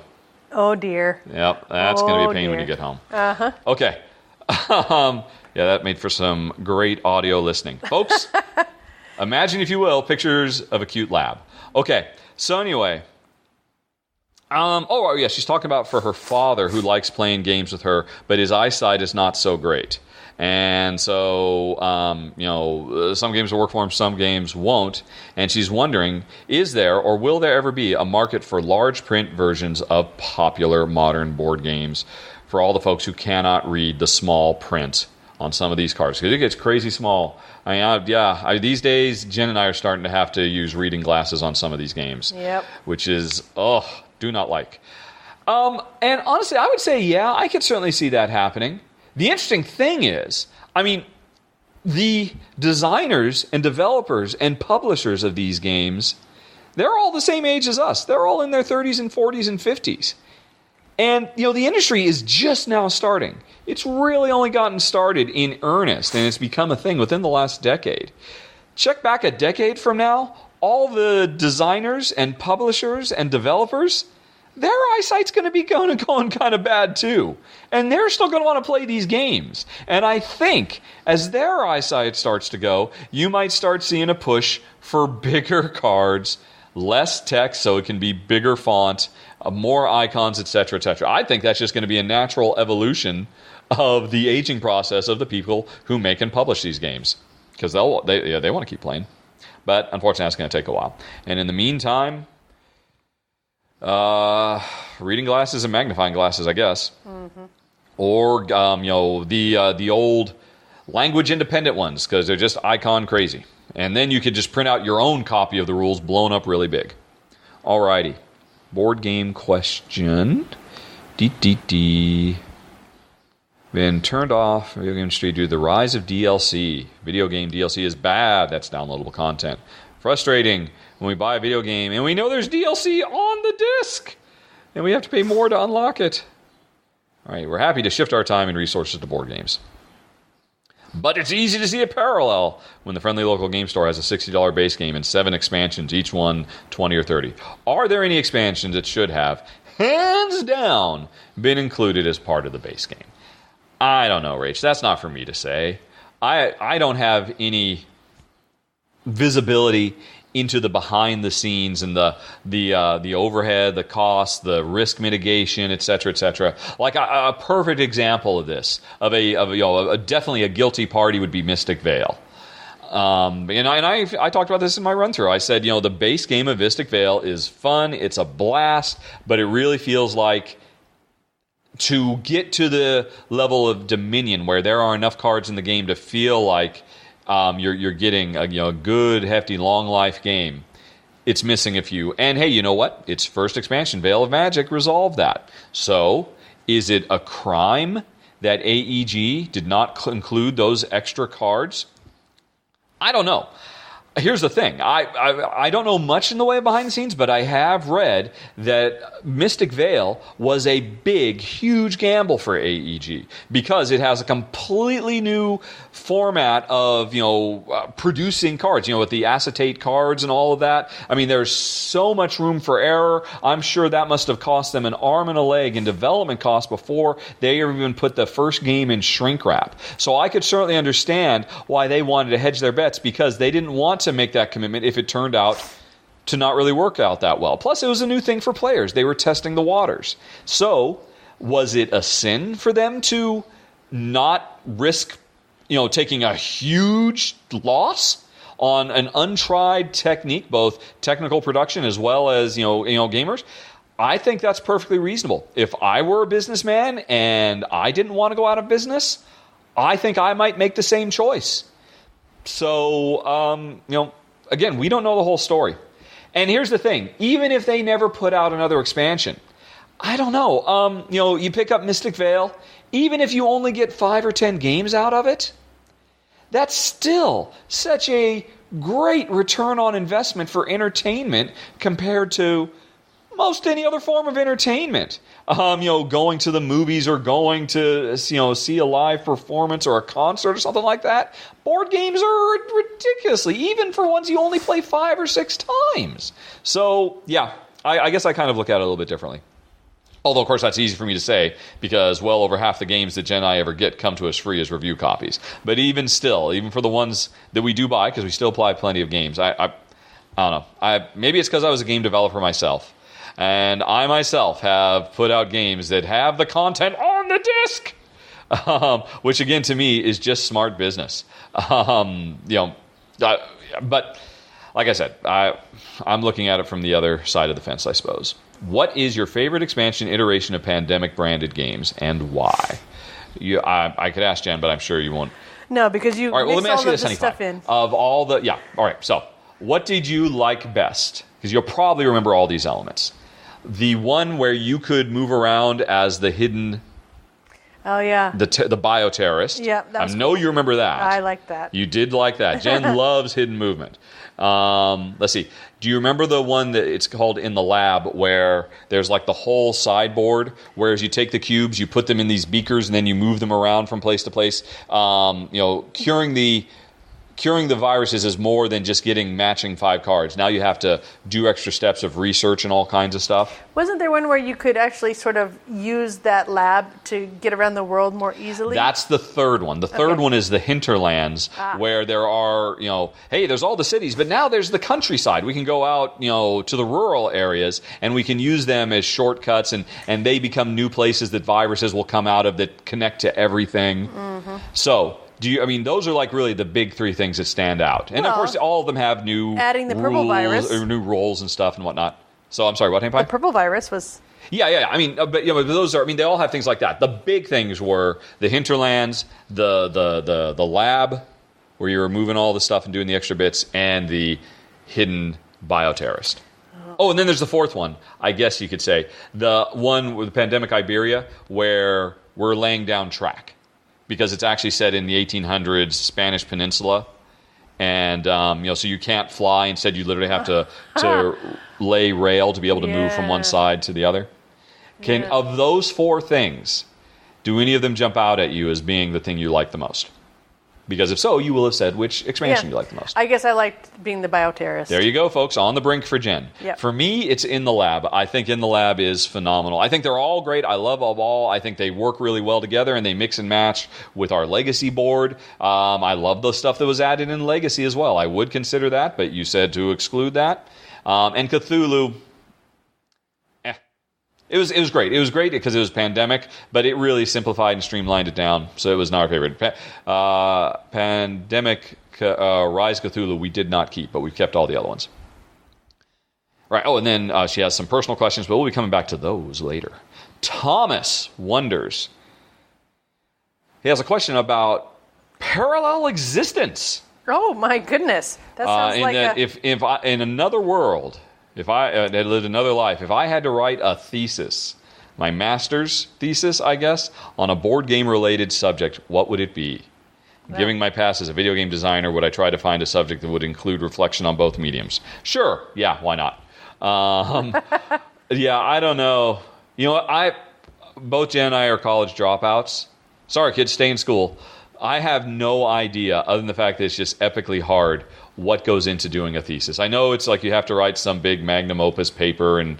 Speaker 2: Oh, dear.
Speaker 1: Yep, that's going to be a pain when you get home.
Speaker 2: Uh-huh.
Speaker 1: Okay. That made for some great audio listening. Folks, imagine, if you will, pictures of a cute lab. Okay, so anyway... she's talking about for her father who likes playing games with her, but his eyesight is not so great. And so, some games will work for him, some games won't. And she's wondering, is there or will there ever be a market for large print versions of popular modern board games for all the folks who cannot read the small print on some of these cards? Because it gets crazy small. These days, Jen and I are starting to have to use reading glasses on some of these games.
Speaker 2: Yep.
Speaker 1: Which is, do not like. And honestly, I would say, I could certainly see that happening. The interesting thing is, the designers and developers and publishers of these games, they're all the same age as us. They're all in their 30s and 40s and 50s. And, the industry is just now starting. It's really only gotten started in earnest, and it's become a thing within the last decade. Check back a decade from now, all the designers and publishers and developers, their eyesight's going to be going kind of bad too. And they're still going to want to play these games. And I think as their eyesight starts to go, you might start seeing a push for bigger cards, less text so it can be bigger font, more icons, etc., etc. I think that's just going to be a natural evolution of the aging process of the people who make and publish these games. Because they want to keep playing. But unfortunately, that's going to take a while. And in the meantime, reading glasses and magnifying glasses, I guess. Mm-hmm. Or, the old language-independent ones, because they're just icon crazy. And then you could just print out your own copy of the rules blown up really big. Alrighty. Board game question. Been turned off video game industry due to the rise of DLC. Video game DLC is bad. That's downloadable content. Frustrating when we buy a video game and we know there's DLC on the disc and we have to pay more to unlock it. All right, we're happy to shift our time and resources to board games. But it's easy to see a parallel when the friendly local game store has a $60 base game and 7 expansions, each one $20 or $30. Are there any expansions that should have, hands down, been included as part of the base game? I don't know, Rach. That's not for me to say. I don't have any visibility into the behind the scenes and the overhead, the cost, the risk mitigation, etc., etc. Like a perfect example of this, of definitely a guilty party would be Mystic Vale. I talked about this in my run through. I said, the base game of Mystic Vale is fun, it's a blast, but it really feels like, to get to the level of Dominion where there are enough cards in the game to feel like you're getting a good, hefty, long life game, it's missing a few. And hey, you know what? Its first expansion, Veil of Magic, resolved that. So, is it a crime that AEG did not include those extra cards? I don't know. Here's the thing. I don't know much in the way of behind the scenes, but I have read that Mystic Vale was a big, huge gamble for AEG because it has a completely new format of, producing cards, with the acetate cards and all of that. I mean, there's so much room for error. I'm sure that must have cost them an arm and a leg in development costs before they even put the first game in shrink wrap. So I could certainly understand why they wanted to hedge their bets, because they didn't want to make that commitment if it turned out to not really work out that well. Plus, it was a new thing for players. They were testing the waters. So, was it a sin for them to not risk, taking a huge loss on an untried technique, both technical production as well as, gamers? I think that's perfectly reasonable. If I were a businessman and I didn't want to go out of business, I think I might make the same choice. So, again, we don't know the whole story. And here's the thing. Even if they never put out another expansion, I don't know. You pick up Mystic Vale, even if you only get 5 or 10 games out of it, that's still such a great return on investment for entertainment compared to most any other form of entertainment. Going to the movies or going to, see a live performance or a concert or something like that. Board games are ridiculously, even for ones you only play 5 or 6 times. So, yeah, I guess I kind of look at it a little bit differently. Although, of course, that's easy for me to say because well over half the games that Jen and I ever get come to us free as review copies. But even still, even for the ones that we do buy, because we still apply plenty of games, I don't know. Maybe it's because I was a game developer myself. And I myself have put out games that have the content on the disc, which again to me is just smart business. But like I said, I'm looking at it from the other side of the fence, I suppose. What is your favorite expansion iteration of Pandemic branded games and why? I could ask Jen, but I'm sure you won't.
Speaker 2: No, because you
Speaker 1: all right, well, let me ask you this,
Speaker 2: stuff in.
Speaker 1: Of all the, all right, so what did you like best? Because you'll probably remember all these elements. The one where you could move around as the hidden
Speaker 2: Oh, yeah.
Speaker 1: The bioterrorist.
Speaker 2: Yeah, that was
Speaker 1: I know
Speaker 2: cool.
Speaker 1: you remember that.
Speaker 2: I like that.
Speaker 1: You did like that. Jen loves hidden movement. Let's see. Do you remember the one that it's called In the Lab, where there's like the whole sideboard, whereas you take the cubes, you put them in these beakers, and then you move them around from place to place? Curing the viruses is more than just getting matching 5 cards. Now you have to do extra steps of research and all kinds of stuff.
Speaker 2: Wasn't there one where you could actually sort of use that lab to get around the world more easily?
Speaker 1: That's the third one. The third one is the hinterlands, where there are, hey, there's all the cities, but now there's the countryside. We can go out, to the rural areas, and we can use them as shortcuts, and they become new places that viruses will come out of that connect to everything. Mm-hmm. So... those are like really the big 3 things that stand out. And of course, all of them have new
Speaker 2: adding the purple virus.
Speaker 1: Or new roles and stuff and whatnot. So I'm sorry, what, Hank Pie?
Speaker 2: The purple virus was...
Speaker 1: Yeah. But those are, they all have things like that. The big things were the hinterlands, the lab, where you were moving all the stuff and doing the extra bits, and the hidden bioterrorist. Oh, and then there's the fourth one, I guess you could say. The one with the Pandemic Iberia, where we're laying down track. Because it's actually set in the 1800s Spanish Peninsula, and so you can't fly. Instead, you literally have to lay rail to be able to move from one side to the other. Of those 4 things, do any of them jump out at you as being the thing you like the most? Because if so, you will have said which expansion you like the most.
Speaker 2: I guess I liked being the bioterrorist.
Speaker 1: There you go, folks. On the brink for Jen.
Speaker 2: Yep.
Speaker 1: For me, it's In the Lab. I think In the Lab is phenomenal. I think they're all great. I love them all. I think they work really well together, and they mix and match with our Legacy board. I love the stuff that was added in Legacy as well. I would consider that, but you said to exclude that. And Cthulhu... It was great. It was great because it was pandemic, but it really simplified and streamlined it down, so it was not our favorite. Pandemic Rise Cthulhu we did not keep, but we kept all the other ones. Right. Oh, and then she has some personal questions, but we'll be coming back to those later. Thomas wonders. He has a question about parallel existence.
Speaker 2: Oh, my goodness. That sounds like
Speaker 1: if in another world... If I had lived another life, if I had to write a thesis, my master's thesis, I guess, on a board game-related subject, what would it be? Well, Giving my past as a video game designer, would I try to find a subject that would include reflection on both mediums? Sure. Yeah, why not? Yeah, I don't know. Both Jen and I are college dropouts. Sorry, kids, stay in school. I have no idea, other than the fact that it's just epically hard, what goes into doing a thesis. I know it's like you have to write some big magnum opus paper and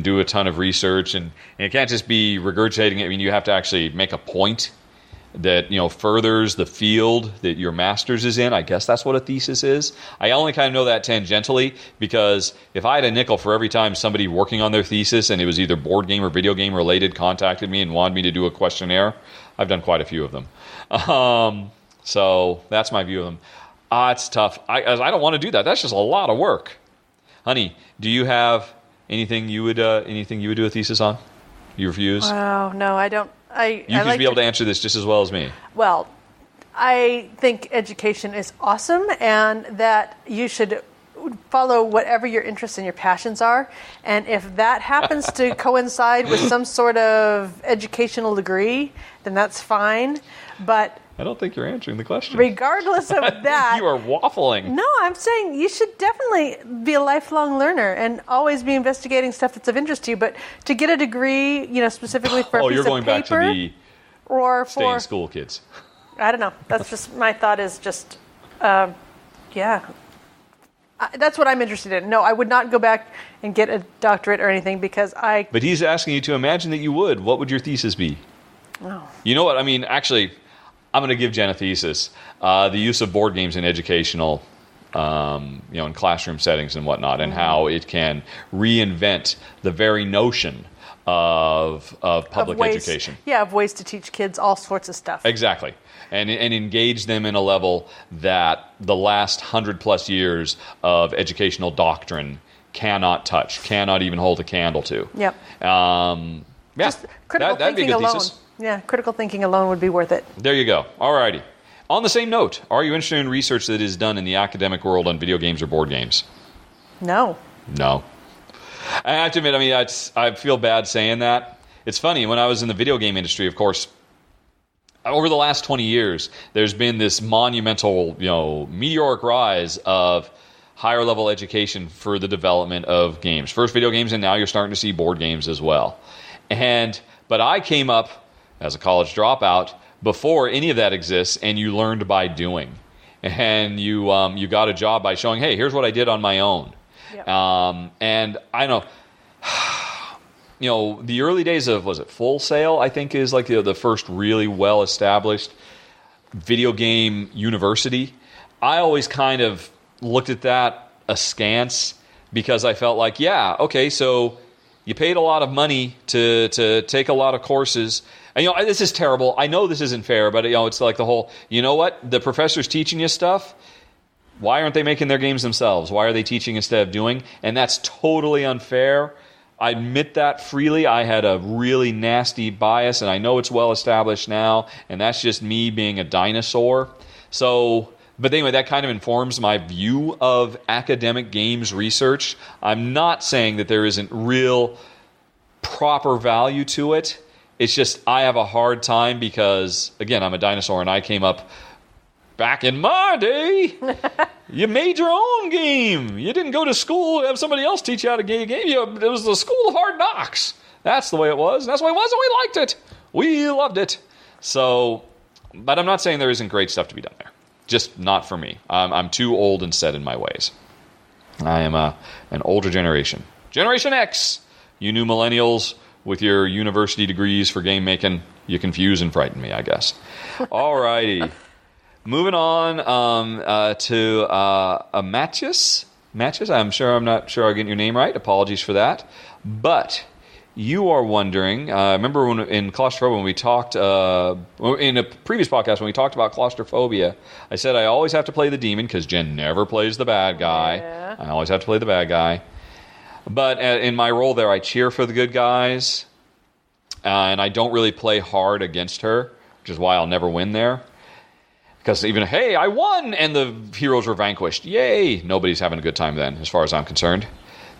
Speaker 1: do a ton of research, and it can't just be regurgitating it. You have to actually make a point that furthers the field that your master's is in. I guess that's what a thesis is. I only kind of know that tangentially, because if I had a nickel for every time somebody working on their thesis, and it was either board game or video game related, contacted me and wanted me to do a questionnaire, I've done quite a few of them. So that's my view of them. It's tough. I don't want to do that. That's just a lot of work. Honey, do you have anything you would do a thesis on? You refuse?
Speaker 2: Oh, no, I don't.
Speaker 1: You should be able to answer this just as well as me.
Speaker 2: Well, I think education is awesome, and that you should follow whatever your interests and your passions are. And if that happens to coincide with some sort of educational degree, then that's fine. But
Speaker 1: I don't think you're answering the question.
Speaker 2: Regardless of that...
Speaker 1: You are waffling.
Speaker 2: No, I'm saying you should definitely be a lifelong learner and always be investigating stuff that's of interest to you. But to get a degree, specifically for a piece of paper... Oh, you're going back to the stay in school kids. I don't know. That's just... My thought is just... yeah. That's what I'm interested in. No, I would not go back and get a doctorate or anything because I... But he's asking you to imagine that you would. What would your thesis be? Oh. You know what? Actually... I'm going to give Jen a thesis. The use of board games in educational, in classroom settings and whatnot, and how it can reinvent the very notion of public education. Yeah, of ways to teach kids all sorts of stuff. Exactly. And engage them in a level that the last 100+ years of educational doctrine cannot touch, cannot even hold a candle to. Yep. Just critical that'd thinking be a good alone. Thesis. Yeah, critical thinking alone would be worth it. There you go. All righty. On the same note, are you interested in research that is done in the academic world on video games or board games? No. I have to admit, I feel bad saying that. It's funny, when I was in the video game industry, of course,
Speaker 1: over the last 20 years, there's been this monumental, meteoric rise of higher level education for the development of games. First video games, and now you're starting to see board games as well. But I came up as a college dropout before any of that exists, and you learned by doing. And you got a job by showing, hey, here's what I did on my own. Yep. And I know, the early days of, was it Full Sail, I think is like the first really well-established video game university. I always kind of looked at that askance because I felt like, yeah, okay, so you paid a lot of money to take a lot of courses. And, this is terrible. I know this isn't fair, but, it's like the whole, you know what? The professor's teaching you stuff. Why aren't they making their games themselves? Why are they teaching instead of doing? And that's totally unfair. I admit that freely. I had a really nasty bias, and I know it's well established now, and that's just me being a dinosaur. But anyway, that kind of informs my view of academic games research. I'm not saying that there isn't real proper value to it. It's just I have a hard time because, again, I'm a dinosaur, and I came up back in my day. You made your own game. You didn't go to school to have somebody else teach you how to game a game. It was the school of hard knocks. That's the way it was. That's the way it was, and we liked it. We loved it. But I'm not saying there isn't great stuff to be done there. Just not for me. I'm too old and set in my ways. I am an older generation. Generation X. You new millennials with your university degrees for game making, you confuse and frighten me, I guess. All righty. Moving on to Matches. Matches, I'm not sure I'm getting your name right. Apologies for that. But you are wondering, remember when in Claustrophobia, when we talked, in a previous podcast, when we talked about claustrophobia, I said I always have to play the demon because Jen never plays the bad guy. Yeah. I always have to play the bad guy. But in my role there, I cheer for the good guys, and I don't really play hard against her, which is why I'll never win there. Because even, hey, I won, and the heroes were vanquished. Yay! Nobody's having a good time then, as far as I'm concerned.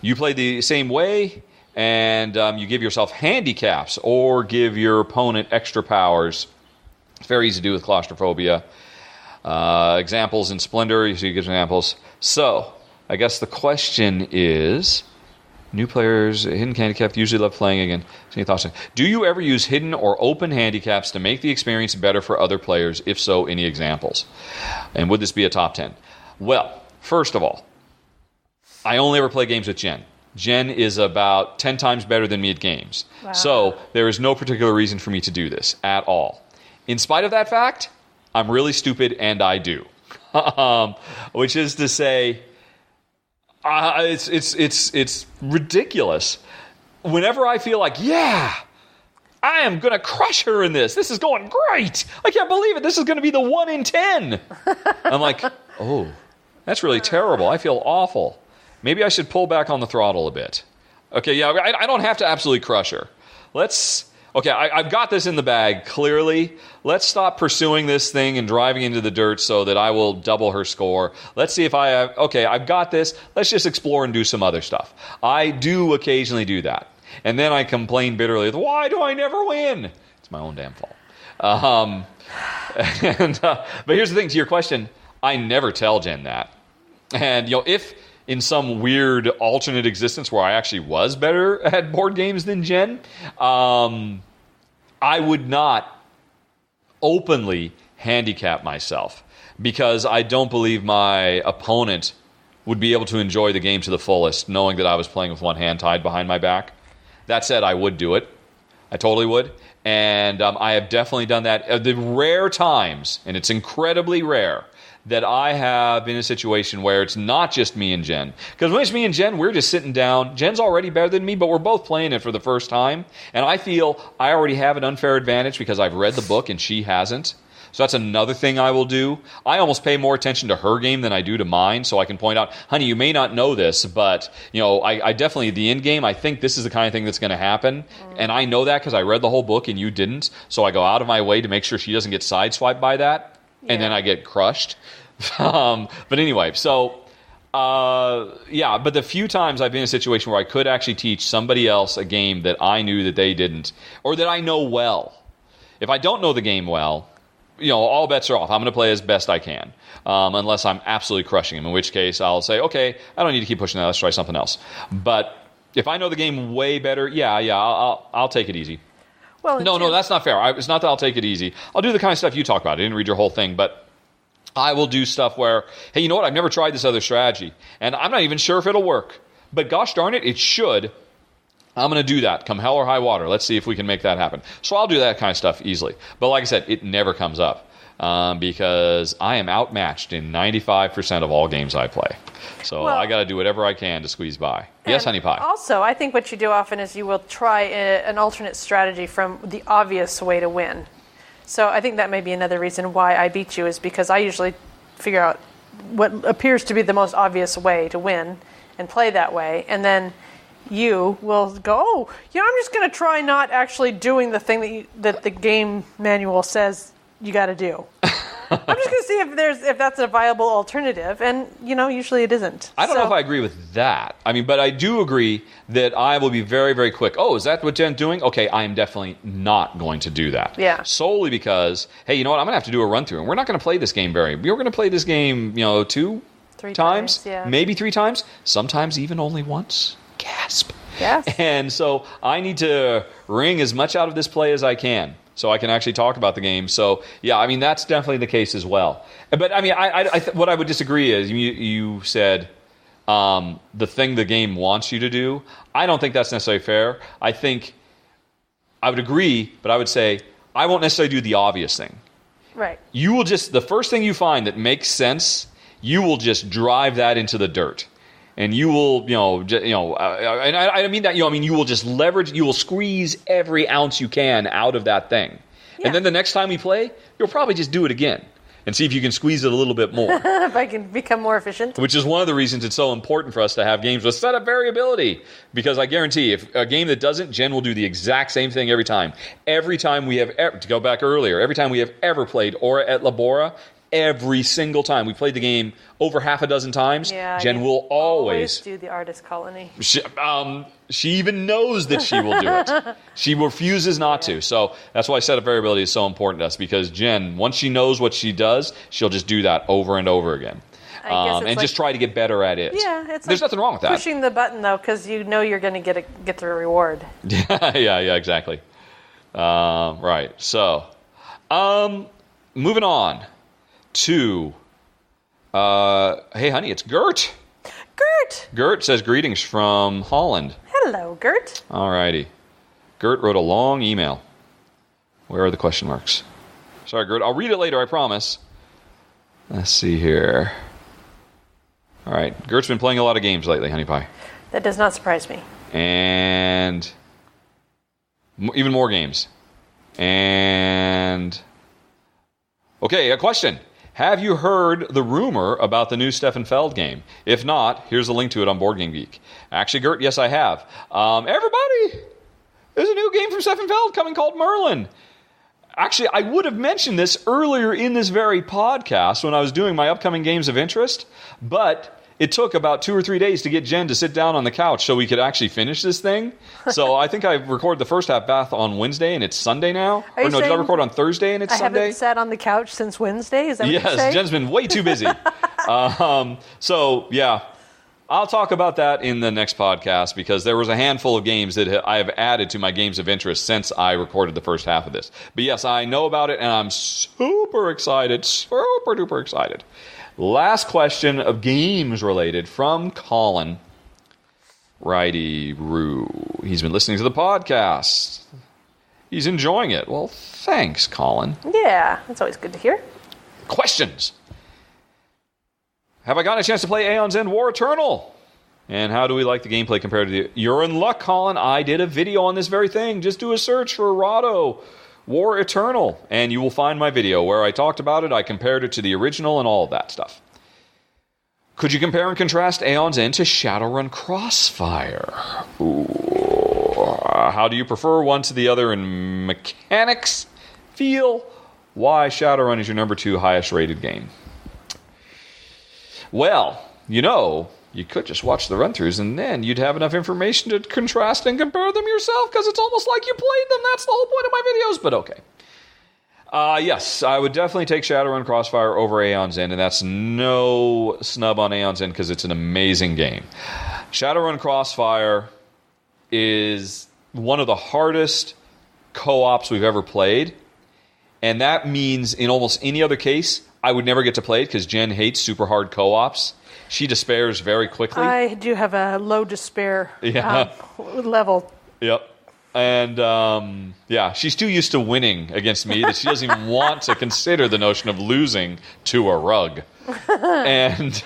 Speaker 1: You play the same way, and you give yourself handicaps or give your opponent extra powers. It's very easy to do with claustrophobia. Examples in Splendor, you see good examples. So, I guess the question is, new players, hidden handicap, usually love playing again. Any thoughts? Do you ever use hidden or open handicaps to make the experience better for other players? If so, any examples? And would this be a top 10? Well, first of all, I only ever play games with Jen. Jen is about 10 times better than me at games. Wow. So there is no particular reason for me to do this at all. In spite of that fact, I'm really stupid and I do. Which is to say, it's ridiculous. Whenever I feel like, yeah, I am going to crush her in this. This is going great. I can't believe it. This is going to be the 1 in 10. I'm like, oh, that's really terrible. I feel awful. Maybe I should pull back on the throttle a bit. Okay, yeah, I don't have to absolutely crush her. I've got this in the bag, clearly. Let's stop pursuing this thing and driving into the dirt so that I will double her score. Let's see if I've got this. Let's just explore and do some other stuff. I do occasionally do that. And then I complain bitterly, why do I never win? It's my own damn fault. But here's the thing, to your question, I never tell Jen that. And, if in some weird alternate existence where I actually was better at board games than Jen, I would not openly handicap myself because I don't believe my opponent would be able to enjoy the game to the fullest knowing that I was playing with one hand tied behind my back. That said, I would do it. I totally would. And I have definitely done that. The rare times, and it's incredibly rare, that I have been in a situation where it's not just me and Jen. Because when it's me and Jen, we're just sitting down. Jen's already better than me, but we're both playing it for the first time. And I feel I already have an unfair advantage because I've read the book and she hasn't. So that's another thing I will do. I almost pay more attention to her game than I do to mine, so I can point out, honey, you may not know this, but I definitely, the end game, I think this is the kind of thing that's going to happen. And I know that because I read the whole book and you didn't. So I go out of my way to make sure she doesn't get sideswiped by that. Yeah. And then I get crushed. But anyway, but the few times I've been in a situation where I could actually teach somebody else a game that I knew that they didn't, or that I know well. If I don't know the game well, all bets are off. I'm going to play as best I can, unless I'm absolutely crushing him, in which case I'll say, okay, I don't need to keep pushing that. Let's try something else. But if I know the game way better, I'll take it easy.
Speaker 2: Well,
Speaker 1: no, that's not fair. It's not that I'll take it easy. I'll do the kind of stuff you talk about. I didn't read your whole thing, but I will do stuff where, hey, you know what? I've never tried this other strategy, and I'm not even sure if it'll work. But gosh darn it, it should. I'm going to do that, come hell or high water. Let's see if we can make that happen. So I'll do that kind of stuff easily. But like I said, it never comes up because I am outmatched in 95% of all games I play. So I got to do whatever I can to squeeze by. Yes, honey pie.
Speaker 2: Also, I think what you do often is you will try an alternate strategy from the obvious way to win. So I think that may be another reason why I beat you, is because I usually figure out what appears to be the most obvious way to win and play that way. And then you will go, I'm just going to try not actually doing the thing that the game manual says you got to do. I'm just going to see if that's a viable alternative, and usually it isn't.
Speaker 1: I don't know if I agree with that. But I do agree that I will be very, very quick. Oh, is that what Jen's doing? Okay, I am definitely not going to do that.
Speaker 2: Yeah.
Speaker 1: Solely because, hey, you know what? I'm going to have to do a run through, and we're not going to play this game we're going to play this game,
Speaker 2: 3 times, yeah.
Speaker 1: Maybe 3 times, sometimes even only once. Gasp.
Speaker 2: Yes.
Speaker 1: And so I need to wring as much out of this play as I can so I can actually talk about the game. So, yeah, that's definitely the case as well. But, what I would disagree is you said the thing the game wants you to do. I don't think that's necessarily fair. I think I would agree, but I would say I won't necessarily do the obvious thing.
Speaker 2: Right.
Speaker 1: You will just, the first thing you find that makes sense, you will just drive that into the dirt. And you will, and I mean that, you will just leverage, you will squeeze every ounce you can out of that thing. Yeah. And then the next time we play, you'll probably just do it again and see if you can squeeze it a little bit more.
Speaker 2: If I can become more efficient.
Speaker 1: Which is one of the reasons it's so important for us to have games with setup variability. Because I guarantee if a game that doesn't, Jen will do the exact same thing every time. Every time we have, to go back earlier, every time we have ever played Ora et Labora, every single time we played the game over half a dozen times, Jen will always
Speaker 2: do the artist colony.
Speaker 1: She even knows that she will do it. She refuses not to. So that's why setup variability is so important to us, because Jen, once she knows what she does, she'll just do that over and over again. And just try to get better at it.
Speaker 2: Yeah,
Speaker 1: there's nothing wrong with that.
Speaker 2: Pushing the button though, because you're going to get the reward.
Speaker 1: yeah, exactly. Right. So, moving on to, hey honey, it's Gert. Gert says greetings from Holland.
Speaker 2: Hello, Gert.
Speaker 1: Alrighty. Gert wrote a long email. Where are the question marks? Sorry, Gert. I'll read it later, I promise. Let's see here. Alright. Gert's been playing a lot of games lately, honey pie.
Speaker 2: That does not surprise me.
Speaker 1: And even more games. And okay, a question. Have you heard the rumor about the new Stefan Feld game? If not, here's a link to it on Board Game Geek. Actually, Gert, yes, I have. Everybody, there's a new game from Stefan Feld coming called Merlin. Actually, I would have mentioned this earlier in this very podcast when I was doing my upcoming games of interest, but it took about 2 or 3 days to get Jen to sit down on the couch so we could actually finish this thing. So I think I recorded the first half bath on Wednesday and it's Sunday now. Or no, did I record on Thursday and it's Sunday?
Speaker 2: I haven't sat on the couch since Wednesday. Is that what you're saying?
Speaker 1: Yes, Jen's been way too busy. So yeah, I'll talk about that in the next podcast because there was a handful of games that I have added to my games of interest since I recorded the first half of this. But yes, I know about it and I'm super excited, super duper excited. Last question of games related from Colin. Righty-roo. He's been listening to the podcast. He's enjoying it. Well, thanks, Colin.
Speaker 2: Yeah, that's always good to hear.
Speaker 1: Questions. Have I gotten a chance to play Aeon's End War Eternal? And how do we like the gameplay compared to the... You're in luck, Colin. I did a video on this very thing. Just do a search for Rahdo War Eternal, and you will find my video where I talked about it, I compared it to the original and all of that stuff. Could you compare and contrast Aeon's End to Shadowrun Crossfire? Ooh. How do you prefer one to the other in mechanics? Feel? Why Shadowrun is your number 2 highest rated game? Well, you could just watch the run-throughs and then you'd have enough information to contrast and compare them yourself because it's almost like you played them. That's the whole point of my videos, but okay. Yes, I would definitely take Shadowrun Crossfire over Aeon's End, and that's no snub on Aeon's End because it's an amazing game. Shadowrun Crossfire is one of the hardest co-ops we've ever played, and that means in almost any other case, I would never get to play it because Jen hates super hard co-ops. She despairs very quickly.
Speaker 2: I do have a low despair level.
Speaker 1: Yep. And, she's too used to winning against me that she doesn't even want to consider the notion of losing to a rug. And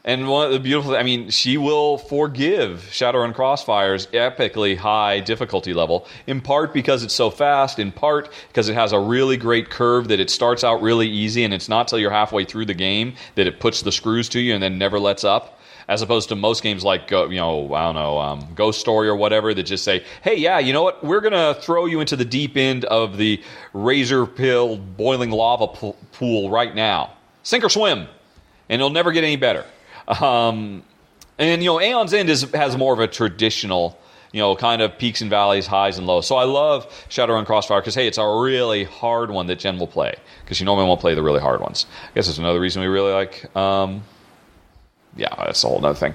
Speaker 1: And one of the beautiful, she will forgive Shadowrun Crossfire's epically high difficulty level, in part because it's so fast, in part because it has a really great curve that it starts out really easy, and it's not till you're halfway through the game that it puts the screws to you and then never lets up. As opposed to most games like, Ghost Story or whatever that just say, hey, yeah, you know what? We're going to throw you into the deep end of the razor pill boiling lava pool right now. Sink or swim. And it'll never get any better. Aeon's End has more of a traditional, kind of peaks and valleys, highs and lows. So I love Shadowrun Crossfire because, hey, it's a really hard one that Jen will play. Because she normally won't play the really hard ones. I guess that's another reason we really like... that's a whole other thing.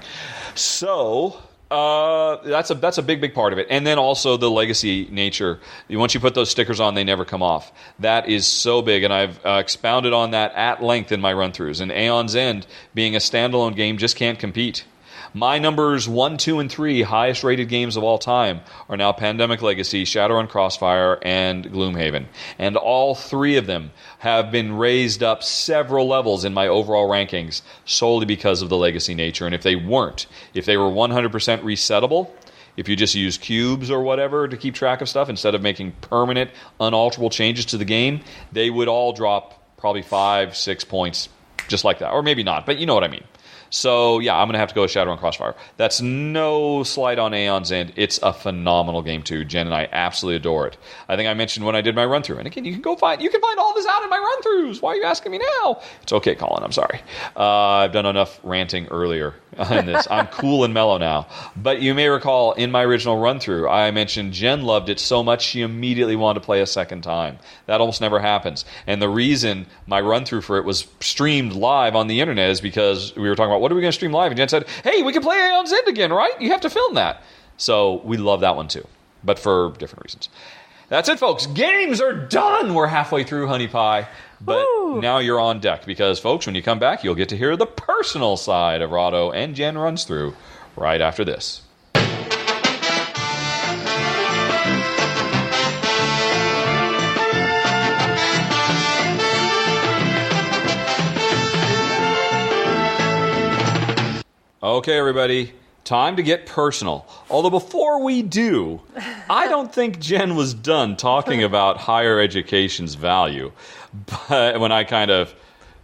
Speaker 1: So that's a big part of it. And then also the legacy nature. Once you put those stickers on, they never come off. That is so big, and I've expounded on that at length in my run-throughs. And Aeon's End, being a standalone game, just can't compete. My numbers 1, 2, and 3 highest-rated games of all time are now Pandemic Legacy, Shadowrun Crossfire, and Gloomhaven. And all 3 of them have been raised up several levels in my overall rankings solely because of the legacy nature. And if they weren't, if they were 100% resettable, if you just use cubes or whatever to keep track of stuff instead of making permanent, unalterable changes to the game, they would all drop probably 5, 6 points just like that. Or maybe not, but you know what I mean. So, I'm going to have to go with Shadowrun Crossfire. That's no slight on Aeon's End. It's a phenomenal game, too. Jen and I absolutely adore it. I think I mentioned when I did my run-through. And again, you can find all this out in my run-throughs. Why are you asking me now? It's okay, Colin. I'm sorry. I've done enough ranting earlier in this. I'm cool and mellow now. But you may recall, in my original run-through, I mentioned Jen loved it so much she immediately wanted to play a second time. That almost never happens. And the reason my run-through for it was streamed live on the internet is because we were talking about, what are we going to stream live? And Jen said, hey, we can play Aeon's End again, right? You have to film that. So we love that one too, but for different reasons. That's it, folks. Games are done. We're halfway through Honey Pie. But now you're on deck because, folks, when you come back, you'll get to hear the personal side of Rahdo and Jen runs through right after this. Okay, everybody, time to get personal. Although before we do, I don't think Jen was done talking about higher education's value. But when I kind of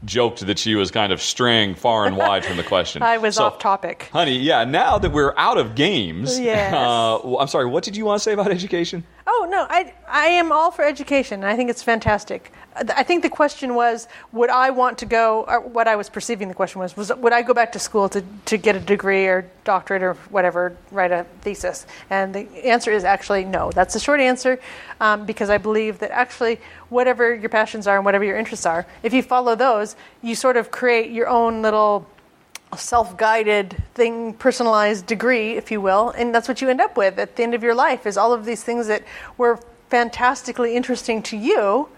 Speaker 1: joked that she was kind of straying far and wide from the question.
Speaker 2: I was off topic.
Speaker 1: Honey, now that we're out of games,
Speaker 2: yes.
Speaker 1: I'm sorry, what did you want to say about education?
Speaker 2: Oh, no, I am all for education. I think it's fantastic. I think the question was, would I want to go, or what I was perceiving the question was would I go back to school to get a degree or doctorate or whatever, write a thesis? And the answer is actually no. That's the short answer, because I believe that actually whatever your passions are and whatever your interests are, if you follow those, you sort of create your own little self-guided thing, personalized degree, if you will, and that's what you end up with at the end of your life, is all of these things that were fantastically interesting to you,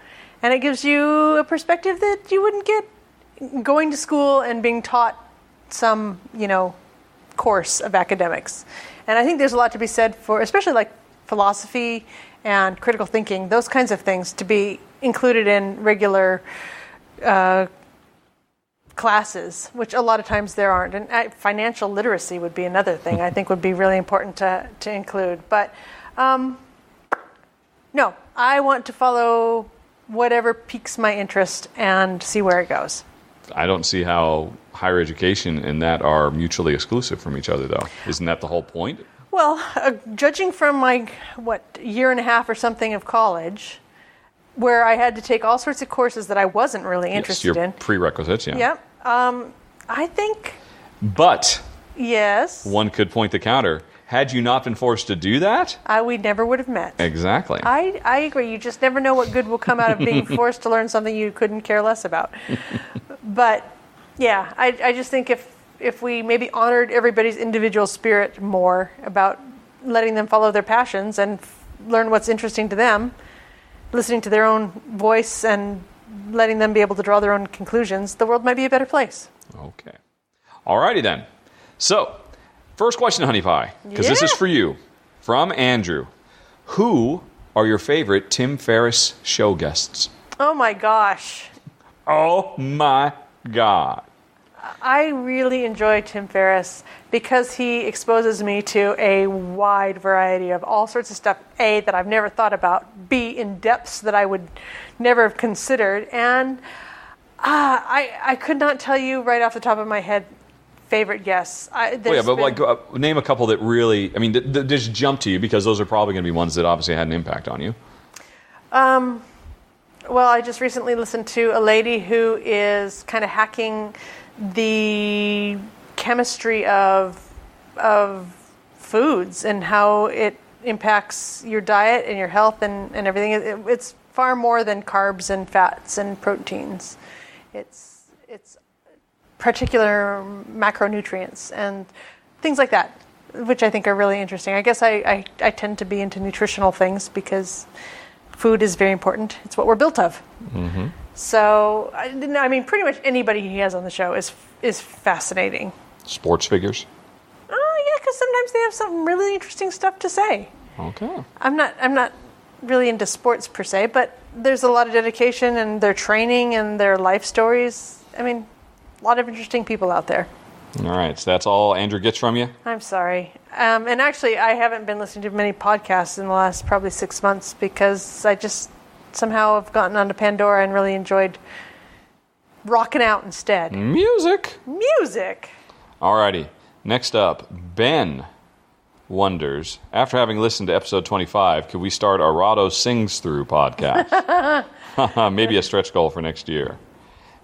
Speaker 2: and it gives you a perspective that you wouldn't get going to school and being taught some, course of academics. And I think there's a lot to be said for, especially like philosophy and critical thinking, those kinds of things, to be included in regular classes, which a lot of times there aren't. And financial literacy would be another thing I think would be really important to include. But no, I want to follow whatever piques my interest and see where it goes.
Speaker 1: I don't see how higher education and that are mutually exclusive from each other, though. Isn't that the whole point?
Speaker 2: Well, judging from my, year and a half or something of college, where I had to take all sorts of courses that I wasn't really interested in.
Speaker 1: Prerequisites, yeah.
Speaker 2: Yep. I think...
Speaker 1: But...
Speaker 2: Yes?
Speaker 1: One could point the counter. had you not been forced to do that,
Speaker 2: we never would have met.
Speaker 1: Exactly.
Speaker 2: I agree. You just never know what good will come out of being forced to learn something you couldn't care less about. But, yeah, I just think if we maybe honored everybody's individual spirit more about letting them follow their passions and learn what's interesting to them, listening to their own voice and letting them be able to draw their own conclusions, the world might be a better place.
Speaker 1: Okay. Alrighty then. So, first question, Honey Pie, because this is for you, from Andrew. Who are your favorite Tim Ferriss show guests?
Speaker 2: Oh my gosh.
Speaker 1: Oh my God.
Speaker 2: I really enjoy Tim Ferriss because he exposes me to a wide variety of all sorts of stuff, A, that I've never thought about, B, in depths that I would never have considered, and I could not tell you right off the top of my head favorite guests.
Speaker 1: Name a couple that really, that just jump to you, because those are probably going to be ones that obviously had an impact on you.
Speaker 2: Well, I just recently listened to a lady who is kind of hacking the chemistry of foods and how it impacts your diet and your health and everything. It's far more than carbs and fats and proteins. It's particular macronutrients and things like that, which I think are really interesting. I guess I tend to be into nutritional things because food is very important. It's what we're built of. Mm-hmm. So, pretty much anybody he has on the show is fascinating.
Speaker 1: Sports figures?
Speaker 2: Oh, yeah, because sometimes they have some really interesting stuff to say.
Speaker 1: Okay.
Speaker 2: I'm not really into sports per se, but there's a lot of dedication and their training and their life stories. A lot of interesting people out there.
Speaker 1: All right, so that's all Andrew gets from you?
Speaker 2: I'm sorry. And actually, I haven't been listening to many podcasts in the last probably 6 months because I just somehow have gotten onto Pandora and really enjoyed rocking out instead.
Speaker 1: Music! Alrighty. Next up, Ben wonders, after having listened to episode 25, could we start a Rahdo Sings Through podcast? Maybe a stretch goal for next year.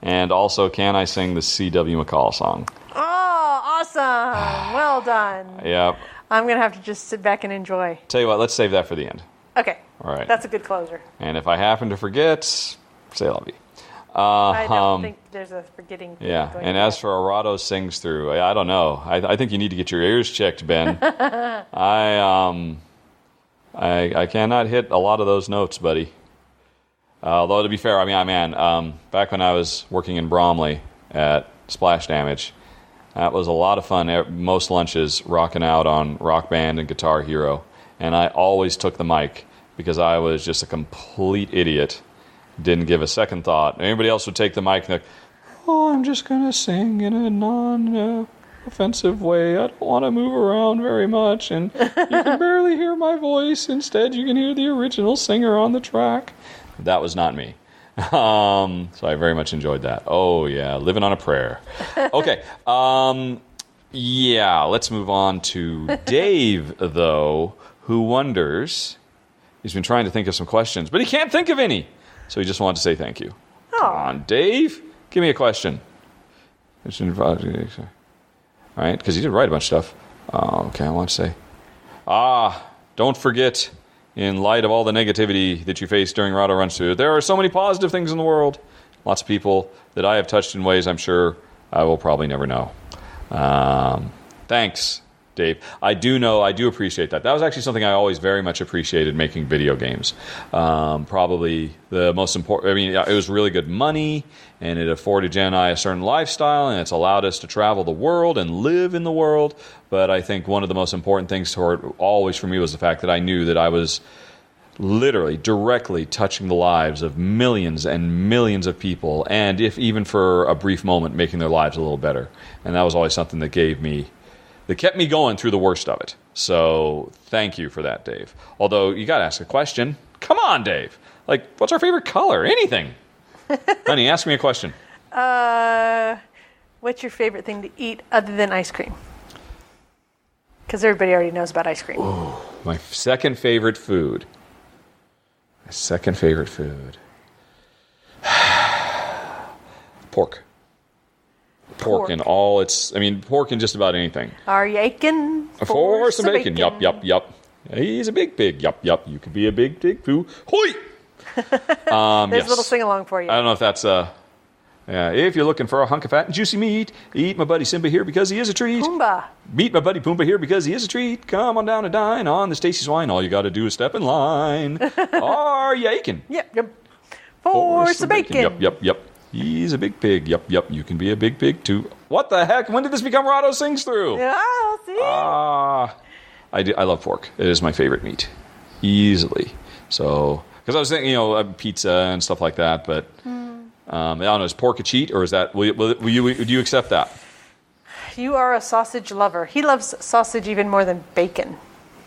Speaker 1: And also, can I sing the C.W. McCall song?
Speaker 2: Oh, awesome. Well done.
Speaker 1: Yep.
Speaker 2: I'm going to have to just sit back and enjoy.
Speaker 1: Tell you what, let's save that for the end.
Speaker 2: Okay.
Speaker 1: All right.
Speaker 2: That's a good closer.
Speaker 1: And if I happen to forget, say I love you.
Speaker 2: I don't think there's a forgetting.
Speaker 1: Yeah, and as for a Rahdo Sings Through, I don't know. I think you need to get your ears checked, Ben. I cannot hit a lot of those notes, buddy. Although, to be fair, back when I was working in Bromley at Splash Damage, that was a lot of fun. Most lunches rocking out on Rock Band and Guitar Hero. And I always took the mic because I was just a complete idiot. Didn't give a second thought. Anybody else would take the mic and I'm just going to sing in a non-offensive way. I don't want to move around very much. And you can barely hear my voice. Instead, you can hear the original singer on the track. That was not me. So I very much enjoyed that. Oh, yeah, living on a prayer. Okay. Let's move on to Dave, though, who wonders, he's been trying to think of some questions, but he can't think of any. So he just wanted to say thank you.
Speaker 2: Oh.
Speaker 1: Come on, Dave, give me a question. All right, because he did write a bunch of stuff. Okay, I want to say, don't forget, in light of all the negativity that you face during Rahdo Runs Through, there are so many positive things in the world. Lots of people that I have touched in ways I'm sure I will probably never know. Thanks, Dave. I do appreciate that. That was actually something I always very much appreciated making video games. Probably the most important, it was really good money, and it afforded Jen and I a certain lifestyle, and it's allowed us to travel the world and live in the world. But I think one of the most important things always for me was the fact that I knew that I was literally directly touching the lives of millions and millions of people, and if even for a brief moment, making their lives a little better. And that was always something that kept me going through the worst of it. So thank you for that, Dave. Although you got to ask a question. Come on, Dave. What's our favorite color? Anything. Honey, ask me a question.
Speaker 2: What's your favorite thing to eat other than ice cream? Because everybody already knows about ice cream.
Speaker 1: Ooh, my second favorite food. Pork. pork in all its... I mean, pork in just about anything.
Speaker 2: Are you aching
Speaker 1: for some bacon? Yup. He's a big pig. Yup. You could be a big pig too. Hoi!
Speaker 2: There's a little sing-along for you.
Speaker 1: I don't know if that's... if you're looking for a hunk of fat and juicy meat, eat my buddy Simba here because he is a treat.
Speaker 2: Pumbaa.
Speaker 1: Meet my buddy Pumbaa here because he is a treat. Come on down and dine on the Stacy Swine. All you got to do is step in line. Are you aching?
Speaker 2: Yep. For some bacon.
Speaker 1: Yep. He's a big pig. Yep. You can be a big pig too. What the heck? When did this become Rahdo Sings Through?
Speaker 2: Yeah, see?
Speaker 1: I love pork. It is my favorite meat. Easily. So, because I was thinking, pizza and stuff like that, but... I don't know, is pork a cheat, or is that, do you accept that?
Speaker 2: You are a sausage lover. He loves sausage even more than bacon.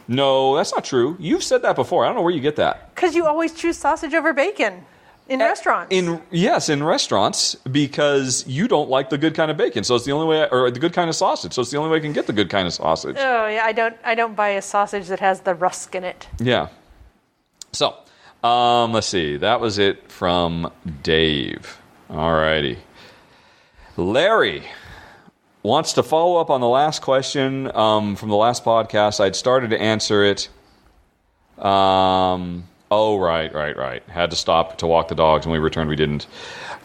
Speaker 1: No, that's not true. You've said that before. I don't know where you get that.
Speaker 2: Because you always choose sausage over bacon in restaurants.
Speaker 1: Yes, in restaurants, because you don't like the good kind of bacon, so it's the only way, or the good kind of sausage, so it's the only way I can get the good kind of sausage.
Speaker 2: Oh, yeah, I don't buy a sausage that has the rusk in it.
Speaker 1: Yeah. So... let's see. That was it from Dave. Alrighty. Larry wants to follow up on the last question from the last podcast. I'd started to answer it. Right. Had to stop to walk the dogs. When we returned, we didn't.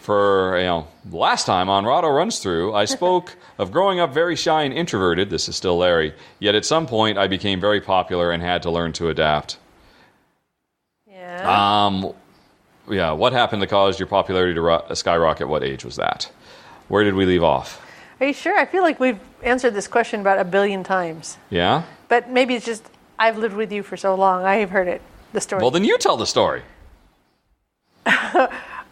Speaker 1: For, last time on Rahdo Runs Through, I spoke of growing up very shy and introverted. This is still Larry. Yet at some point, I became very popular and had to learn to adapt. What happened that caused your popularity to skyrocket? What age was that? Where did we leave off?
Speaker 2: Are you sure? I feel like we've answered this question about 1 billion times.
Speaker 1: Yeah?
Speaker 2: But maybe it's just I've lived with you for so long. I have heard the story.
Speaker 1: Well, then you tell the story.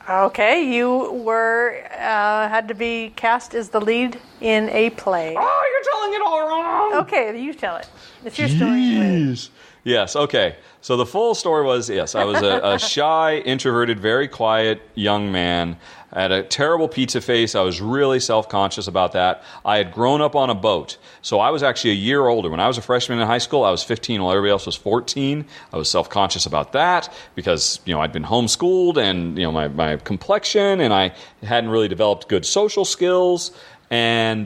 Speaker 2: Okay, you were had to be cast as the lead in a play.
Speaker 1: Oh, you're telling it all wrong.
Speaker 2: Okay, you tell it. It's your story.
Speaker 1: Yes, okay. So the full story was, yes, I was a shy, introverted, very quiet young man. I had a terrible pizza face. I was really self-conscious about that. I had grown up on a boat. So I was actually a year older. When I was a freshman in high school, I was 15 while everybody else was 14. I was self-conscious about that because, I'd been homeschooled and, my complexion, and I hadn't really developed good social skills. And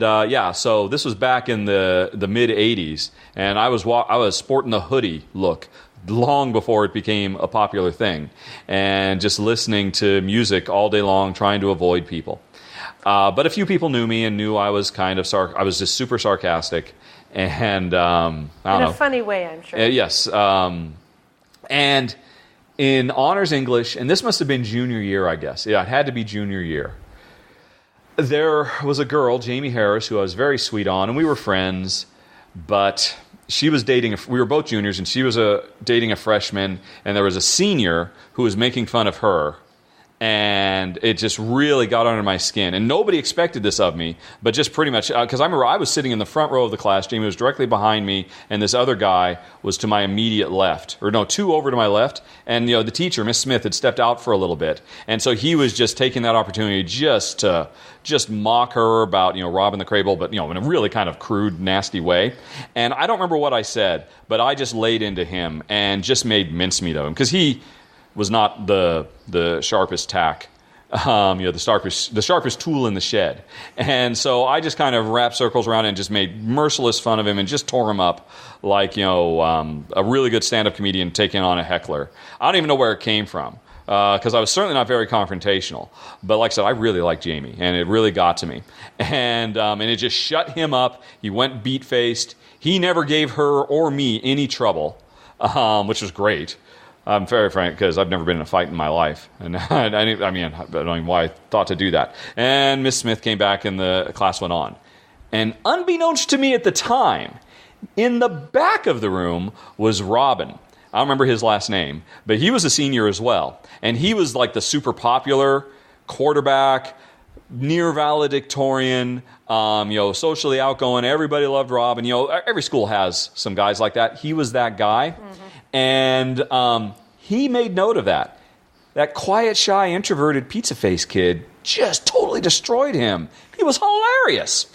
Speaker 1: so this was back in the mid '80s, and I was sporting the hoodie look long before it became a popular thing, and just listening to music all day long, trying to avoid people. But a few people knew me and knew I was I was just super sarcastic, and in a
Speaker 2: funny way, I'm sure.
Speaker 1: Yes, and in honors English, and this must have been junior year, I guess. Yeah, it had to be junior year. There was a girl, Jamie Harris, who I was very sweet on, and we were friends, but she was dating, we were both juniors, and she was dating a freshman, and there was a senior who was making fun of her, and it just really got under my skin. And nobody expected this of me, but just pretty much, because I remember I was sitting in the front row of the class, Jamie was directly behind me, and this other guy was to my immediate left, or no, 2 over to my left, and the teacher, Miss Smith, had stepped out for a little bit, and so he was just taking that opportunity to mock her about, robbing the Crable, but, in a really kind of crude, nasty way. And I don't remember what I said, but I just laid into him and just made mincemeat of him, because he was not the sharpest tack, the sharpest tool in the shed. And so I just kind of wrapped circles around and just made merciless fun of him and just tore him up like, a really good stand-up comedian taking on a heckler. I don't even know where it came from, because I was certainly not very confrontational. But like I said, I really liked Jamie, and it really got to me. And it just shut him up. He went beat-faced. He never gave her or me any trouble, which was great. I'm very frank, because I've never been in a fight in my life. And I don't know why I thought to do that. And Miss Smith came back, and the class went on. And unbeknownst to me at the time, in the back of the room was Robin. I don't remember his last name, but he was a senior as well. And he was like the super popular quarterback, near valedictorian, socially outgoing. Everybody loved Robin. Every school has some guys like that. He was that guy. Mm-hmm. And he made note of that. That quiet, shy, introverted pizza face kid just totally destroyed him. He was hilarious.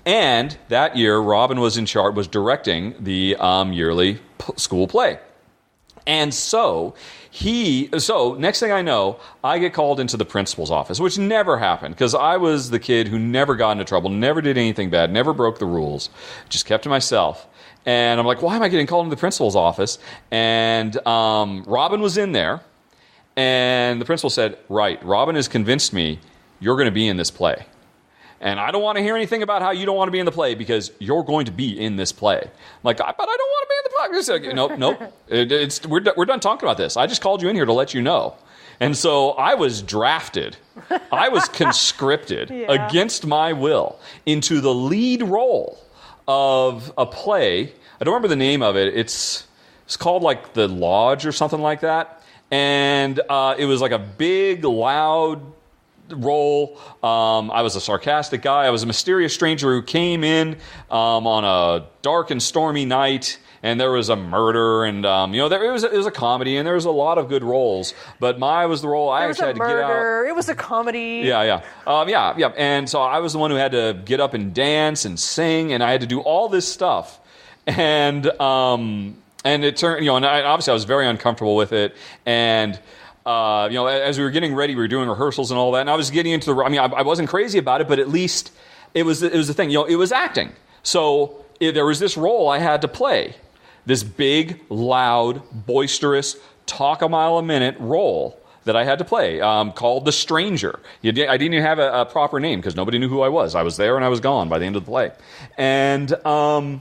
Speaker 1: And that year, Robin was directing the yearly school play. And so next thing I know, I get called into the principal's office, which never happened because I was the kid who never got into trouble, never did anything bad, never broke the rules, just kept to myself. And I'm like, why am I getting called into the principal's office? And Robin was in there, and the principal said, right, Robin has convinced me you're going to be in this play. And I don't want to hear anything about how you don't want to be in the play because you're going to be in this play. I'm like, but I don't want to be in the play. Nope. We're done talking about this. I just called you in here to let you know. And so I was drafted. I was conscripted against my will into the lead role of a play. I don't remember the name of it. It's called like The Lodge or something like that. And it was like a big, loud role. I was a sarcastic guy. I was a mysterious stranger who came in on a dark and stormy night, and there was a murder, and it was a comedy, and there was a lot of good roles. But I was the role I actually had to get out.
Speaker 2: It was a comedy.
Speaker 1: Yeah. And so I was the one who had to get up and dance and sing, and I had to do all this stuff, and it turned, and obviously I was very uncomfortable with it, and. As we were getting ready, we were doing rehearsals and all that, and I was getting into I wasn't crazy about it, but at least it was the thing. It was acting. So there was this role I had to play, this big, loud, boisterous, talk a mile a minute role that I had to play, called the Stranger. I didn't even have a proper name because nobody knew who I was. I was there and I was gone by the end of the play. And I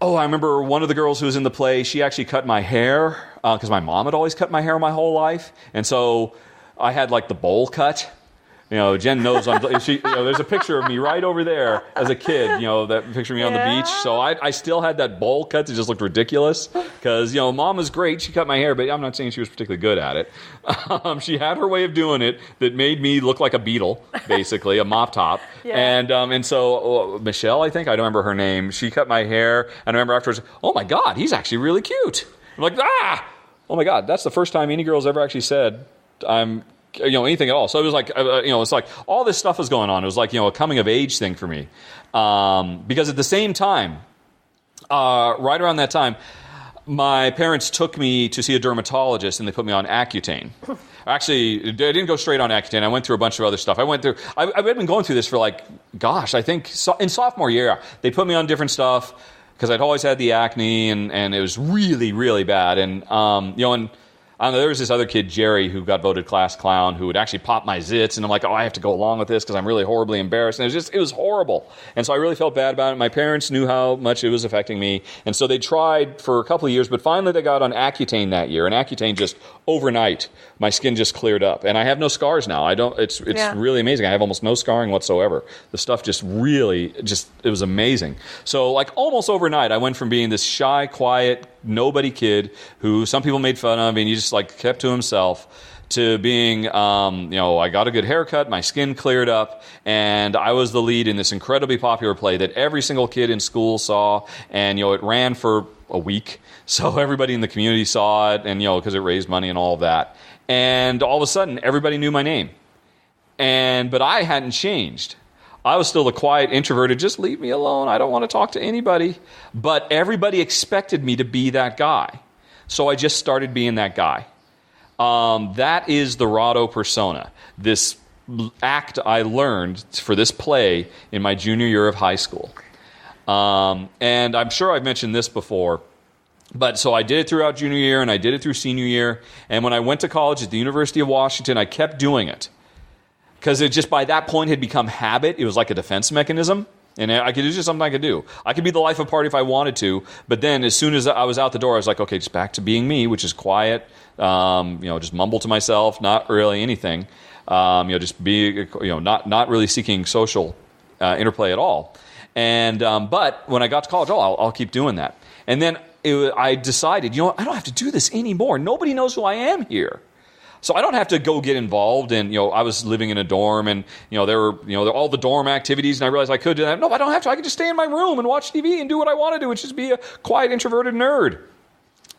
Speaker 1: remember one of the girls who was in the play, she actually cut my hair because my mom had always cut my hair my whole life. And so I had like the bowl cut. Jen knows there's a picture of me right over there as a kid, that picture of me on the beach. So I still had that bowl cut that just looked ridiculous because, Mom was great. She cut my hair, but I'm not saying she was particularly good at it. She had her way of doing it that made me look like a beetle, basically, a mop top. And so Michelle, I think, I don't remember her name, she cut my hair. And I remember afterwards, oh my God, he's actually really cute. I'm like, oh my God, that's the first time any girl's ever actually said I'm anything at all. So it was like, it's like all this stuff was going on. It was like, a coming of age thing for me. Because at the same time, right around that time, my parents took me to see a dermatologist and they put me on Accutane. Actually, I didn't go straight on Accutane. I went through a bunch of other stuff. I've been going through this for I think in sophomore year, they put me on different stuff because I'd always had the acne and it was really, really bad. And, I don't know, there was this other kid, Jerry, who got voted class clown, who would actually pop my zits, and I'm like, I have to go along with this because I'm really horribly embarrassed. And it was horrible. And so I really felt bad about it. My parents knew how much it was affecting me, and so they tried for a couple of years, but finally they got on Accutane that year, and Accutane just overnight, my skin just cleared up, and I have no scars now. It's really amazing. I have almost no scarring whatsoever. The stuff just really, it was amazing. So almost overnight, I went from being this shy, quiet, nobody kid who some people made fun of and he just kept to himself to being, I got a good haircut, my skin cleared up, and I was the lead in this incredibly popular play that every single kid in school saw, and, it ran for a week, so everybody in the community saw it, and, because it raised money and all of that. And all of a sudden, everybody knew my name. But I hadn't changed. I was still the quiet, introverted, just leave me alone, I don't want to talk to anybody. But everybody expected me to be that guy. So I just started being that guy. That is the Rahdo persona. This act I learned for this play in my junior year of high school. And I'm sure I've mentioned this before, but so I did it throughout junior year and I did it through senior year. And when I went to college at the University of Washington, I kept doing it. Because it just by that point had become habit. It was like a defense mechanism. And it was just something I could do. I could be the life of party if I wanted to. But then as soon as I was out the door, I was like, okay, just back to being me, which is quiet. Just mumble to myself, not really anything. Just be, not really seeking social interplay at all. And but when I got to college, I'll keep doing that. And then I decided, I don't have to do this anymore. Nobody knows who I am here. So I don't have to go get involved in, I was living in a dorm and, there were, all the dorm activities and I realized I could do that. No, I don't have to. I can just stay in my room and watch TV and do what I want to do, which is be a quiet, introverted nerd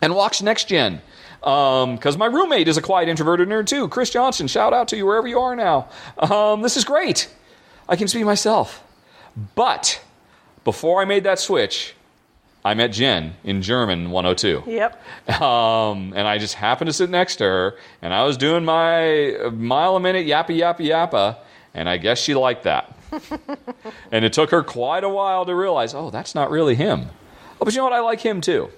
Speaker 1: and watch Next Gen. Because my roommate is a quiet, introverted nerd too. Chris Johnson, shout out to you wherever you are now. This is great. I can just be myself. But before I made that switch, I met Jen in German 102.
Speaker 2: Yep.
Speaker 1: And I just happened to sit next to her, and I was doing my mile a minute yappa, and I guess she liked that. And it took her quite a while to realize, oh, that's not really him. Oh, but you know what? I like him too,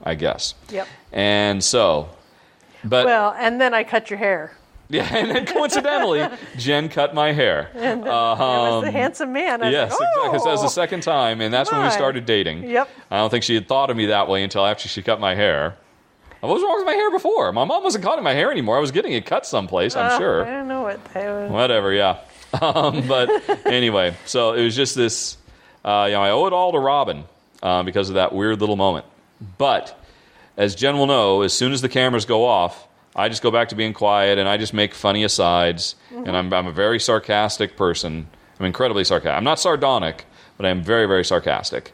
Speaker 1: I guess.
Speaker 2: Yep.
Speaker 1: And so, but...
Speaker 2: Well, and then I cut your hair.
Speaker 1: Yeah, and then coincidentally, Jen cut my hair.
Speaker 2: And it was the handsome man.
Speaker 1: Yes, exactly. So that was the second time, and that's when we started dating.
Speaker 2: Yep.
Speaker 1: I don't think she had thought of me that way until after she cut my hair. What was wrong with my hair before? My mom wasn't cutting my hair anymore. I was getting it cut someplace, I'm sure.
Speaker 2: I don't know what they were.
Speaker 1: Whatever, yeah. But anyway, so it was just this, I owe it all to Robin because of that weird little moment. But, as Jen will know, as soon as the cameras go off, I just go back to being quiet, and I just make funny asides, and I'm a very sarcastic person. I'm incredibly sarcastic. I'm not sardonic, but I'm very, very sarcastic,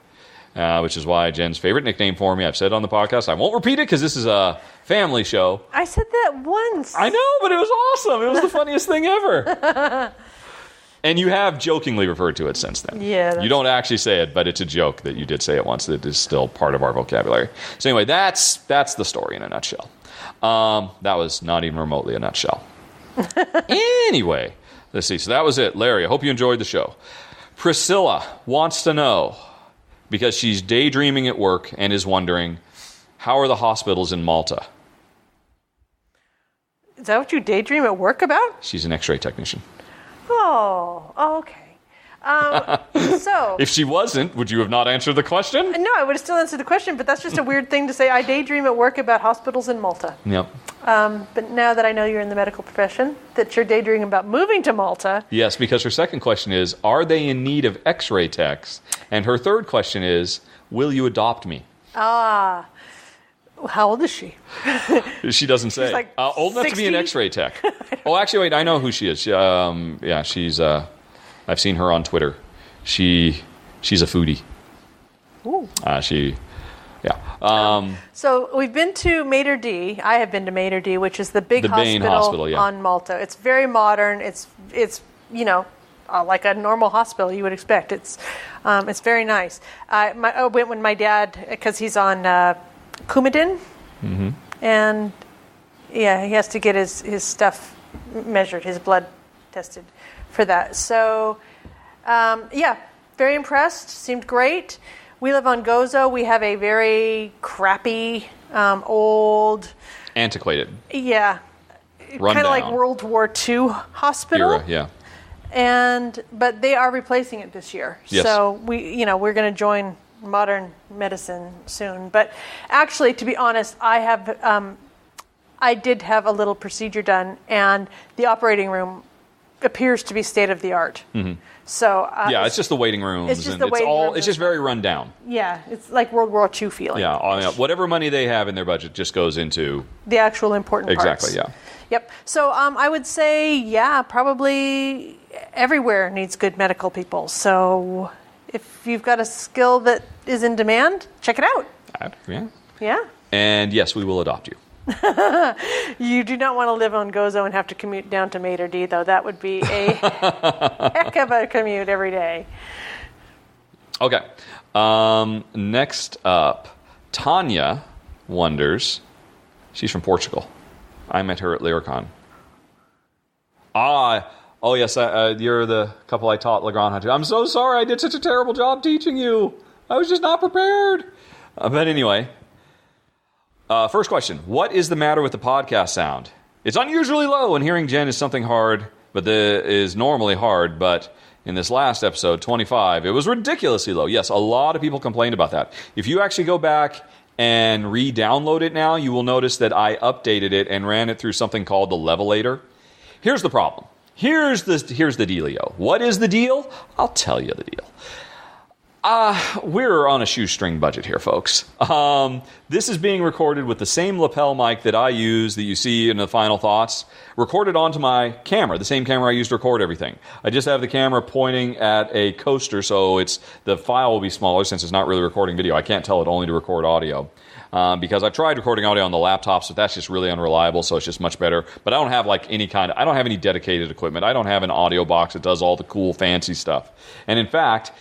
Speaker 1: which is why Jen's favorite nickname for me, I've said it on the podcast. I won't repeat it because this is a family show.
Speaker 2: I said that once.
Speaker 1: I know, but it was awesome. It was the funniest thing ever. And you have jokingly referred to it since then.
Speaker 2: Yeah.
Speaker 1: You don't actually say it, but it's a joke that you did say it once. That is still part of our vocabulary. So anyway, that's the story in a nutshell. That was not even remotely a nutshell. Anyway, let's see. So that was it. Larry, I hope you enjoyed the show. Priscilla wants to know, because she's daydreaming at work and is wondering, how are the hospitals in Malta?
Speaker 2: Is that what you daydream at work about?
Speaker 1: She's an X-ray technician.
Speaker 2: Oh, okay. So
Speaker 1: if she wasn't, would you have not answered the question?
Speaker 2: No, I would have still answered the question, but that's just a weird thing to say. I daydream at work about hospitals in Malta.
Speaker 1: Yep.
Speaker 2: But now that I know you're in the medical profession, that you're daydreaming about moving to Malta.
Speaker 1: Yes, because her second question is, are they in need of X-ray techs? And her third question is, will you adopt me?
Speaker 2: Ah. How old is she?
Speaker 1: She doesn't say.
Speaker 2: She's like
Speaker 1: old enough
Speaker 2: 60?
Speaker 1: to be an X-ray tech. Oh, actually, wait, I know who she is. She's... I've seen her on Twitter. She's a foodie.
Speaker 2: Ooh. So we've been to Mater D. I have been to Mater D, which is the big hospital on Malta. It's very modern. It's like a normal hospital you would expect. It's very nice. I went with my dad because he's on Coumadin, and he has to get his stuff measured, his blood tested for that. So, very impressed. Seemed great. We live on Gozo. We have a very crappy, old...
Speaker 1: Antiquated.
Speaker 2: Yeah. Kind of like World War II hospital.
Speaker 1: Era, yeah.
Speaker 2: But they are replacing it this year.
Speaker 1: Yes.
Speaker 2: So we're going to join modern medicine soon. But actually, to be honest, I did have a little procedure done, and the operating room appears to be state of the art. Mm-hmm. So
Speaker 1: it's just the waiting rooms.
Speaker 2: It's just the waiting rooms.
Speaker 1: It's just very run down.
Speaker 2: Yeah, it's like World War II feeling.
Speaker 1: Yeah, whatever money they have in their budget just goes into
Speaker 2: the actual important parts.
Speaker 1: Exactly. Yeah.
Speaker 2: Yep. So I would say, probably everywhere needs good medical people. So if you've got a skill that is in demand, check it out.
Speaker 1: Yeah.
Speaker 2: Yeah.
Speaker 1: And yes, we will adopt you.
Speaker 2: You do not want to live on Gozo and have to commute down to Mater D, though. That would be a heck of a commute every day.
Speaker 1: Okay. Next up, Tanya wonders. She's from Portugal. I met her at Lyricon. Oh yes, you're the couple I taught Legrand to. I'm so sorry I did such a terrible job teaching you. I was just not prepared. But anyway... first question, what is the matter with the podcast sound? It's unusually low, and hearing Jen is something hard, is normally hard, but in this last episode, 25, it was ridiculously low. Yes, a lot of people complained about that. If you actually go back and re-download it now, you will notice that I updated it and ran it through something called the Levelator. Here's the problem. Here's the dealio. What is the deal? I'll tell you the deal. We're on a shoestring budget here, folks. This is being recorded with the same lapel mic that I use that you see in the final thoughts, recorded onto my camera, the same camera I use to record everything. I just have the camera pointing at a coaster, so the file will be smaller since it's not really recording video. I can't tell it only to record audio. Because I've tried recording audio on the laptops, but that's just really unreliable, so it's just much better. But I don't have I don't have any dedicated equipment. I don't have an audio box that does all the cool, fancy stuff. And in fact...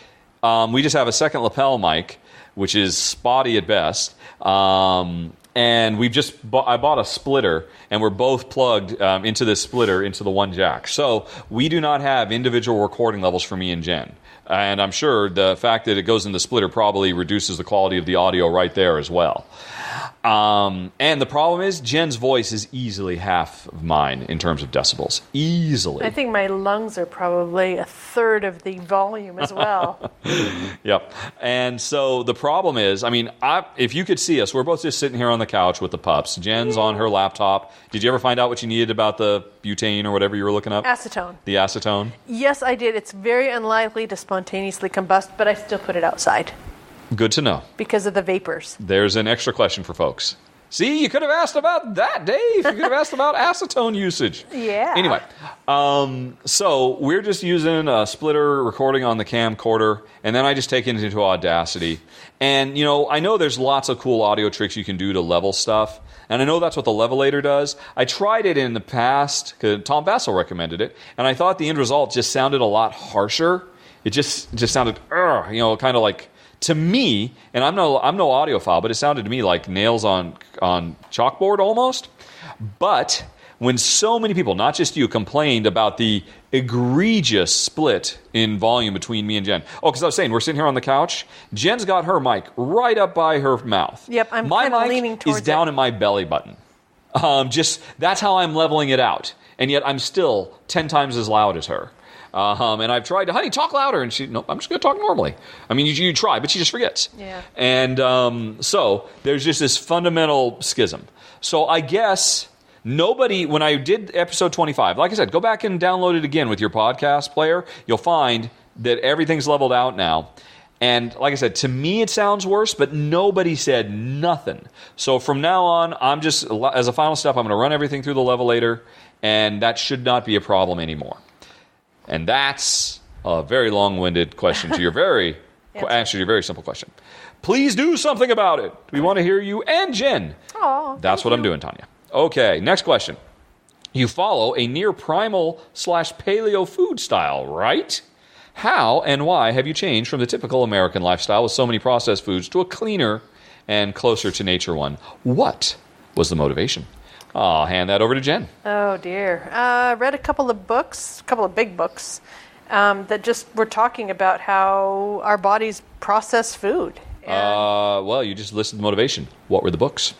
Speaker 1: we just have a second lapel mic which is spotty at best. And I bought a splitter, and we're both plugged into this splitter into the one jack. So we do not have individual recording levels for me and Jen. And I'm sure the fact that it goes in the splitter probably reduces the quality of the audio right there as well. And the problem is Jen's voice is easily half of mine in terms of decibels. Easily.
Speaker 2: I think my lungs are probably a third of the volume as well.
Speaker 1: Yep. And so the problem is, if you could see us, we're both just sitting here on the couch with the pups. Jen's on her laptop. Did you ever find out what you needed about the butane or whatever you were looking up?
Speaker 2: Acetone.
Speaker 1: The acetone?
Speaker 2: Yes, I did. It's very unlikely to spontaneously combust, but I still put it outside.
Speaker 1: Good to know.
Speaker 2: Because of the vapors.
Speaker 1: There's an extra question for folks. See, you could have asked about that, Dave. You could have asked about acetone usage.
Speaker 2: Yeah.
Speaker 1: Anyway, so we're just using a splitter recording on the camcorder, and then I just take it into Audacity. And, I know there's lots of cool audio tricks you can do to level stuff, and I know that's what the Levelator does. I tried it in the past, because Tom Vassell recommended it, and I thought the end result just sounded a lot harsher. It just sounded, kind of like... To me, and I'm no audiophile, but it sounded to me like nails on chalkboard almost. But when so many people, not just you, complained about the egregious split in volume between me and Jen. Oh, because I was saying, we're sitting here on the couch. Jen's got her mic right up by her mouth.
Speaker 2: Yep, I'm kind of leaning towards it.
Speaker 1: My mic is down in my belly button. That's how I'm leveling it out. And yet I'm still 10 times as loud as her. And I've tried to, honey, talk louder. And nope, I'm just going to talk normally. You try, but she just forgets.
Speaker 2: Yeah.
Speaker 1: And so there's just this fundamental schism. So I guess nobody, when I did episode 25, like I said, go back and download it again with your podcast player. You'll find that everything's leveled out now. And like I said, to me it sounds worse, but nobody said nothing. So from now on, I'm just, as a final step, I'm going to run everything through the Levelator, and that should not be a problem anymore. And that's a very long-winded question to your answer to your very simple question. Please do something about it. We want to hear you and Jen.
Speaker 2: Oh,
Speaker 1: that's what I'm doing, Tanya. Okay, next question. You follow a near primal / paleo food style, right? How and why have you changed from the typical American lifestyle with so many processed foods to a cleaner and closer to nature one? What was the motivation? I'll hand that over to Jen.
Speaker 2: Oh, dear. Read a couple of big books, that just were talking about how our bodies process food.
Speaker 1: Well, you just listed the motivation. What were the books?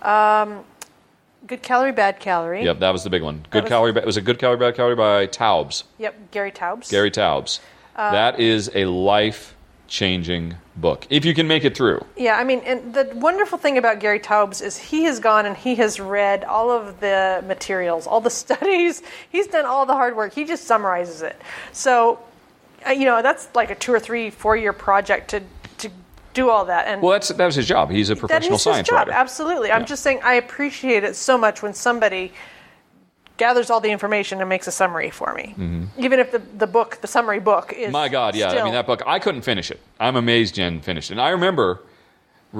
Speaker 2: Good Calorie, Bad Calorie.
Speaker 1: Yep, that was the big one. Was it Good Calorie, Bad Calorie by Taubes?
Speaker 2: Yep, Gary Taubes.
Speaker 1: Gary Taubes. That is a life-changing book, if you can make it through.
Speaker 2: Yeah, and the wonderful thing about Gary Taubes is he has gone and he has read all of the materials, all the studies. He's done all the hard work. He just summarizes it. So, that's like a 2 or 3, 4 year project to do all that. And
Speaker 1: well, that was his job. He's a professional science writer.
Speaker 2: Absolutely. Yeah. I'm just saying I appreciate it so much when somebody gathers all the information and makes a summary for me. Mm-hmm. Even if the summary book is... My God, yeah.
Speaker 1: That book, I couldn't finish it. I'm amazed Jen finished it. And I remember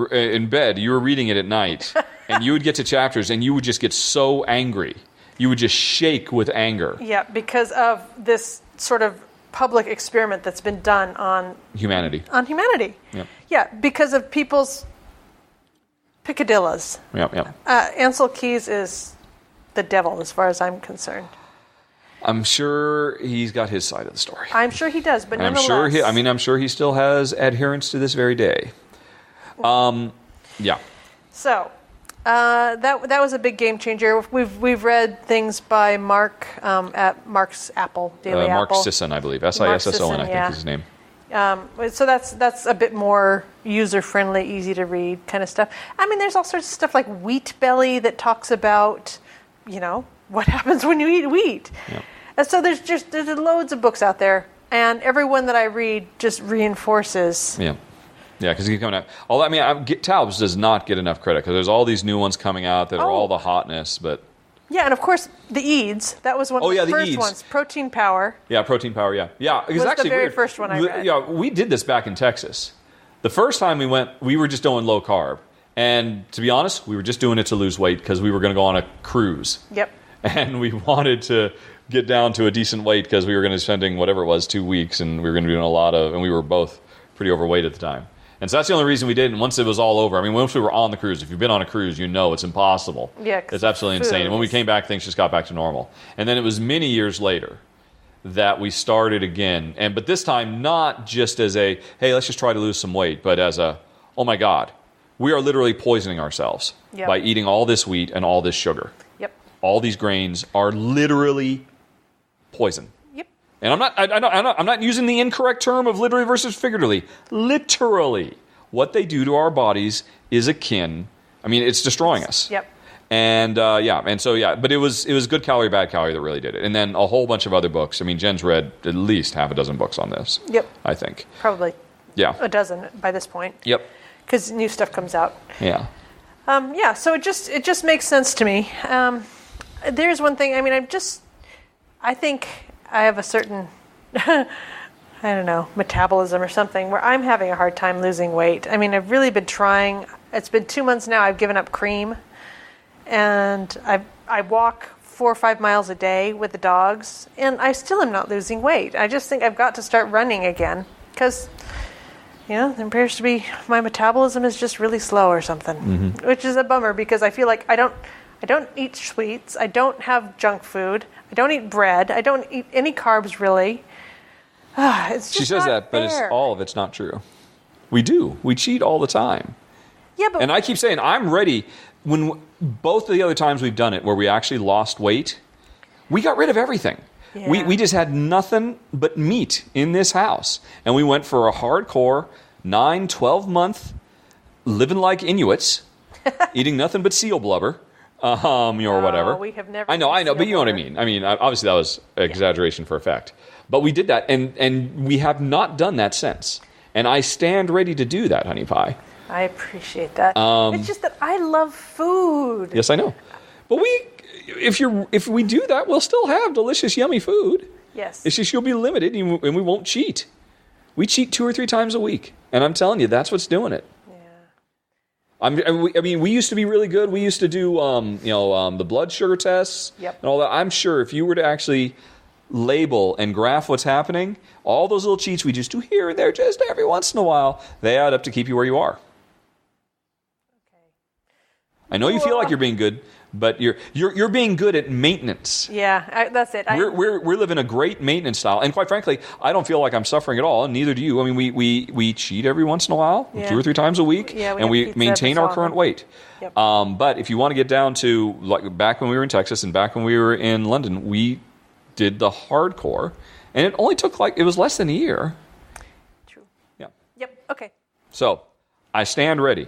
Speaker 1: in bed, you were reading it at night, and you would get to chapters, and you would just get so angry. You would just shake with anger.
Speaker 2: Yeah, because of this sort of public experiment that's been done on...
Speaker 1: humanity.
Speaker 2: Yep. Yeah, because of people's picadillas.
Speaker 1: Yep.
Speaker 2: Ansel Keys is... the devil, as far as I'm concerned.
Speaker 1: I'm sure he's got his side of the story.
Speaker 2: I'm sure he does, but nonetheless.
Speaker 1: I'm sure he still has adherents to this very day. Yeah.
Speaker 2: So, that was a big game changer. We've read things by Mark at Mark's Apple, Daily Apple.
Speaker 1: Mark Sisson, I believe. Sisson, I think is his name.
Speaker 2: So that's a bit more user-friendly, easy to read kind of stuff. There's all sorts of stuff like Wheat Belly that talks about... what happens when you eat wheat. Yep. And so there's loads of books out there, and every one that I read just reinforces.
Speaker 1: Yeah, because you keep coming out. Taubes does not get enough credit because there's all these new ones coming out that are all the hotness, but.
Speaker 2: Yeah, and of course the Eads. That was one of the first ones. Protein Power.
Speaker 1: Yeah, Protein Power. Yeah. It was
Speaker 2: actually
Speaker 1: the very
Speaker 2: weird. First one I read.
Speaker 1: Yeah, we did this back in Texas. The first time we went, we were just doing low carb. And to be honest, we were just doing it to lose weight because we were going to go on a cruise.
Speaker 2: Yep.
Speaker 1: And we wanted to get down to a decent weight because we were going to be spending whatever it was, 2 weeks, and we were going to be doing and we were both pretty overweight at the time. And so that's the only reason we did. And once it was all over, I mean, once we were on the cruise, if you've been on a cruise, you know it's impossible.
Speaker 2: Yeah,
Speaker 1: it's absolutely insane. And when we came back, things just got back to normal. And then it was many years later that we started again. But this time, not just as a, hey, let's just try to lose some weight, but as a, oh my God, we are literally poisoning ourselves by eating all this wheat and all this sugar.
Speaker 2: Yep.
Speaker 1: All these grains are literally poison. And I'm not using the incorrect term of literally versus figuratively. Literally, what they do to our bodies is akin. I mean, it's destroying us.
Speaker 2: Yep.
Speaker 1: And but it was Good Calorie, Bad Calorie that really did it. And then a whole bunch of other books. I mean, Jen's read at least half a dozen books on this.
Speaker 2: Yep.
Speaker 1: I think.
Speaker 2: Probably.
Speaker 1: Yeah.
Speaker 2: A dozen by this point.
Speaker 1: Yep.
Speaker 2: Because new stuff comes out.
Speaker 1: Yeah.
Speaker 2: So it just makes sense to me. There's one thing. I mean, I think I have a certain, I don't know, metabolism or something where I'm having a hard time losing weight. I mean, I've really been trying. It's been 2 months now. I've given up cream, and I walk 4 or 5 miles a day with the dogs, and I still am not losing weight. I just think I've got to start running again because, there appears to be my metabolism is just really slow or something, which is a bummer because I feel like I don't eat sweets. I don't have junk food. I don't eat bread. I don't eat any carbs, really. It's just
Speaker 1: she says that, but all of it's not true. We do. We cheat all the time.
Speaker 2: Yeah, but...
Speaker 1: And I keep saying, I'm ready. When both of the other times we've done it, where we actually lost weight, we got rid of everything. Yeah. We just had nothing but meat in this house. And we went for a hardcore 9, 12-month living like Inuits, eating nothing but seal blubber. Or whatever.
Speaker 2: We have never.
Speaker 1: I know, but you know what I mean. I mean, obviously that was exaggeration for effect, but we did that, and we have not done that since. And I stand ready to do that, honey pie.
Speaker 2: I appreciate that. It's just that I love food.
Speaker 1: Yes, I know. But if we do that, we'll still have delicious, yummy food.
Speaker 2: Yes.
Speaker 1: It's just you'll be limited, and we won't cheat. We cheat 2 or 3 times a week, and I'm telling you, that's what's doing it. I mean, we used to be really good. We used to do, the blood sugar tests and all that. I'm sure if you were to actually label and graph what's happening, all those little cheats we just do here and there, just every once in a while, they add up to keep you where you are. Okay. I know you feel like you're being good, but you're being good at maintenance.
Speaker 2: Yeah, that's it.
Speaker 1: We're living a great maintenance style, and quite frankly, I don't feel like I'm suffering at all, and neither do you. I mean, we cheat every once in a while, 2 or 3 times a week, and we maintain our current weight. Yep. But if you want to get down to like back when we were in Texas and back when we were in London, we did the hardcore, and it only took it was less than a year.
Speaker 2: True.
Speaker 1: Yeah.
Speaker 2: Yep. Okay.
Speaker 1: So I stand ready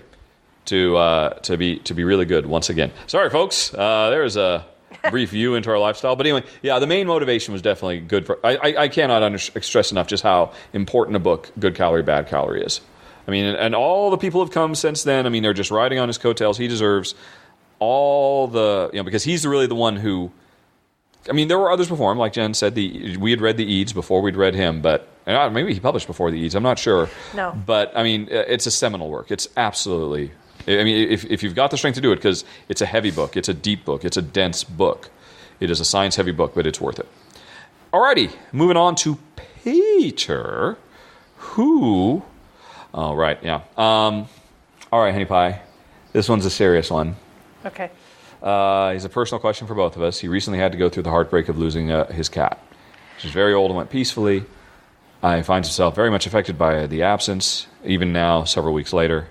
Speaker 1: to be really good once again. Sorry, folks. There's a brief view into our lifestyle, but anyway, the main motivation was definitely good. I cannot stress enough just how important a book Good Calorie, Bad Calorie is. I mean, and all the people have come since then. I mean, they're just riding on his coattails. He deserves all the because he's really the one who. I mean, there were others before him, like Jen said. We had read the Eads before we'd read him, but maybe he published before the Eads. I'm not sure.
Speaker 2: No,
Speaker 1: but I mean, it's a seminal work. It's absolutely. I mean, if you've got the strength to do it, because it's a heavy book, it's a deep book, it's a dense book. It is a science-heavy book, but it's worth it. Alrighty, moving on to Peter, who... Oh, right, yeah. All right, honey pie. This one's a serious one.
Speaker 2: Okay.
Speaker 1: He's a personal question for both of us. He recently had to go through the heartbreak of losing his cat. She's very old and went peacefully. He finds himself very much affected by the absence, even now, several weeks later.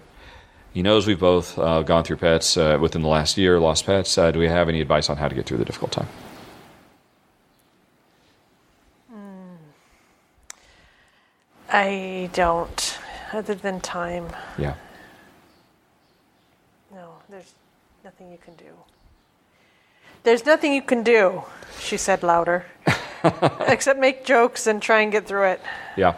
Speaker 1: He knows we've both gone through pets within the last year, lost pets. Do we have any advice on how to get through the difficult time?
Speaker 2: I don't, other than time.
Speaker 1: Yeah.
Speaker 2: No, there's nothing you can do. There's nothing you can do, she said louder, except make jokes and try and get through it.
Speaker 1: Yeah.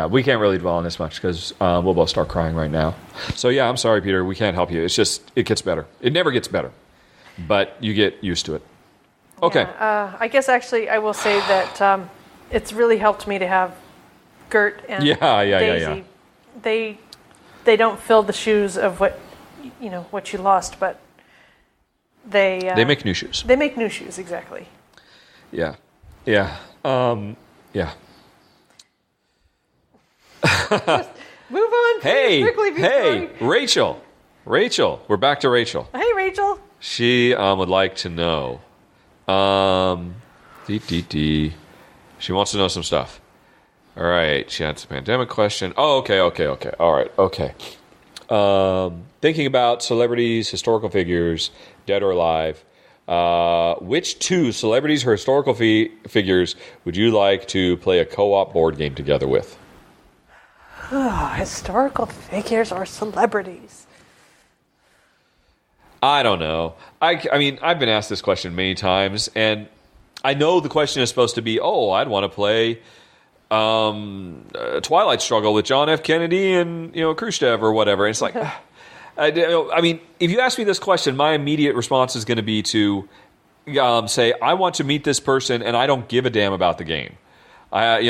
Speaker 1: We can't really dwell on this much because we'll both start crying right now. So, I'm sorry, Peter. We can't help you. It's just, it gets better. It never gets better. But you get used to it. Okay.
Speaker 2: I guess, actually, I will say that it's really helped me to have Gert and Daisy. They don't fill the shoes of what you lost, but they
Speaker 1: make new shoes.
Speaker 2: They make new shoes, exactly.
Speaker 1: Yeah.
Speaker 2: Move on.
Speaker 1: Hey,
Speaker 2: quickly
Speaker 1: hey, Rachel. Rachel. We're back to Rachel.
Speaker 2: Hey, Rachel.
Speaker 1: She would like to know. She wants to know some stuff. All right. She had a pandemic question. Oh, okay. All right. Okay. Thinking about celebrities, historical figures, dead or alive. Which two celebrities or historical figures would you like to play a co-op board game together with?
Speaker 2: Historical figures or celebrities?
Speaker 1: I don't know. I mean, I've been asked this question many times, and I know the question is supposed to be, I'd want to play Twilight Struggle with John F. Kennedy and, Khrushchev or whatever. And it's like, I mean, if you ask me this question, my immediate response is going to be to say, I want to meet this person, and I don't give a damn about the game. If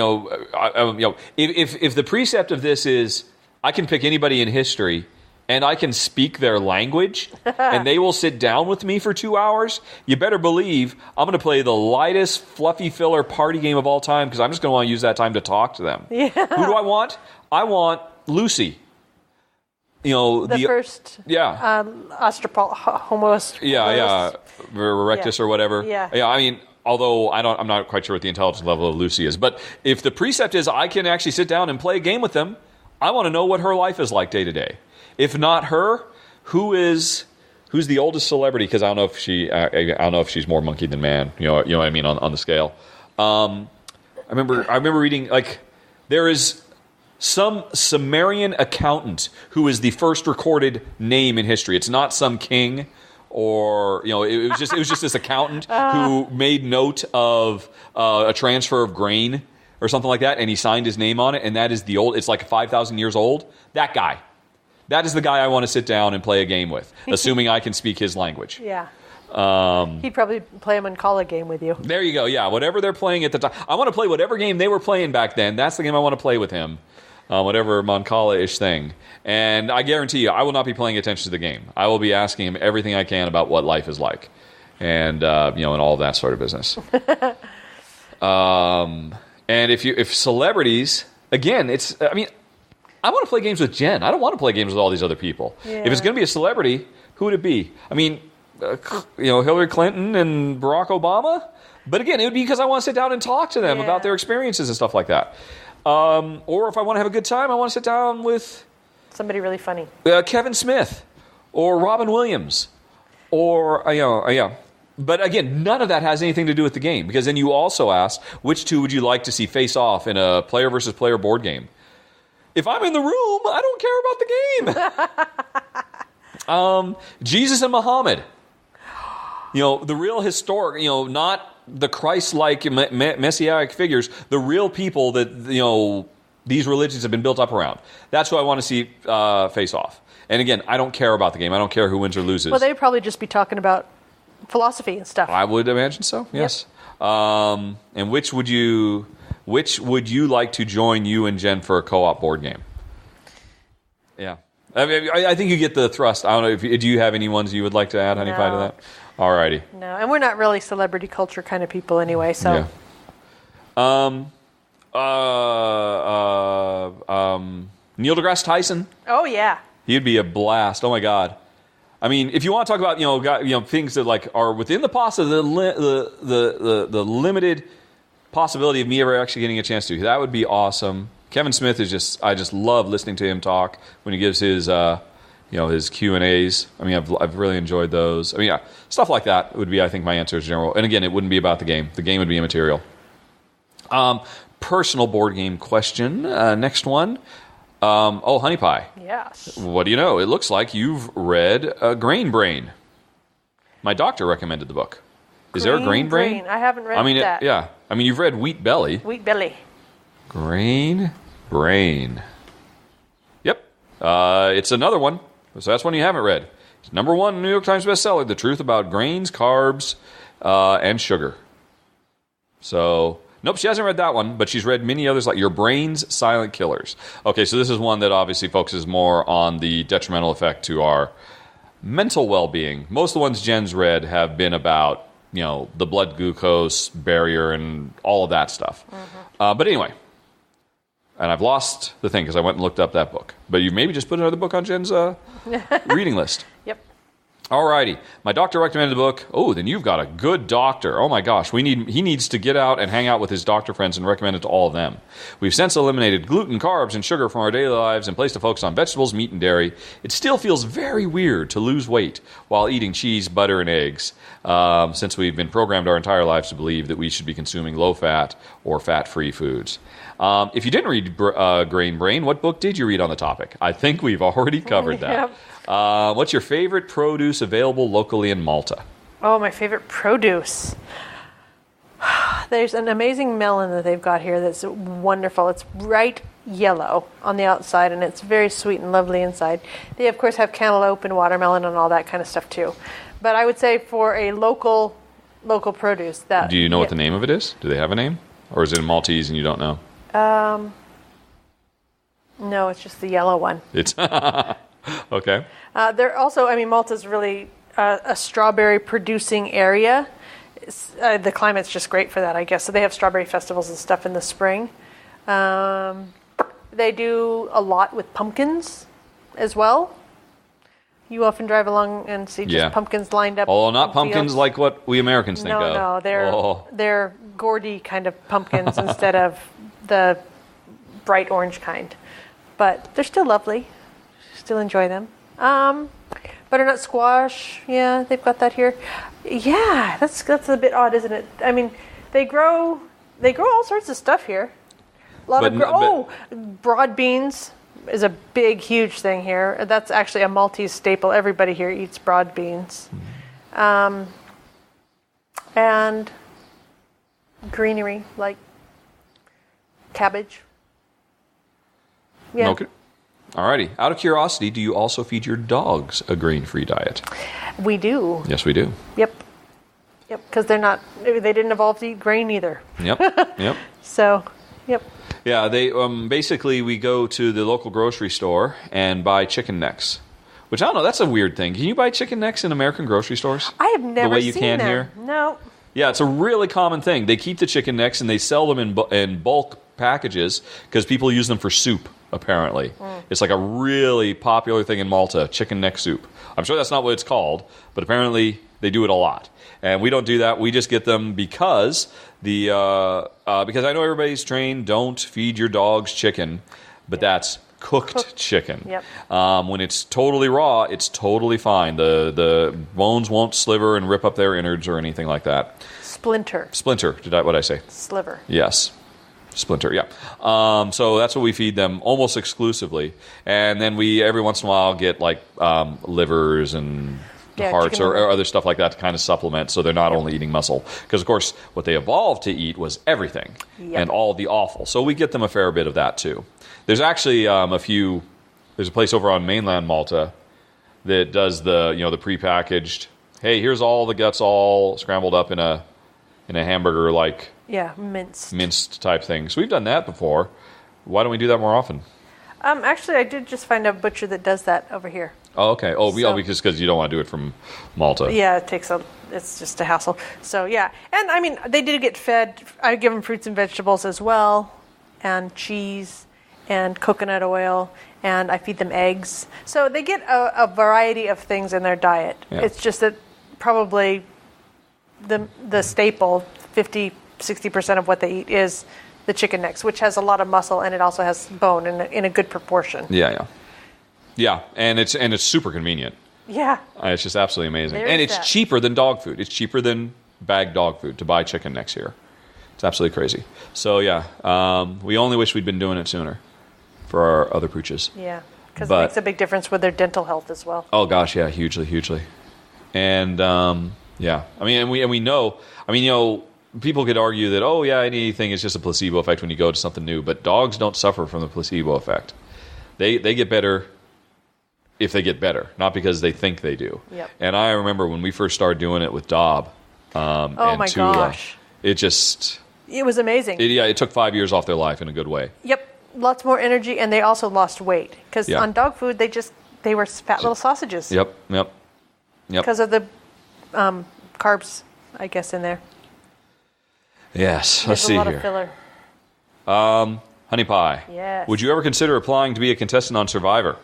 Speaker 1: the precept of this is, I can pick anybody in history, and I can speak their language, and they will sit down with me for 2 hours, you better believe I'm going to play the lightest, fluffy filler party game of all time, because I'm just going to want to use that time to talk to them.
Speaker 2: Yeah.
Speaker 1: Who do I want? I want Lucy.
Speaker 2: The first Homo
Speaker 1: erectus or whatever.
Speaker 2: Yeah.
Speaker 1: I mean, although I'm not quite sure what the intelligence level of Lucy is. But if the precept is I can actually sit down and play a game with them, I want to know what her life is like day to day. If not her, who's the oldest celebrity? Because I don't know if she's more monkey than man. You know what I mean on the scale. I remember reading there is some Sumerian accountant who is the first recorded name in history. It's not some king, or it was just this accountant who made note of a transfer of grain or something like that, and he signed his name on it. And that is it's like 5,000 years old. That guy. That is the guy I want to sit down and play a game with, assuming I can speak his language.
Speaker 2: Yeah. He'd probably play a Mancala game with you.
Speaker 1: There you go. Yeah, whatever they're playing at the time. I want to play whatever game they were playing back then. That's the game I want to play with him. Whatever Mancala-ish thing. And I guarantee you, I will not be paying attention to the game. I will be asking him everything I can about what life is like. And, and all of that sort of business. And if celebrities, again, I want to play games with Jen. I don't want to play games with all these other people.
Speaker 2: Yeah.
Speaker 1: If it's going to be a celebrity, who would it be? I mean, Hillary Clinton and Barack Obama? But again, it would be because I want to sit down and talk to them about their experiences and stuff like that. Or if I want to have a good time, I want to sit down with
Speaker 2: somebody really funny.
Speaker 1: Kevin Smith or Robin Williams or, But again, none of that has anything to do with the game, because then you also ask, which two would you like to see face off in a player versus player board game? If I'm in the room, I don't care about the game. Jesus and Muhammad. The real historic, not the Christ-like messianic figures, the real people that, these religions have been built up around. That's who I want to see face off. And again, I don't care about the game. I don't care who wins or loses.
Speaker 2: Well, they'd probably just be talking about philosophy and stuff.
Speaker 1: I would imagine so, yes. Yep. And which would you like to join you and Jen for a co-op board game? Yeah. I think you get the thrust. I don't know. Do you have any ones you would like to add, Honey Pie, to that? Alrighty.
Speaker 2: No, and we're not really celebrity culture kind of people anyway, so.
Speaker 1: Yeah. Neil deGrasse Tyson.
Speaker 2: Oh, yeah.
Speaker 1: He'd be a blast. Oh, my God. I mean, if you want to talk about, things that, are within the limited possibility of me ever actually getting a chance to, that would be awesome. Kevin Smith is I just love listening to him talk when he gives his, his Q&As. I mean, I've really enjoyed those. I mean, stuff like that would be, I think, my answer as general. And again, it wouldn't be about the game. The game would be immaterial. Personal board game question. Next one. Honey Pie.
Speaker 2: Yes.
Speaker 1: What do you know? It looks like you've read Grain Brain. My doctor recommended the book. Is there a Grain Brain?
Speaker 2: I haven't read that.
Speaker 1: Yeah. I mean, you've read Wheat Belly.
Speaker 2: Wheat Belly.
Speaker 1: Grain Brain. Yep. It's another one. So that's one you haven't read. It's #1 New York Times bestseller, The Truth About Grains, Carbs, and Sugar. So, nope, she hasn't read that one, but she's read many others like Your Brain's Silent Killers. Okay, so this is one that obviously focuses more on the detrimental effect to our mental well-being. Most of the ones Jen's read have been about, the blood glucose barrier and all of that stuff. Mm-hmm. But anyway, And I've lost the thing because I went and looked up that book. But you maybe just put another book on Jen's reading list.
Speaker 2: Yep.
Speaker 1: Alrighty. My doctor recommended the book. Oh, then you've got a good doctor. Oh my gosh. He needs to get out and hang out with his doctor friends and recommend it to all of them. We've since eliminated gluten, carbs, and sugar from our daily lives and placed a focus on vegetables, meat, and dairy. It still feels very weird to lose weight while eating cheese, butter, and eggs, since we've been programmed our entire lives to believe that we should be consuming low-fat or fat-free foods. If you didn't read Grain Brain, what book did you read on the topic? I think we've already covered that.
Speaker 2: Yep.
Speaker 1: What's your favorite produce available locally in Malta?
Speaker 2: Oh, my favorite produce. There's an amazing melon that they've got here that's wonderful. It's bright yellow on the outside, and it's very sweet and lovely inside. They, of course, have cantaloupe and watermelon and all that kind of stuff, too. But I would say for a local produce, that...
Speaker 1: Do you know what the name of it is? Do they have a name? Or is it in Maltese and you don't know?
Speaker 2: No, it's just the yellow one.
Speaker 1: It's... Okay.
Speaker 2: They're also, Malta's really a strawberry producing area. The climate's just great for that, I guess. So they have strawberry festivals and stuff in the spring. They do a lot with pumpkins as well. You often drive along and see just pumpkins lined up.
Speaker 1: Oh, not pumpkins fields. Like what we Americans think of.
Speaker 2: No, they're gourdy kind of pumpkins instead of the bright orange kind. But they're still lovely. Still enjoy them. Butternut squash, yeah, they've got that here. Yeah, that's a bit odd, isn't it? They grow all sorts of stuff here. Broad beans is a big, huge thing here. That's actually a Maltese staple. Everybody here eats broad beans. And greenery, like cabbage. Yeah.
Speaker 1: Okay. Alrighty. Out of curiosity, do you also feed your dogs a grain-free diet?
Speaker 2: We do.
Speaker 1: Yes, we do.
Speaker 2: Yep. Because they didn't evolve to eat grain either.
Speaker 1: Yep.
Speaker 2: So, yep.
Speaker 1: Yeah, they basically we go to the local grocery store and buy chicken necks. Which I don't know, that's a weird thing. Can you buy chicken necks in American grocery stores?
Speaker 2: I have never seen
Speaker 1: the way you can
Speaker 2: them.
Speaker 1: Here?
Speaker 2: No.
Speaker 1: Yeah, it's a really common thing. They keep the chicken necks and they sell them in bulk packages because people use them for soup, apparently. It's like a really popular thing in Malta, chicken neck soup. I'm sure that's not what it's called, but apparently they do it a lot. And we don't do that. We just get them because because I know everybody's trained, don't feed your dogs chicken, but that's cooked chicken.
Speaker 2: Yep.
Speaker 1: When it's totally raw, it's totally fine. The bones won't sliver and rip up their innards or anything like that.
Speaker 2: Splinter.
Speaker 1: What'd I say?
Speaker 2: Sliver.
Speaker 1: Yes. Splinter, yeah. So that's what we feed them almost exclusively. And then we, every once in a while, get like livers and hearts or other stuff like that to kind of supplement so they're not only eating muscle. Because, of course, what they evolved to eat was everything and all the offal. So we get them a fair bit of that, too. There's actually there's a place over on mainland Malta that does the prepackaged, hey, here's all the guts all scrambled up in a hamburger like...
Speaker 2: Yeah, minced
Speaker 1: type thing. So we've done that before. Why don't we do that more often?
Speaker 2: Actually, I did just find a butcher that does that over here.
Speaker 1: Oh, okay. Because you don't want to do it from Malta.
Speaker 2: Yeah, it's just a hassle. So, yeah. And, they do get fed. I give them fruits and vegetables as well, and cheese, and coconut oil, and I feed them eggs. So they get a variety of things in their diet. Yeah. It's just that probably the staple, 50-60% of what they eat is the chicken necks, which has a lot of muscle and it also has bone in a good proportion.
Speaker 1: Yeah, and it's super convenient.
Speaker 2: Yeah,
Speaker 1: it's just absolutely amazing, and it's cheaper than dog food. It's cheaper than bagged dog food to buy chicken necks here. It's absolutely crazy. So we only wish we'd been doing it sooner for our other pooches.
Speaker 2: Yeah, because it makes a big difference with their dental health as well.
Speaker 1: Oh gosh, yeah, hugely, and we know. People could argue that, anything is just a placebo effect when you go to something new, but dogs don't suffer from the placebo effect. They get better if they get better, not because they think they do.
Speaker 2: Yep.
Speaker 1: And I remember when we first started doing it with Dob and Tula,
Speaker 2: gosh.
Speaker 1: It
Speaker 2: was amazing.
Speaker 1: It took 5 years off their life in a good way.
Speaker 2: Yep, lots more energy, and they also lost weight. Because on dog food, they were fat little sausages.
Speaker 1: Yep.
Speaker 2: Because of the carbs, I guess, in there.
Speaker 1: Yes, let's see here.
Speaker 2: There's a lot of filler.
Speaker 1: Honey Pie.
Speaker 2: Yes.
Speaker 1: Would you ever consider applying to be a contestant on Survivor?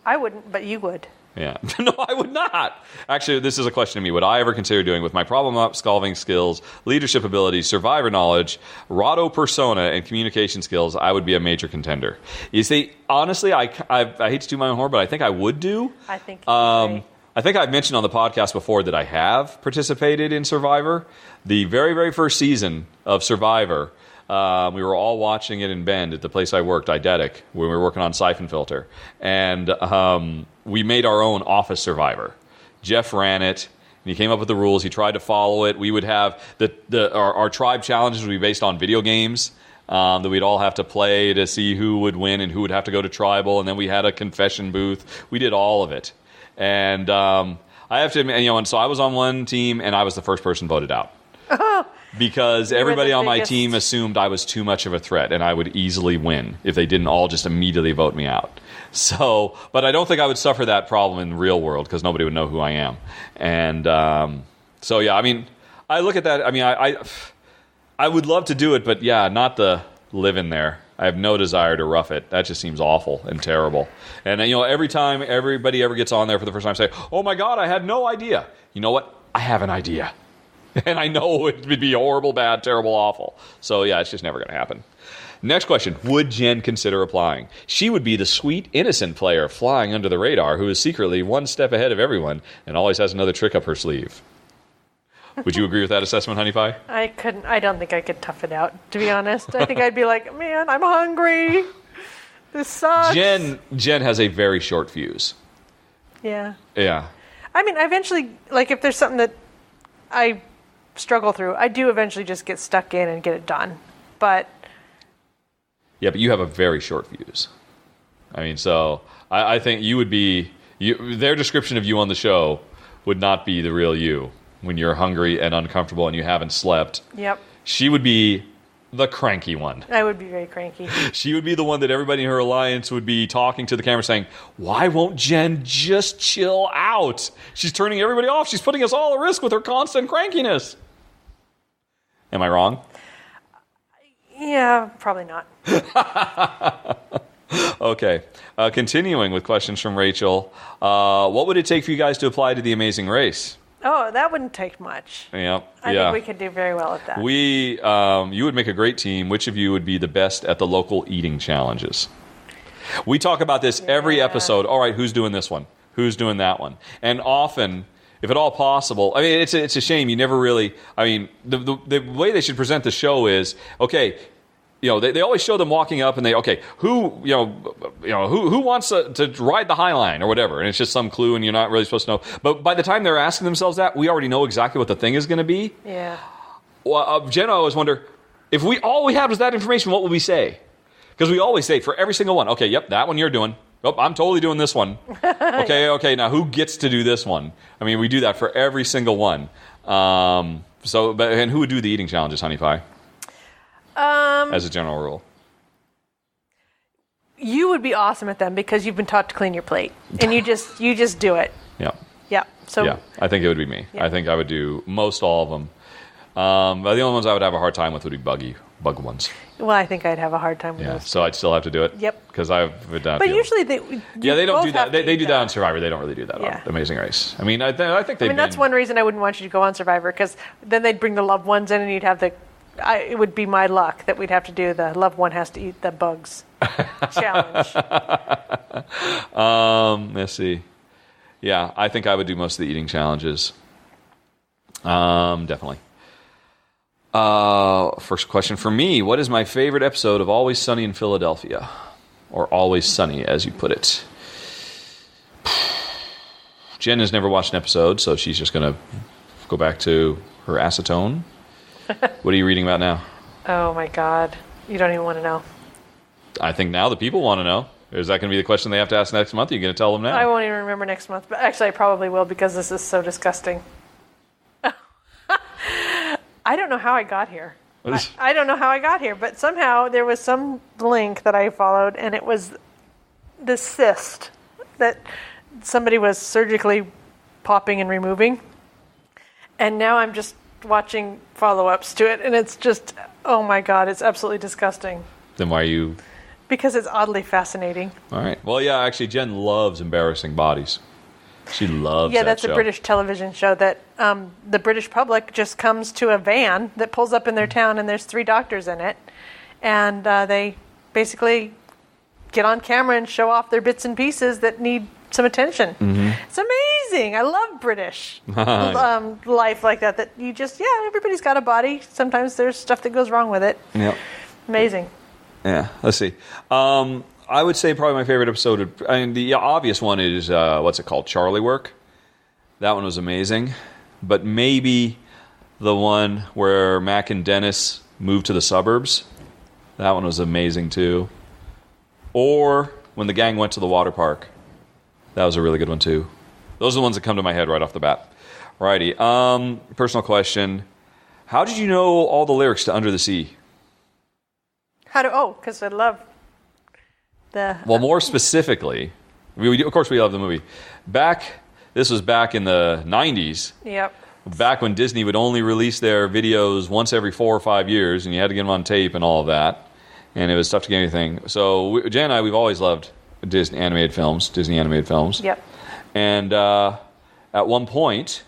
Speaker 2: I wouldn't, but you would.
Speaker 1: Yeah. No, I would not. Actually, this is a question to me. Would I ever consider doing with my problem-solving skills, leadership abilities, survivor knowledge, Rahdo persona, and communication skills, I would be a major contender. You see, honestly, I hate to do my own horn, but I think I would do.
Speaker 2: I think
Speaker 1: I think I've mentioned on the podcast before that I have participated in Survivor. The very, very first season of Survivor, we were all watching it in Bend at the place I worked, Eidetic, when we were working on Siphon Filter. And we made our own office Survivor. Jeff ran it, and he came up with the rules. He tried to follow it. We would have our tribe challenges would be based on video games that we'd all have to play to see who would win and who would have to go to tribal. And then we had a confession booth. We did all of it. And I have to admit, and so I was on one team, and I was the first person voted out. Because everybody on my team assumed I was too much of a threat and I would easily win if they didn't all just immediately vote me out. So, but I don't think I would suffer that problem in the real world because nobody would know who I am. And so, yeah, I mean, I look at that. I mean, I would love to do it, but yeah, not to live in there. I have no desire to rough it. That just seems awful and terrible. And, every time everybody ever gets on there for the first time, say, oh, my God, I had no idea. You know what? I have an idea. And I know it would be horrible, bad, terrible, awful. So, yeah, it's just never going to happen. Next question. Would Jen consider applying? She would be the sweet, innocent player flying under the radar who is secretly one step ahead of everyone and always has another trick up her sleeve. Would you agree with that assessment, Honey Pie?
Speaker 2: I couldn't. I don't think I could tough it out, to be honest. I think I'd be like, man, I'm hungry. This sucks.
Speaker 1: Jen has a very short fuse.
Speaker 2: Yeah.
Speaker 1: Yeah.
Speaker 2: I mean, eventually, like, if there's something that I struggle through, I do eventually just get stuck in and get it done. But
Speaker 1: yeah, but you have a very short fuse. I mean, so I think you would be their description of you on the show would not be the real you when you're hungry and uncomfortable and you haven't slept.
Speaker 2: Yep.
Speaker 1: She would be the cranky one.
Speaker 2: I would be very cranky.
Speaker 1: She would be the one that everybody in her alliance would be talking to the camera saying, why won't Jen just chill out? She's turning everybody off. She's putting us all at risk with her constant crankiness. Am I wrong?
Speaker 2: Yeah, probably not.
Speaker 1: Okay. Continuing with questions from Rachel. What would it take for you guys to apply to the Amazing Race?
Speaker 2: Oh, that wouldn't take much.
Speaker 1: Yep.
Speaker 2: I think we could do very well at that.
Speaker 1: You would make a great team. Which of you would be the best at the local eating challenges? We talk about this every episode. All right, who's doing this one? Who's doing that one? And often, if at all possible, I mean, it's a shame you never really. I mean, the way they should present the show is okay. They always show them walking up and who wants to ride the High Line or whatever, and it's just some clue and you're not really supposed to know. But by the time they're asking themselves that, we already know exactly what the thing is going to be.
Speaker 2: Yeah.
Speaker 1: Well, Jen, I always wonder if all we had was that information, what would we say? Because we always say for every single one, okay, yep, that one you're doing. Oh, I'm totally doing this one. Okay, now who gets to do this one? I mean, we do that for every single one. And who would do the eating challenges, Honey Pie? As a general rule.
Speaker 2: You would be awesome at them because you've been taught to clean your plate. And you just do it.
Speaker 1: Yeah.
Speaker 2: Yeah. So
Speaker 1: yeah, I think it would be me. Yeah. I think I would do most all of them. But the only ones I would have a hard time with would be bug ones.
Speaker 2: Well, I think I'd have a hard time with those.
Speaker 1: So I'd still have to do it?
Speaker 2: Yep.
Speaker 1: Because I've been down.
Speaker 2: But usually they
Speaker 1: don't do that. They do that on Survivor. They don't really do that on Amazing Race. I mean, I think they. I mean,
Speaker 2: that's one reason I wouldn't want you to go on Survivor because then they'd bring the loved ones in and you'd have it would be my luck that we'd have to do the loved one has to eat the bugs challenge.
Speaker 1: Let's see. Yeah, I think I would do most of the eating challenges. Definitely. First question for me. What is my favorite episode of Always Sunny in Philadelphia? Or Always Sunny, as you put it. Jen has never watched an episode, so she's just going to go back to her acetone. What are you reading about now?
Speaker 2: Oh, my God. You don't even want to know.
Speaker 1: I think now the people want to know. Is that going to be the question they have to ask next month? Are you going to tell them now?
Speaker 2: I won't even remember next month. But actually, I probably will because this is so disgusting. I don't know how I got here. I don't know how I got here. But somehow there was some link that I followed, and it was this cyst that somebody was surgically popping and removing. And now I'm just watching follow-ups to it, and it's just, oh my God, it's absolutely disgusting.
Speaker 1: Then why are you...
Speaker 2: Because it's oddly fascinating.
Speaker 1: All right. Well, yeah, actually, Jen loves embarrassing bodies. She loves that show.
Speaker 2: Yeah, that's a British television show that the British public just comes to a van that pulls up in their town, and there's 3 doctors in it. And they basically get on camera and show off their bits and pieces that need some attention. Mm-hmm. It's amazing. I love British life like that. That you just, everybody's got a body. Sometimes there's stuff that goes wrong with it.
Speaker 1: Yep.
Speaker 2: Amazing.
Speaker 1: Yeah, let's see. I would say probably my favorite episode, the obvious one is, what's it called, Charlie Work. That one was amazing. But maybe the one where Mac and Dennis moved to the suburbs. That one was amazing too. Or when the gang went to the water park. That was a really good one too. Those are the ones that come to my head right off the bat. Righty. Personal question. How did you know all the lyrics to Under the Sea?
Speaker 2: Because I love the...
Speaker 1: Well, more specifically, of course we love the movie. This was back in the 90s.
Speaker 2: Yep.
Speaker 1: Back when Disney would only release their videos once every 4 or 5 years, and you had to get them on tape and all of that. And it was tough to get anything. So Jan and I, we've always loved Disney animated films.
Speaker 2: Yep.
Speaker 1: And at one point,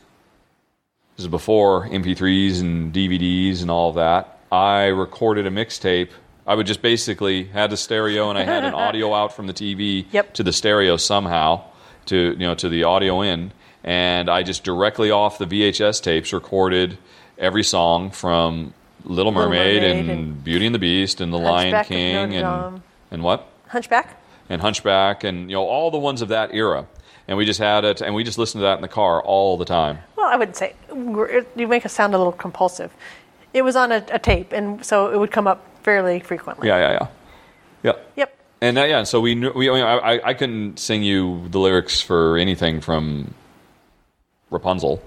Speaker 1: this is before MP3s and DVDs and all of that, I recorded a mixtape. I would just basically had the stereo, and I had an audio out from the TV to the stereo somehow to the audio in, and I just directly off the VHS tapes recorded every song from Little Mermaid and Beauty and the Beast and The Lion King and what?
Speaker 2: Hunchback
Speaker 1: and all the ones of that era. And we just had it, and we just listened to that in the car all the time.
Speaker 2: Well, I wouldn't say you make us sound a little compulsive. It was on a tape, and so it would come up fairly frequently.
Speaker 1: Yeah.
Speaker 2: Yep.
Speaker 1: And so we knew. I couldn't sing you the lyrics for anything from Rapunzel,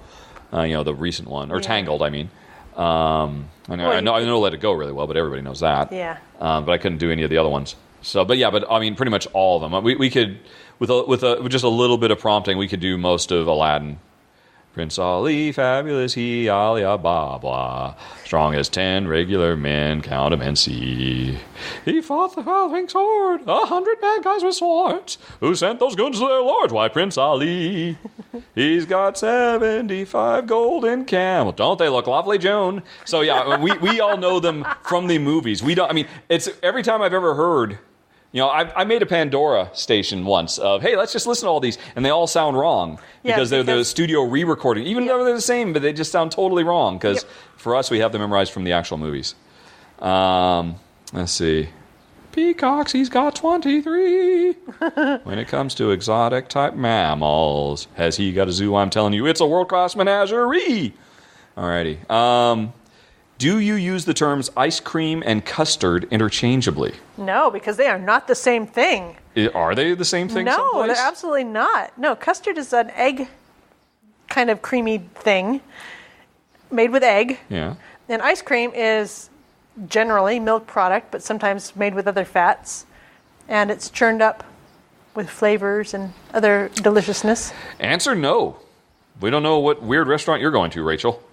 Speaker 1: the recent one, or Tangled. I mean, I know Let It Go really well, but everybody knows that.
Speaker 2: Yeah.
Speaker 1: But I couldn't do any of the other ones. So, but I mean, pretty much all of them. We could, with just a little bit of prompting, we could do most of Aladdin. Prince Ali, fabulous he, Alia, blah, blah. Strong as 10 regular men, count 'em and see. He fought the Howling Sword, 100 bad guys with swords. Who sent those goons to their lords? Why, Prince Ali. He's got 75 golden camels. Don't they look lovely, Joan? So, yeah, we all know them from the movies. It's every time I've ever heard... I made a Pandora station once of, hey, let's just listen to all these, and they all sound wrong because they're the studio re-recording. Even though they're the same, but they just sound totally wrong because for us, we have them memorized from the actual movies. Let's see. Peacocks, he's got 23. When it comes to exotic type mammals, has he got a zoo? I'm telling you, it's a world-class menagerie. Alrighty. Do you use the terms ice cream and custard interchangeably?
Speaker 2: No, because they are not the same thing.
Speaker 1: Are they the same thing?
Speaker 2: No, they're absolutely not. No, custard is an egg kind of creamy thing made with egg.
Speaker 1: Yeah.
Speaker 2: And ice cream is generally milk product, but sometimes made with other fats. And it's churned up with flavors and other deliciousness.
Speaker 1: Answer no. We don't know what weird restaurant you're going to, Rachel.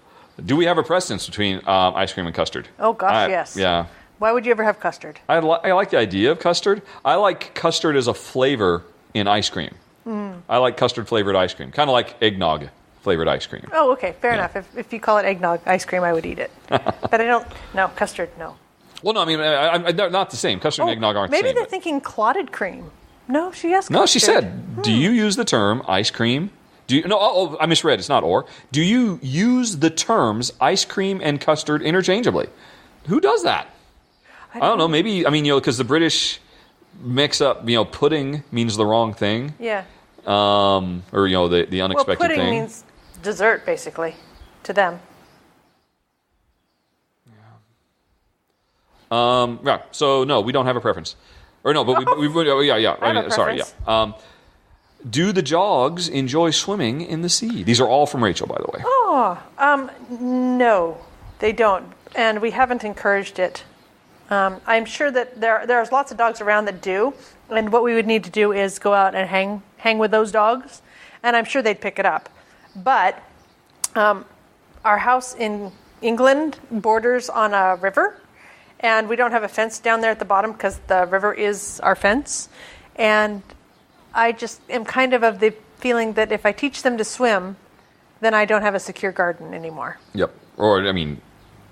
Speaker 1: Do we have a precedence between ice cream and custard?
Speaker 2: Oh, gosh, yes.
Speaker 1: Yeah.
Speaker 2: Why would you ever have custard?
Speaker 1: I like the idea of custard. I like custard as a flavor in ice cream. I like custard-flavored ice cream, kind of like eggnog-flavored ice cream.
Speaker 2: Oh, okay, fair enough. If you call it eggnog ice cream, I would eat it. But I don't... No, custard, no.
Speaker 1: Well, no, I mean, they're not the same. Custard and eggnog aren't the same.
Speaker 2: Maybe they're thinking clotted cream. No, she asked
Speaker 1: No, she said, do you use the term ice cream... I misread. It's not or. Do you use the terms ice cream and custard interchangeably? Who does that? I don't know. Maybe, because the British mix up, pudding means the wrong thing.
Speaker 2: Yeah.
Speaker 1: Or, the unexpected thing.
Speaker 2: Pudding means dessert, basically, to them.
Speaker 1: Yeah. So, no, we don't have a preference. Or no, but sorry, yeah. Do the Jogs enjoy swimming in the sea? These are all from Rachel, by the way.
Speaker 2: No, they don't. And we haven't encouraged it. I'm sure that there's lots of dogs around that do. And what we would need to do is go out and hang with those dogs. And I'm sure they'd pick it up. But our house in England borders on a river. And we don't have a fence down there at the bottom because the river is our fence. And I just am kind of the feeling that if I teach them to swim, then I don't have a secure garden anymore.
Speaker 1: Yep. Or, I mean,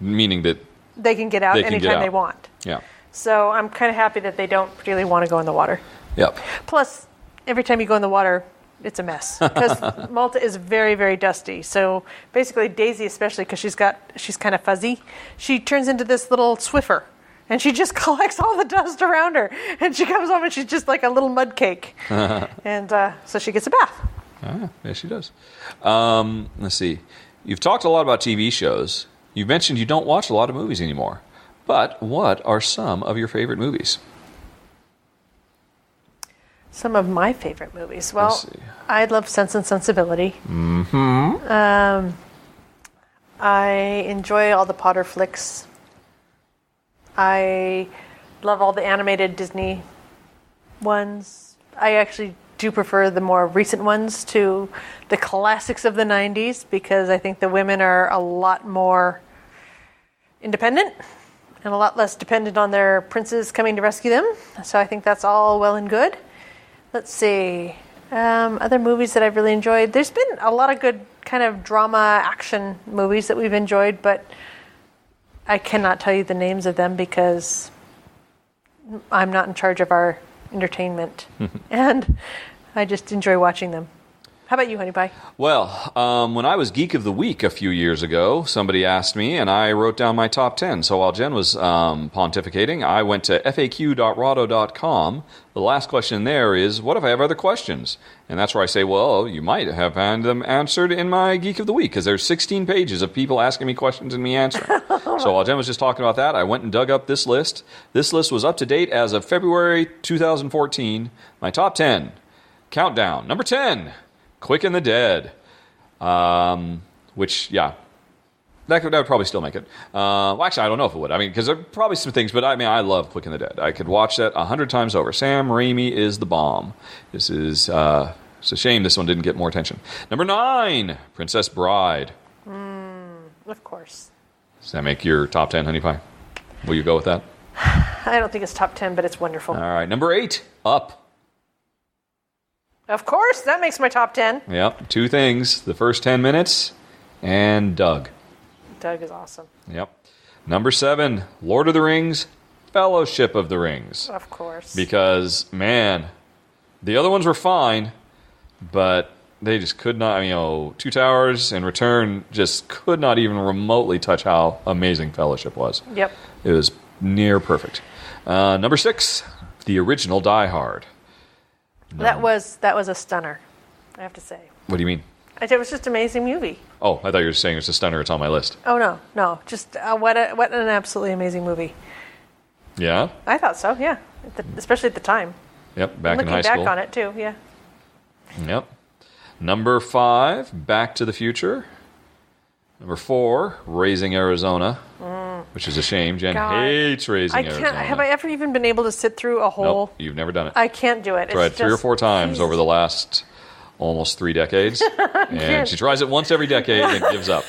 Speaker 1: meaning that
Speaker 2: they can get out anytime they want.
Speaker 1: Yeah.
Speaker 2: So I'm kind of happy that they don't really want to go in the water.
Speaker 1: Yep.
Speaker 2: Plus, every time you go in the water, it's a mess because Malta is very, very dusty. So basically, Daisy, especially because she's kind of fuzzy, she turns into this little Swiffer, and she just collects all the dust around her, and she comes home and she's just like a little mud cake, and so she gets a bath.
Speaker 1: Ah, yes, she does. Let's see. You've talked a lot about TV shows. You've mentioned you don't watch a lot of movies anymore. But what are some of your favorite movies?
Speaker 2: Some of my favorite movies. Well, I love Sense and Sensibility.
Speaker 1: Mm-hmm.
Speaker 2: I enjoy all the Potter flicks. I love all the animated Disney ones. I actually do prefer the more recent ones to the classics of the 90s because I think the women are a lot more independent and a lot less dependent on their princes coming to rescue them. So I think that's all well and good. Let's see. Other movies that I've really enjoyed. There's been a lot of good kind of drama action movies that we've enjoyed, but I cannot tell you the names of them because I'm not in charge of our entertainment. And I just enjoy watching them. How about you, Honey Pie?
Speaker 1: Well, when I was Geek of the Week a few years ago, somebody asked me, and I wrote down my top 10. So while Jen was pontificating, I went to faq.rahdo.com. The last question there is, what if I have other questions? And that's where I say, well, you might have had them answered in my Geek of the Week, because there's 16 pages of people asking me questions and me answering. So while Jen was just talking about that, I went and dug up this list. This list was up to date as of February 2014. My top 10. Countdown. Number 10. Quick and the Dead, which, yeah, that would probably still make it. Well, actually, I don't know if it would. I mean, because there are probably some things, but I mean, I love Quick and the Dead. I could watch that 100 times over. Sam Raimi is the bomb. This is, it's a shame this one didn't get more attention. Number 9, Princess Bride.
Speaker 2: Of course.
Speaker 1: Does that make your top 10, Honey Pie? Will you go with that?
Speaker 2: I don't think it's top 10, but it's wonderful.
Speaker 1: All right, number 8, Up.
Speaker 2: Of course, that makes my top 10.
Speaker 1: Yep, 2 things. The first 10 minutes and Doug.
Speaker 2: Doug is awesome.
Speaker 1: Yep. Number 7, Lord of the Rings, Fellowship of the Rings.
Speaker 2: Of course.
Speaker 1: Because, man, the other ones were fine, but they just could not, 2 Towers and Return just could not even remotely touch how amazing Fellowship was.
Speaker 2: Yep.
Speaker 1: It was near perfect. Number 6, the original Die Hard. No.
Speaker 2: That was a stunner, I have to say.
Speaker 1: What do you mean?
Speaker 2: It was just an amazing movie.
Speaker 1: Oh, I thought you were saying it's a stunner. It's on my list.
Speaker 2: Oh, no. Just what an absolutely amazing movie.
Speaker 1: Yeah?
Speaker 2: I thought so, yeah. Especially at the time.
Speaker 1: Yep, back in high school.
Speaker 2: Looking back on it, too, yeah.
Speaker 1: Yep. Number 5, Back to the Future. Number 4, Raising Arizona, which is a shame. Jen hates Raising Arizona.
Speaker 2: Have I ever even been able to sit through a whole...
Speaker 1: Nope, you've never done it.
Speaker 2: I can't do it.
Speaker 1: Tried 3 or 4 times over the last almost 3 decades. And she tries it once every decade and gives up.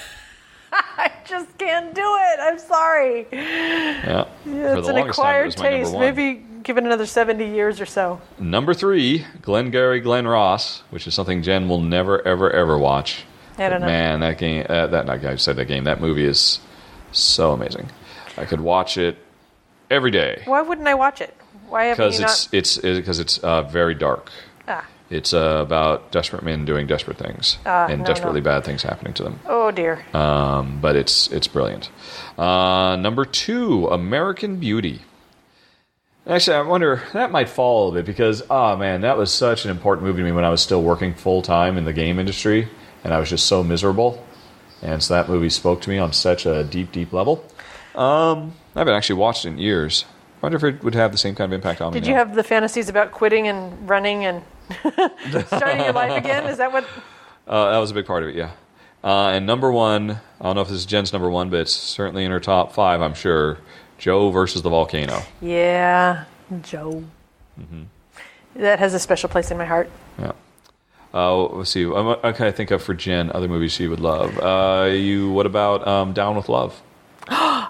Speaker 2: I just can't do it. I'm sorry.
Speaker 1: Yeah.
Speaker 2: It's an acquired taste. Maybe give it another 70 years or so.
Speaker 1: Number 3, Glengarry Glen Ross, which is something Jen will never, ever, ever watch.
Speaker 2: I don't know.
Speaker 1: Man, that game, that movie is so amazing. I could watch it every day.
Speaker 2: Why wouldn't I watch it? Why haven't you not?
Speaker 1: Because it's very dark. It's about desperate men doing desperate things and desperately bad things happening to them.
Speaker 2: Oh dear.
Speaker 1: But it's brilliant. Number 2, American Beauty. Actually, I wonder, that might fall a little bit because, that was such an important movie to me when I was still working full-time in the game industry, and I was just so miserable. And so that movie spoke to me on such a deep, deep level. I haven't actually watched it in years. I wonder if it would have the same kind of impact on me.
Speaker 2: Did you have the fantasies about quitting and running and starting your life again? Is that what...
Speaker 1: that was a big part of it, yeah. And number 1, I don't know if this is Jen's number 1, but it's certainly in her top 5, I'm sure, Joe versus the Volcano. Yeah,
Speaker 2: Joe. Mm-hmm. That has a special place in my heart.
Speaker 1: Yeah. Let's see. I'm trying to think of for Jen other movies she would love. What about Down with Love?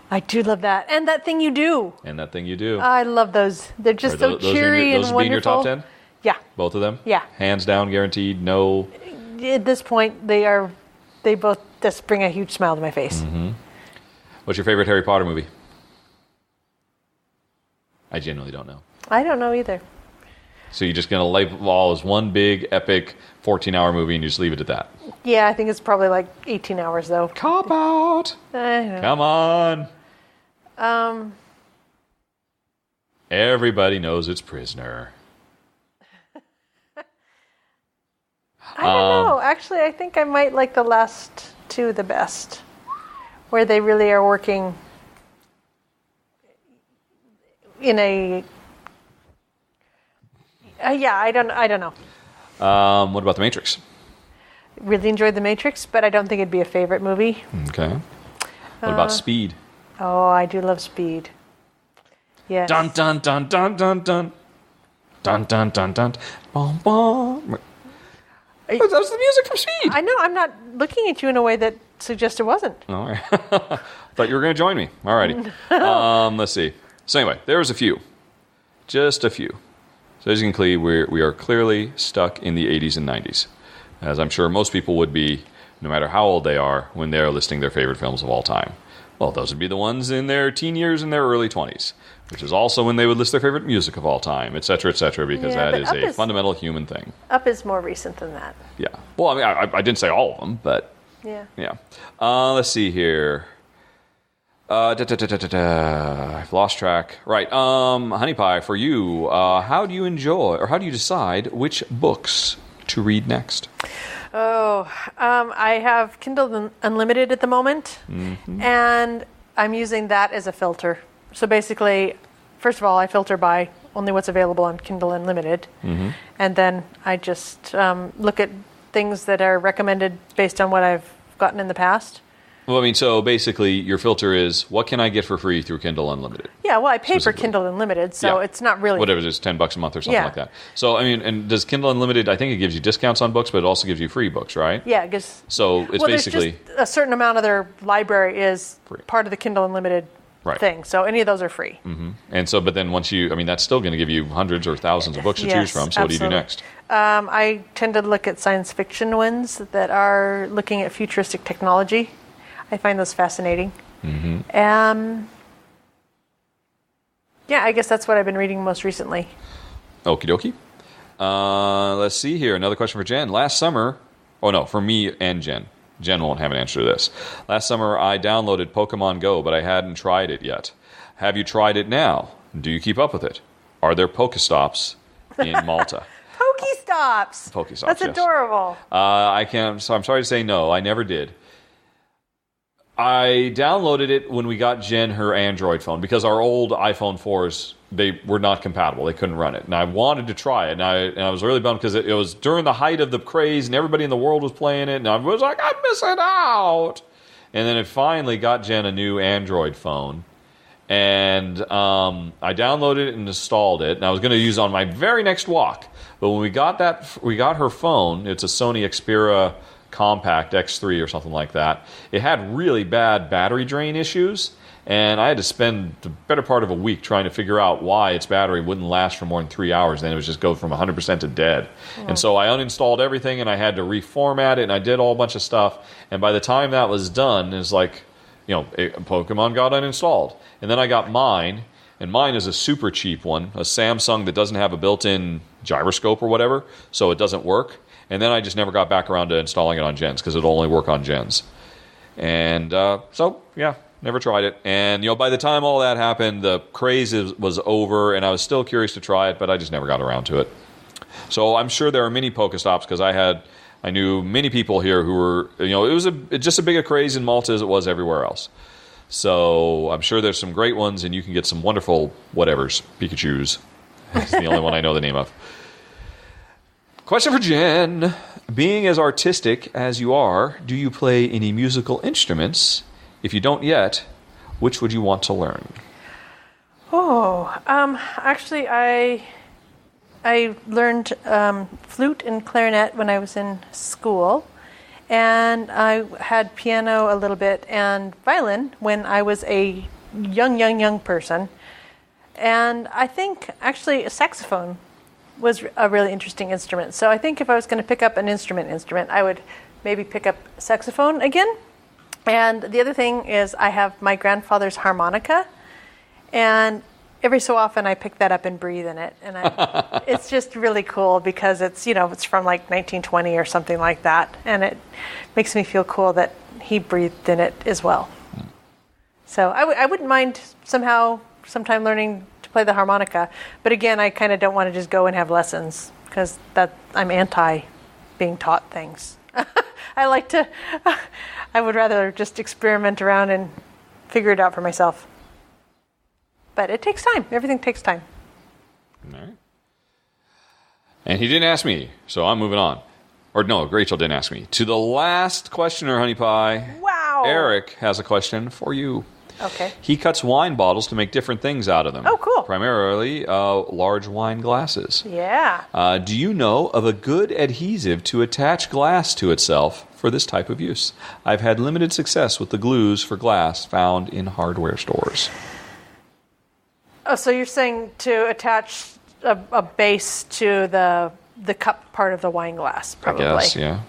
Speaker 2: I do love that. And That Thing You Do.
Speaker 1: And That Thing You Do.
Speaker 2: I love those. They're just so cheery and wonderful.
Speaker 1: Those would be in your top 10?
Speaker 2: Yeah.
Speaker 1: Both of them?
Speaker 2: Yeah.
Speaker 1: Hands down, guaranteed, no...
Speaker 2: At this point, they both just bring a huge smile to my face.
Speaker 1: Mm-hmm. What's your favorite Harry Potter movie? I genuinely don't know.
Speaker 2: I don't know either.
Speaker 1: So you're just going to label all as one big, epic, 14-hour movie and you just leave it at that?
Speaker 2: Yeah, I think it's probably like 18 hours, though.
Speaker 1: Cop out! Come on! Everybody knows it's Prisoner.
Speaker 2: I don't know. Actually, I think I might like the last two the best, where they really are working in a... I don't know.
Speaker 1: What about The Matrix?
Speaker 2: Really enjoyed The Matrix, but I don't think it'd be a favorite movie.
Speaker 1: Okay. What about Speed?
Speaker 2: Oh, I do love Speed. Yes.
Speaker 1: Dun dun dun dun dun dun. Dun dun dun dun. Bum, bum. That was the music from Speed.
Speaker 2: I know. I'm not looking at you in a way that suggests it wasn't.
Speaker 1: All right. Thought you were going to join me. All righty. Let's see. So anyway, there was a few. Just a few. So as you can see, we are clearly stuck in the 80s and 90s, as I'm sure most people would be, no matter how old they are, when they're listing their favorite films of all time. Well, those would be the ones in their teen years and their early 20s, which is also when they would list their favorite music of all time, et cetera, because that is a fundamental human thing.
Speaker 2: Up is more recent than that.
Speaker 1: Yeah. Well, I mean, I didn't say all of them, but... Yeah. Let's see here. I've lost track. Right. Honey Pie, for you, how do you enjoy, or how do you decide which books to read next?
Speaker 2: I have Kindle Unlimited at the moment, and I'm using that as a filter. So basically, first of all, I filter by only what's available on Kindle Unlimited, and then I just look at things that are recommended based on what I've gotten in the past.
Speaker 1: Well, I mean, so basically your filter is, what can I get for free through Kindle Unlimited?
Speaker 2: Yeah, well, I pay for Kindle Unlimited, so it's not really...
Speaker 1: Whatever it is, $10 a month or something like that. So, I mean, and does Kindle Unlimited, I think it gives you discounts on books, but it also gives you free books, right?
Speaker 2: Yeah, it gives...
Speaker 1: So it's basically...
Speaker 2: There's just a certain amount of their library is
Speaker 1: free.
Speaker 2: Part of the Kindle Unlimited thing, so any of those are free.
Speaker 1: And so, but then once you... I mean, that's still going to give you hundreds or thousands of books to choose from, so what do you do next?
Speaker 2: I tend to look at science fiction ones that are looking at futuristic technology. I find those fascinating. Yeah, I guess that's what I've been reading most recently. Okie
Speaker 1: dokie. Let's see here. Another question for Jen. Last summer... Oh, no, for me and Jen. Jen won't have an answer to this. Last summer, I downloaded Pokemon Go, but I hadn't tried it yet. Have you tried it now? Do you keep up with it? Are there Pokestops in Malta?
Speaker 2: Pokestops! That's adorable.
Speaker 1: I'm sorry to say no. I never did. I downloaded it when we got Jen her Android phone because our old iPhone 4s, they were not compatible. They couldn't run it. And I wanted to try it. And I was really bummed because it was during the height of the craze and everybody in the world was playing it. And I was like, I'm missing out. And then it finally got Jen a new Android phone. And I downloaded it and installed it. And I was going to use it on my very next walk. But when we got her phone, it's a Sony Xperia Compact X3 or something like that. It had really bad battery drain issues, and I had to spend the better part of a week trying to figure out why its battery wouldn't last for more than 3 hours. Then it would just go from 100% to dead. And so I uninstalled everything, and I had to reformat it, and I did a whole bunch of stuff. And by the time that was done, it's like, Pokemon got uninstalled. And then I got mine, and mine is a super cheap one, a Samsung that doesn't have a built-in gyroscope or whatever, so it doesn't work. And then I just never got back around to installing it on Jen's because it'll only work on Jen's. And never tried it. And, by the time all that happened, the craze was over, and I was still curious to try it, but I just never got around to it. So I'm sure there are many Pokestops because I knew many people here who were, it was just as big a craze in Malta as it was everywhere else. So I'm sure there's some great ones, and you can get some wonderful whatevers. Pikachus. That's the only one I know the name of. Question for Jen. Being as artistic as you are, do you play any musical instruments? If you don't yet, which would you want to learn?
Speaker 2: Actually, I learned flute and clarinet when I was in school, and I had piano a little bit and violin when I was a young person. And I think actually a saxophone was a really interesting instrument. So I think if I was going to pick up an instrument, I would maybe pick up saxophone again. And the other thing is I have my grandfather's harmonica, and every so often I pick that up and breathe in it. And it's just really cool because it's from like 1920 or something like that. And it makes me feel cool that he breathed in it as well. So I wouldn't mind sometime learning to play the harmonica. But again, I kind of don't want to just go and have lessons because I'm anti being taught things. I would rather just experiment around and figure it out for myself. But it takes time. Everything takes time.
Speaker 1: All right. And he didn't ask me, so I'm moving on. Or no, Rachel didn't ask me. To the last questioner, Honey Pie.
Speaker 2: Wow.
Speaker 1: Eric has a question for you.
Speaker 2: Okay.
Speaker 1: He cuts wine bottles to make different things out of them.
Speaker 2: Oh, cool.
Speaker 1: Primarily large wine glasses.
Speaker 2: Yeah.
Speaker 1: Do you know of a good adhesive to attach glass to itself for this type of use? I've had limited success with the glues for glass found in hardware stores.
Speaker 2: Oh, so you're saying to attach a base to the cup part of the wine glass, probably.
Speaker 1: I guess, yeah.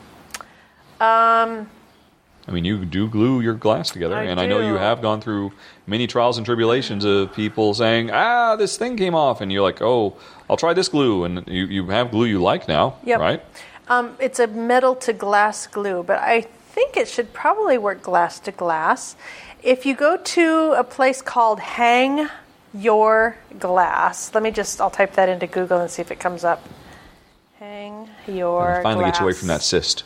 Speaker 1: I mean, you do glue your glass together, I know you have gone through many trials and tribulations of people saying, this thing came off, and you're like, oh, I'll try this glue, and you have glue you like now,
Speaker 2: yep.
Speaker 1: Right?
Speaker 2: It's a metal to glass glue, but I think it should probably work glass to glass. If you go to a place called Hang Your Glass, I'll type that into Google and see if it comes up. Hang Your
Speaker 1: Finally
Speaker 2: Glass.
Speaker 1: get you away from that cyst.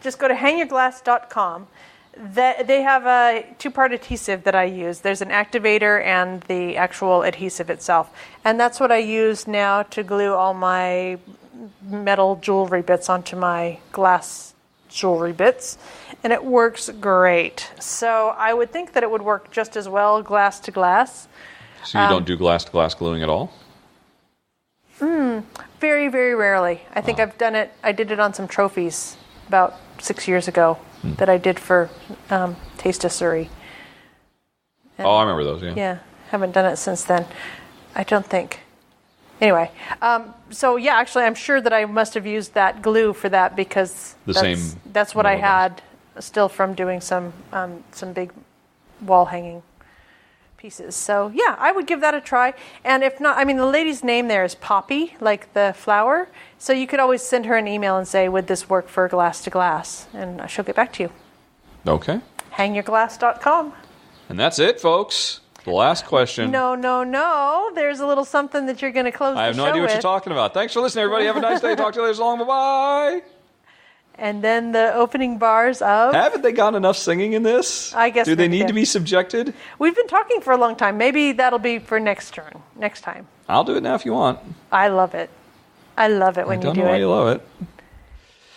Speaker 2: Just go to hangyourglass.com. They have a two-part adhesive that I use. There's an activator and the actual adhesive itself. And that's what I use now to glue all my metal jewelry bits onto my glass jewelry bits. And it works great. So I would think that it would work just as well glass to glass.
Speaker 1: So you don't do glass to glass gluing at all?
Speaker 2: Very, very rarely. I think I've done it. I did it on some trophies about 6 years ago that I did for Taste of Surrey. And,
Speaker 1: I remember those, yeah.
Speaker 2: Yeah, haven't done it since then. I don't think. Anyway, actually, I'm sure that I must have used that glue for that because that's what I had still from doing some big wall hanging pieces. So yeah, I would give that a try. And if not, the lady's name there is Poppy, like the flower. So you could always send her an email and say, would this work for glass to glass? And she'll get back to you.
Speaker 1: Okay.
Speaker 2: Hangyourglass.com.
Speaker 1: And that's it, folks. The last question.
Speaker 2: No. There's a little something that you're going to close the show with.
Speaker 1: I have no idea what you're talking about. Thanks for listening, everybody. Have a nice day. Talk to you later. So long. Bye-bye.
Speaker 2: And then the opening bars of...
Speaker 1: Haven't they got enough singing in this?
Speaker 2: I guess
Speaker 1: do they need to be subjected?
Speaker 2: We've been talking for a long time. Maybe that'll be for next time.
Speaker 1: I'll do it now if you want.
Speaker 2: I love it. I love it when you do it.
Speaker 1: I don't know why you love it.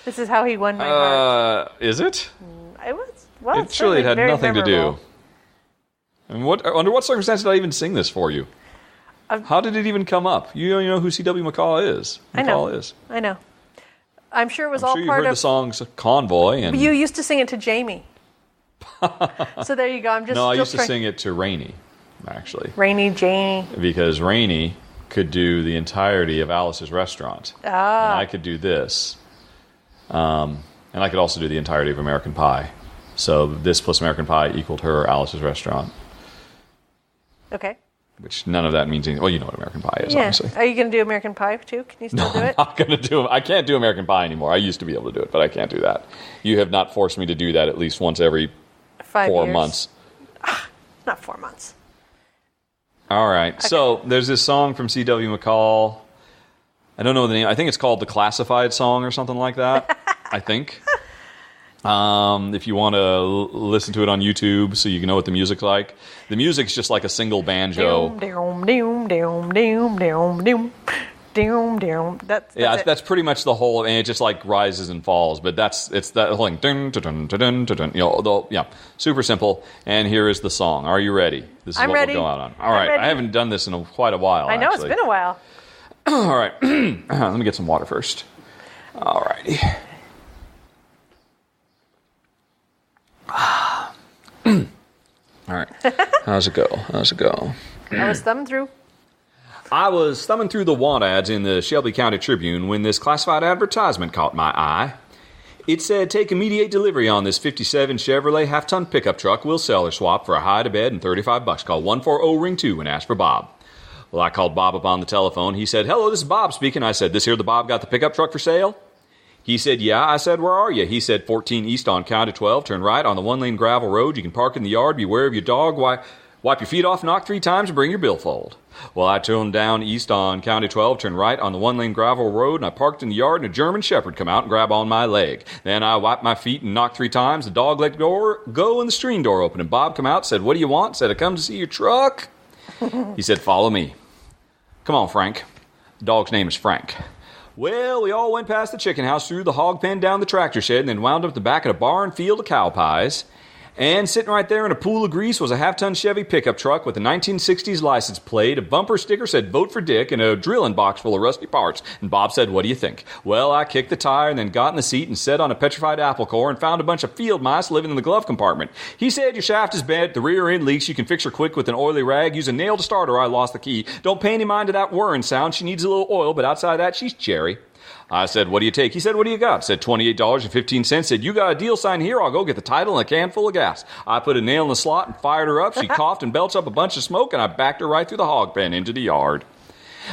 Speaker 2: This is how he won my heart.
Speaker 1: Is it?
Speaker 2: It was. Well,
Speaker 1: it surely had nothing
Speaker 2: memorable.
Speaker 1: to do. And under what circumstances did I even sing this for you? How did it even come up? You don't even know who C.W. McCall is.
Speaker 2: I know. I'm sure it was all
Speaker 1: you
Speaker 2: part
Speaker 1: heard
Speaker 2: of
Speaker 1: the song's Convoy. And
Speaker 2: you used to sing it to Jamie. So there you go.
Speaker 1: I used to sing it to Rainey, actually.
Speaker 2: Rainey Janie.
Speaker 1: Because Rainey could do the entirety of Alice's Restaurant. And I could do this. And I could also do the entirety of American Pie. So this plus American Pie equaled her Alice's Restaurant.
Speaker 2: Okay.
Speaker 1: Which none of that means anything. Well, you know what American Pie is, obviously.
Speaker 2: Are you going to do American Pie too? Can you still do it?
Speaker 1: I'm not going to do it. I can't do American Pie anymore. I used to be able to do it, but I can't do that. You have not forced me to do that at least once every 4 months.
Speaker 2: Not 4 months.
Speaker 1: All right. Okay. So there's this song from C.W. McCall. I don't know the name. I think it's called The Classified Song or something like that. I think. If you want to listen to it on YouTube so you can know what the music's like. The music's just like a single banjo. That's pretty much the whole, and it just like rises and falls, but it's that whole thing. Super simple. And here is the song. Are you ready? This is what we'll go out on. All right. I haven't done this in quite a while.
Speaker 2: I know,
Speaker 1: actually.
Speaker 2: It's been a while.
Speaker 1: All right. Let me get some water first. All righty. All right. How's it go?
Speaker 2: I was thumbing through.
Speaker 1: I was thumbing through the want ads in the Shelby County Tribune when this classified advertisement caught my eye. It said, take immediate delivery on this 57 Chevrolet half-ton pickup truck. We'll sell or swap for a hide-to-bed and $35. Call 140-ring-2 and ask for Bob. Well, I called Bob up on the telephone. He said, hello, this is Bob speaking. I said, this here the Bob got the pickup truck for sale? He said, yeah. I said, where are you? He said, 14 East on County 12. Turn right on the one-lane gravel road. You can park in the yard. Beware of your dog. Wipe your feet off, knock 3 times, and bring your billfold. Well, I turned down east on County 12, turned right on the one-lane gravel road, and I parked in the yard, and a German Shepherd come out and grab on my leg. Then I wiped my feet and knocked 3 times. The dog let go, and the screen door opened. And Bob come out, said, what do you want? Said, I come to see your truck. He said, follow me. Come on, Frank. The dog's name is Frank. Well, we all went past the chicken house, through the hog pen, down the tractor shed, and then wound up the back of a barn field of cow pies. And sitting right there in a pool of grease was a half-ton Chevy pickup truck with a 1960s license plate. A bumper sticker said, vote for Dick, and a drilling box full of rusty parts. And Bob said, what do you think? Well, I kicked the tire and then got in the seat and sat on a petrified apple core and found a bunch of field mice living in the glove compartment. He said, your shaft is bent, the rear end leaks, you can fix her quick with an oily rag. Use a nail to start her, I lost the key. Don't pay any mind to that whirring sound, she needs a little oil, but outside of that, she's cherry. I said, what do you take? He said, what do you got? I said, $28.15. Said, you got a deal sign here? I'll go get the title and a can full of gas. I put a nail in the slot and fired her up. She coughed and belched up a bunch of smoke, and I backed her right through the hog pen into the yard.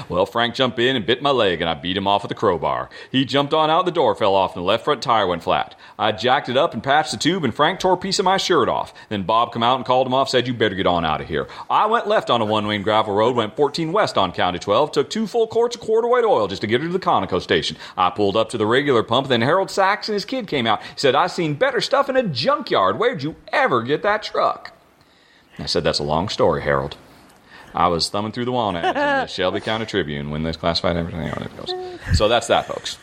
Speaker 1: Well, Frank jumped in and bit my leg, and I beat him off with a crowbar. He jumped on out the door, fell off, and the left front tire went flat. I jacked it up and patched the tube, and Frank tore a piece of my shirt off. Then Bob come out and called him off, said, you better get on out of here. I went left on a one-lane gravel road, went 14 west on County 12, took 2 full quarts of quarter-weight oil just to get her to the Conoco station. I pulled up to the regular pump, then Harold Sachs and his kid came out. He said, I seen better stuff in a junkyard. Where'd you ever get that truck? I said, that's a long story, Harold. I was thumbing through the want ads in the Shelby County Tribune when this classified everything on it goes. So that's that, folks.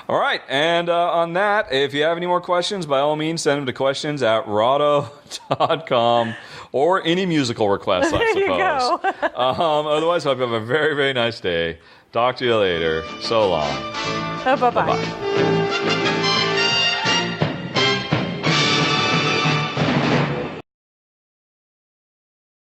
Speaker 1: All right, and on that, if you have any more questions, by all means, send them to questions@rahdo.com or any musical requests, I suppose.
Speaker 2: There you go.
Speaker 1: Otherwise, I hope you have a very, very nice day. Talk to you later. So long.
Speaker 2: Bye-bye.
Speaker 1: Bye-bye.